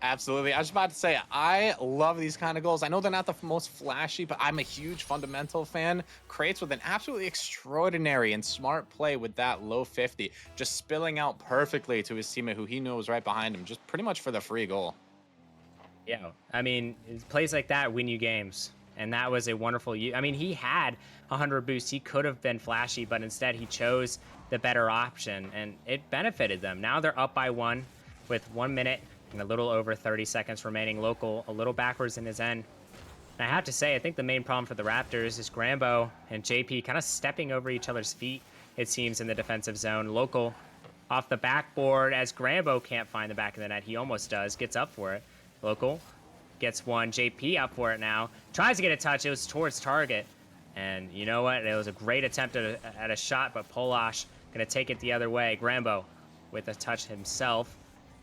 Speaker 8: Absolutely. I was about to say, I love these kind of goals. I know they're not the most flashy, but I'm a huge fundamental fan. Crates with an absolutely extraordinary and smart play with that low 50, just spilling out perfectly to his teammate who he knew was right behind him, just pretty much for the free goal.
Speaker 4: Yeah, I mean, plays like that win you games. And that was a wonderful I mean, he had 100 boosts. He could have been flashy, but instead he chose the better option, and it benefited them. Now they're up by one with 1 minute and a little over 30 seconds remaining. Local a little backwards in his end. And I have to say, I think the main problem for the Raptors is Grambo and JP kind of stepping over each other's feet, it seems, in the defensive zone. Local off the backboard as Grambo can't find the back of the net. He almost does, gets up for it. Local gets one. JP up for it now. Tries to get a touch. It was towards target. And you know what? It was a great attempt at a shot, but Polash going to take it the other way. Grambo with a touch himself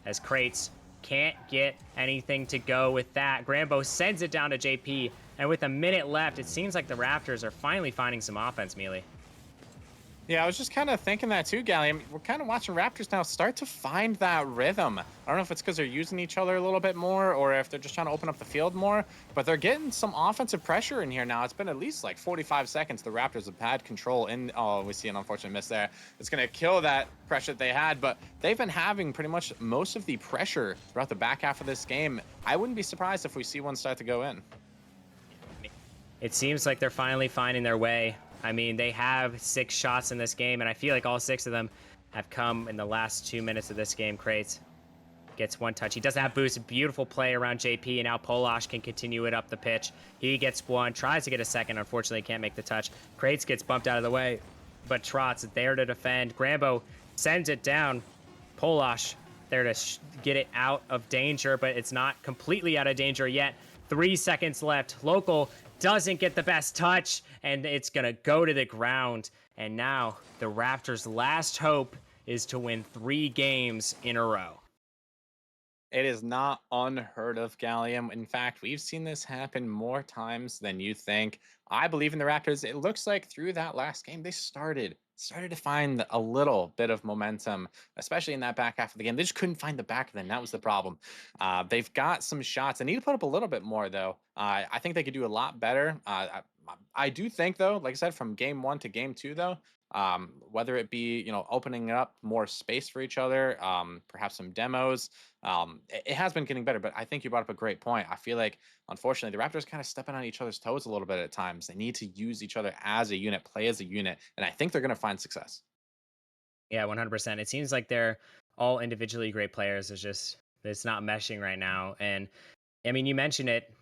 Speaker 4: as Crates can't get anything to go with that. Grambo sends it down to JP. And with a minute left, it seems like the Raptors are finally finding some offense, Mealy.
Speaker 8: Yeah, I was just kind of thinking that too, Gally. I mean, we're kind of watching Raptors now start to find that rhythm. I don't know if it's because they're using each other a little bit more or if they're just trying to open up the field more, but they're getting some offensive pressure in here now. It's been at least like 45 seconds the Raptors have had control in. Oh, we see an unfortunate miss there. It's going to kill that pressure that they had, but they've been having pretty much most of the pressure throughout the back half of this game. I wouldn't be surprised if we see one start to go in.
Speaker 4: It seems like they're finally finding their way. I mean, they have 6 shots in this game, and I feel like all 6 of them have come in the last 2 minutes of this game. Crates gets one touch. He doesn't have boost. Beautiful play around JP, and now Polash can continue it up the pitch. He gets one, tries to get a second. Unfortunately, can't make the touch. Crates gets bumped out of the way, but Trots there to defend. Grambo sends it down. Polash there to get it out of danger, but it's not completely out of danger yet. 3 seconds left. Local doesn't get the best touch, and it's going to go to the ground. And now the Raptors' last hope is to win 3 games in a row.
Speaker 8: It is not unheard of, Gallium. In fact, we've seen this happen more times than you think. I believe in the Raptors. It looks like through that last game, they started started to find a little bit of momentum, especially in that back half of the game. They just couldn't find the back of the net. That was the problem. They've got some shots. They need to put up a little bit more, though. I think they could do a lot better. I do think, though, like I said, from game one to game two, though, whether it be opening up more space for each other, perhaps some demos, it has been getting better. But I think you brought up a great point. I feel like, unfortunately, the Raptors kind of stepping on each other's toes a little bit at times. They need to use each other as a unit, play as a unit, and I think they're going to find success.
Speaker 4: Yeah, 100%. It seems like they're all individually great players. It's not meshing right now. And I mean, you mentioned it.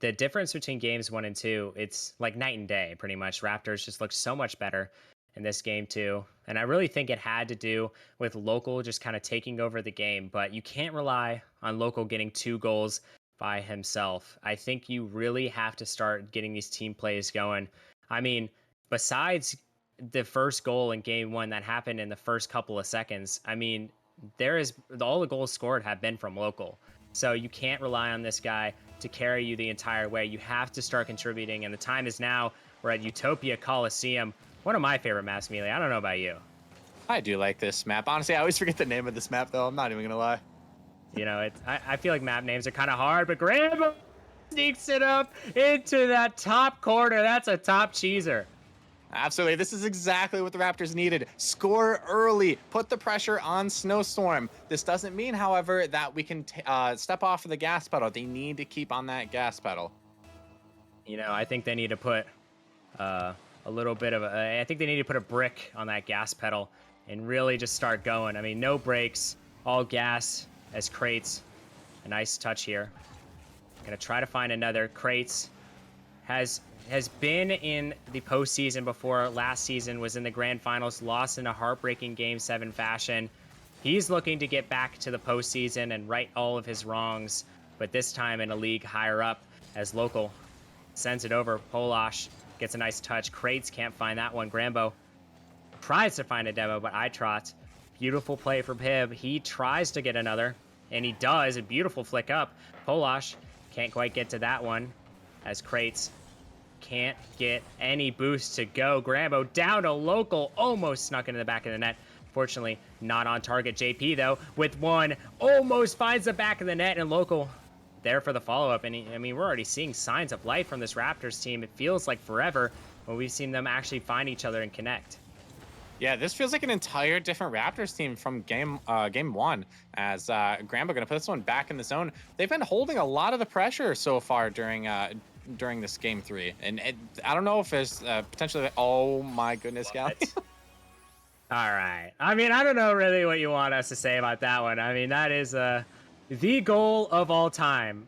Speaker 4: The difference between games 1 and 2, it's like night and day, pretty much. Raptors just looked so much better in this game too. And I really think it had to do with Local just kind of taking over the game. But you can't rely on Local getting 2 goals by himself. I think you really have to start getting these team plays going. I mean, besides the first goal in game 1 that happened in the first couple of seconds, I mean, all the goals scored have been from Local. So you can't rely on this guy to carry you the entire way. You have to start contributing, and the time is now. We're at Utopia Coliseum, one of my favorite maps, Melee. I don't know about you.
Speaker 8: I do like this map. Honestly, I always forget the name of this map, though. I'm not even going to lie.
Speaker 4: I feel like map names are kind of hard, but Graham sneaks it up into that top corner. That's a top cheeser.
Speaker 8: Absolutely. This is exactly what the Raptors needed. Score early. Put the pressure on Snowstorm. This doesn't mean, however, that we can step off of the gas pedal. They need to keep on that gas pedal.
Speaker 4: I think they need to put a little bit of I think they need to put a brick on that gas pedal and really just start going. I mean, no brakes, all gas as Crates. A nice touch here. Gonna try to find another. Crates has been in the postseason before. Last season was in the grand finals, lost in a heartbreaking Game 7 fashion. He's looking to get back to the postseason and right all of his wrongs, but this time in a league higher up as Local sends it over. Polash gets a nice touch. Crates can't find that one. Grambo tries to find a demo, but iTrot, beautiful play from him. He tries to get another, and he does. A beautiful flick up. Polash can't quite get to that one as Crates can't get any boost to go. Grambo down to Local, almost snuck into the back of the net. Fortunately, not on target. JP, though, with one, almost finds the back of the net, and Local there for the follow-up. And I mean, we're already seeing signs of life from this Raptors team. It feels like forever when we've seen them actually find each other and connect.
Speaker 8: Yeah, this feels like an entire different Raptors team from game 1. As Grambo going to put this one back in the zone. They've been holding a lot of the pressure so far during this game 3, and I don't know if there's potentially. Oh my goodness, Gal.
Speaker 4: All right. I mean, I don't know really what you want us to say about that one. I mean, that is the goal of all time.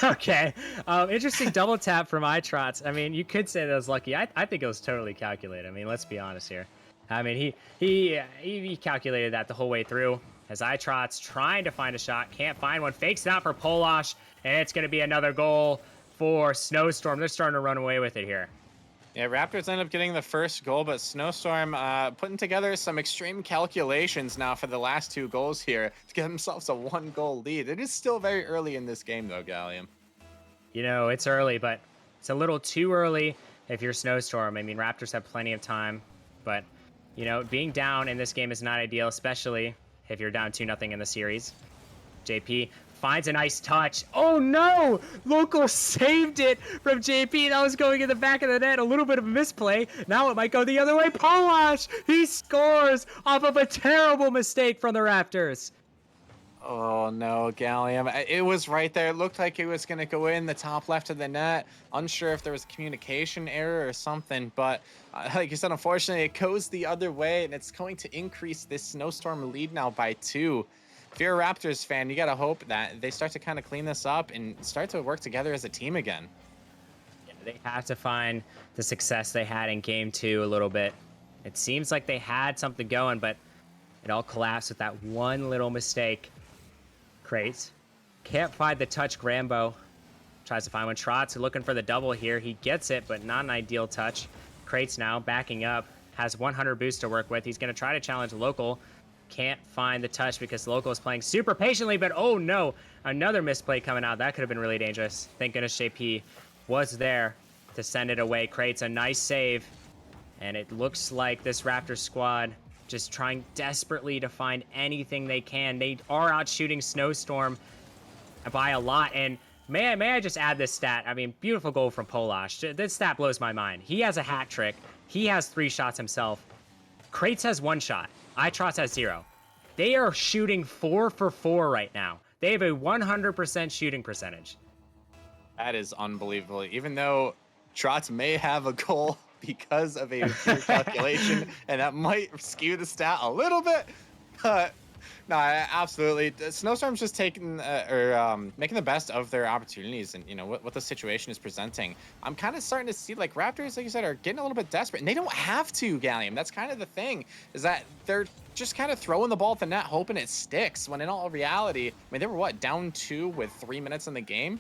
Speaker 4: Okay. Interesting double tap from iTrots. I mean, you could say that was lucky. I think it was totally calculated. I mean, let's be honest here. I mean, he calculated that the whole way through. As iTrots trying to find a shot, can't find one, fakes it out for Polash, and it's going to be another goal for Snowstorm. They're starting to run away with it here.
Speaker 8: Yeah, Raptors end up getting the first goal, but Snowstorm putting together some extreme calculations now for the last 2 goals here to get themselves a 1-goal lead. It is still very early in this game, though, Gallium.
Speaker 4: It's early, but it's a little too early if you're Snowstorm. I mean, Raptors have plenty of time, but, being down in this game is not ideal, especially if you're down 2-0 in the series. JP finds a nice touch. Oh no! Local saved it from JP. That was going in the back of the net. A little bit of a misplay. Now it might go the other way. Polash! He scores off of a terrible mistake from the Raptors.
Speaker 8: Oh no, Gallium. It was right there. It looked like it was going to go in the top left of the net. Unsure if there was a communication error or something, but like you said, unfortunately, it goes the other way, and it's going to increase this Snowstorm lead now by 2. If you're a Raptors fan, you got to hope that they start to kind of clean this up and start to work together as a team again.
Speaker 4: Yeah, they have to find the success they had in game 2 a little bit. It seems like they had something going, but it all collapsed with that one little mistake. Crates can't find the touch. Grambo tries to find one. Trotz looking for the double here. He gets it, but not an ideal touch. Crates now backing up, has 100 boost to work with. He's going to try to challenge Local. Can't find the touch because Local is playing super patiently, but oh no, another misplay coming out. That could have been really dangerous. Thank goodness JP was there to send it away. Crates a nice save And it looks like this Raptors squad just trying desperately to find anything they can. They are out shooting Snowstorm by a lot. And may I just add this stat? I mean, beautiful goal from Polash. This stat blows my mind. He has a hat trick. He has 3 shots himself. Krates has 1 shot. Itrots has 0. They are shooting 4 for 4 right now. They have a 100% shooting percentage.
Speaker 8: That is unbelievable. Even though Trotz may have a goal because of a pure calculation, and that might skew the stat a little bit, but no, absolutely. Snowstorm's just taking making the best of their opportunities, and what the situation is presenting. I'm kind of starting to see like Raptors, like you said, are getting a little bit desperate, and they don't have to, Gallium. That's kind of the thing, is that they're just kind of throwing the ball at the net, hoping it sticks. When in all reality, I mean, they were down 2 with 3 minutes in the game.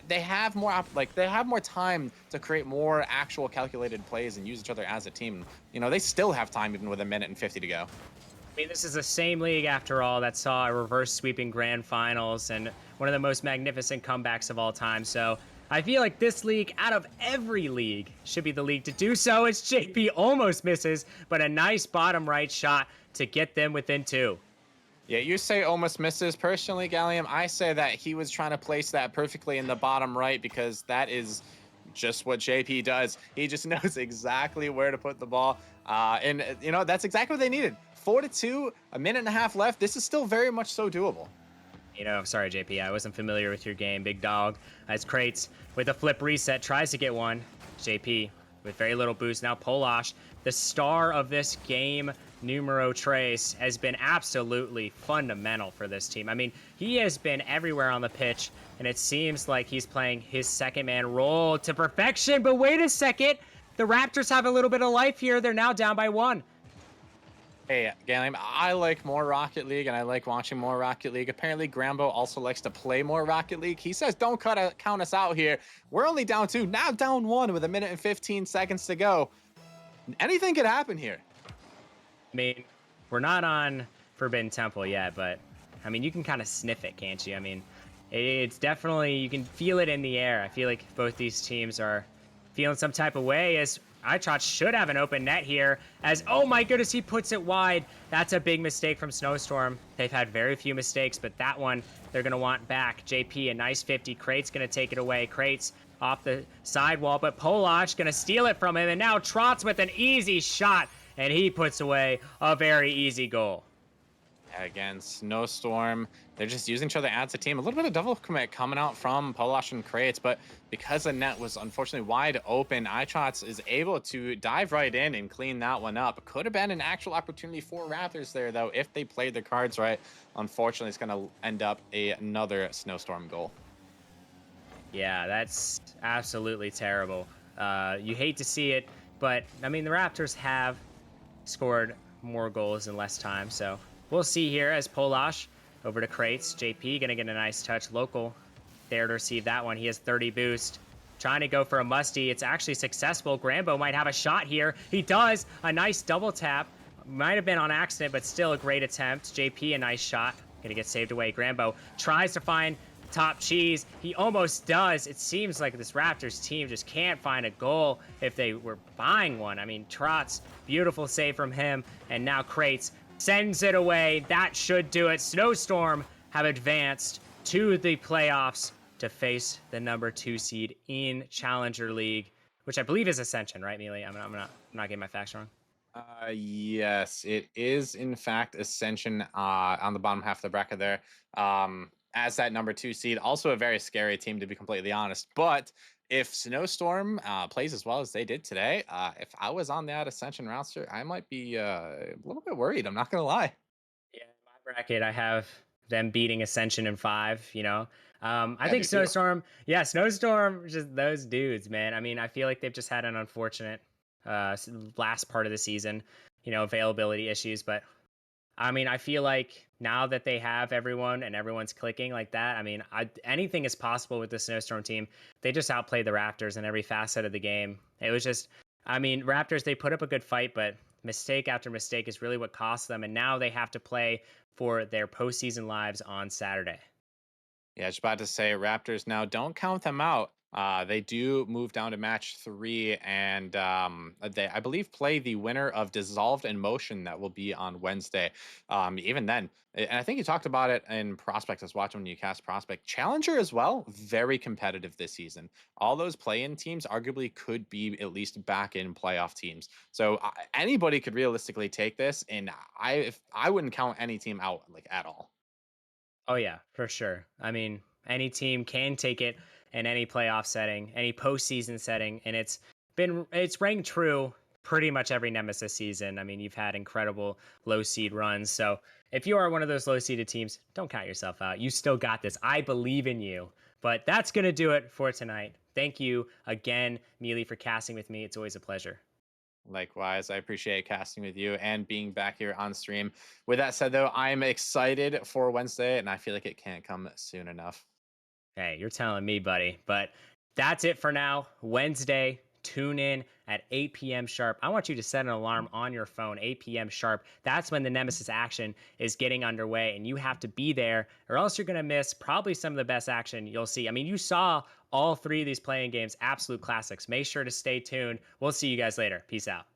Speaker 8: They have more they have more time to create more actual calculated plays and use each other as a team. They still have time even with 1:50 to go.
Speaker 4: I mean, this is the same league, after all, that saw a reverse sweeping grand finals and one of the most magnificent comebacks of all time. So I feel like this league, out of every league, should be the league to do so, as JP almost misses, but a nice bottom right shot to get them within 2.
Speaker 8: Yeah, you say almost misses. Personally, Gallium, I say that he was trying to place that perfectly in the bottom right, because that is just what JP does. He just knows exactly where to put the ball. And that's exactly what they needed. 4-2, 1.5 minutes left. This is still very much so doable.
Speaker 4: Sorry, JP, I wasn't familiar with your game, big dog. As Krates, with a flip reset, tries to get one. JP, with very little boost. Now Polash, the star of this game, numero tres, has been absolutely fundamental for this team. I mean, he has been everywhere on the pitch, and it seems like he's playing his second man role to perfection. But wait a second, the Raptors have a little bit of life here. They're now down by 1.
Speaker 8: Hey, Gallium, I like more Rocket League, and I like watching more Rocket League. Apparently, Grambo also likes to play more Rocket League. He says, don't count us out here. We're only down 2, now down 1 with 1:15 to go. Anything could happen here.
Speaker 4: I mean, we're not on Forbidden Temple yet, but I mean, you can kind of sniff it, can't you? I mean, it's definitely, you can feel it in the air. I feel like both these teams are feeling some type of way, as Itrot should have an open net here, as, oh my goodness, he puts it wide. That's a big mistake from Snowstorm. They've had very few mistakes, but that one they're going to want back. JP, a nice 50. Krates going to take it away. Krates off the sidewall, but Polash going to steal it from him, and now Trotz with an easy shot, and he puts away a very easy goal.
Speaker 8: Again, Snowstorm, they're just using each other as a team. A little bit of double commit coming out from Polash and Krates, but because the net was unfortunately wide open, iTrots is able to dive right in and clean that one up. Could have been an actual opportunity for Raptors there, though, if they played their cards right. Unfortunately, it's going to end up another Snowstorm goal.
Speaker 4: Yeah, that's absolutely terrible. You hate to see it, but, I mean, the Raptors have scored more goals in less time, so we'll see here as Polash over to Krates. JP gonna get a nice touch. Local there to receive that one. He has 30 boost. Trying to go for a musty. It's actually successful. Grambo might have a shot here. He does. A nice double tap. Might have been on accident, but still a great attempt. JP, a nice shot. Gonna get saved away. Grambo tries to find top cheese. He almost does. It seems like this Raptors team just can't find a goal if they were buying one. I mean, Trotz, beautiful save from him. And now Krates sends it away. That should do it. Snowstorm have advanced to the playoffs to face the number 2 seed in Challenger League, which I believe is Ascension, right, Mealy? I'm not getting my facts wrong.
Speaker 8: Yes, it is in fact Ascension on the bottom half of the bracket there. As that number 2 seed, also a very scary team, to be completely honest. But if Snowstorm plays as well as they did today, if I was on that Ascension roster, I might be a little bit worried. I'm not gonna lie.
Speaker 4: Yeah, in my bracket, I have them beating Ascension in 5, I
Speaker 8: Yeah,
Speaker 4: think
Speaker 8: me too.
Speaker 4: Snowstorm, just those dudes, man. I mean, I feel like they've just had an unfortunate last part of the season, availability issues. But I mean, I feel like now that they have everyone and everyone's clicking like that, I mean, anything is possible with the Snowstorm team. They just outplayed the Raptors in every facet of the game. It was just, I mean, Raptors, they put up a good fight, but mistake after mistake is really what cost them. And now they have to play for their postseason lives on Saturday.
Speaker 8: Yeah, I was about to say Raptors now. Don't count them out. They do move down to match 3, and they, I believe, play the winner of Dissolved in Motion that will be on Wednesday. Even then, and I think you talked about it in Prospect. I was watching when you cast Prospect. Challenger as well, very competitive this season. All those play-in teams arguably could be at least back in playoff teams. So anybody could realistically take this, and I wouldn't count any team out like at all.
Speaker 4: Oh yeah, for sure. I mean, any team can take it in any playoff setting, any postseason setting, and it's rang true pretty much every Nemesis season. I mean, you've had incredible low seed runs. So if you are one of those low seeded teams, don't count yourself out. You still got this. I believe in you. But that's gonna do it for tonight. Thank you again, Mealy, for casting with me. It's always a pleasure.
Speaker 8: Likewise, I appreciate casting with you and being back here on stream. With that said, though, I'm excited for Wednesday, and I feel like it can't come soon enough.
Speaker 4: Hey, you're telling me, buddy. But that's it for now. Wednesday, tune in at 8 p.m. sharp. I want you to set an alarm on your phone, 8 p.m. sharp. That's when the Nemesis action is getting underway, and you have to be there, or else you're going to miss probably some of the best action you'll see. I mean, you saw all three of these playing games, absolute classics. Make sure to stay tuned. We'll see you guys later. Peace out.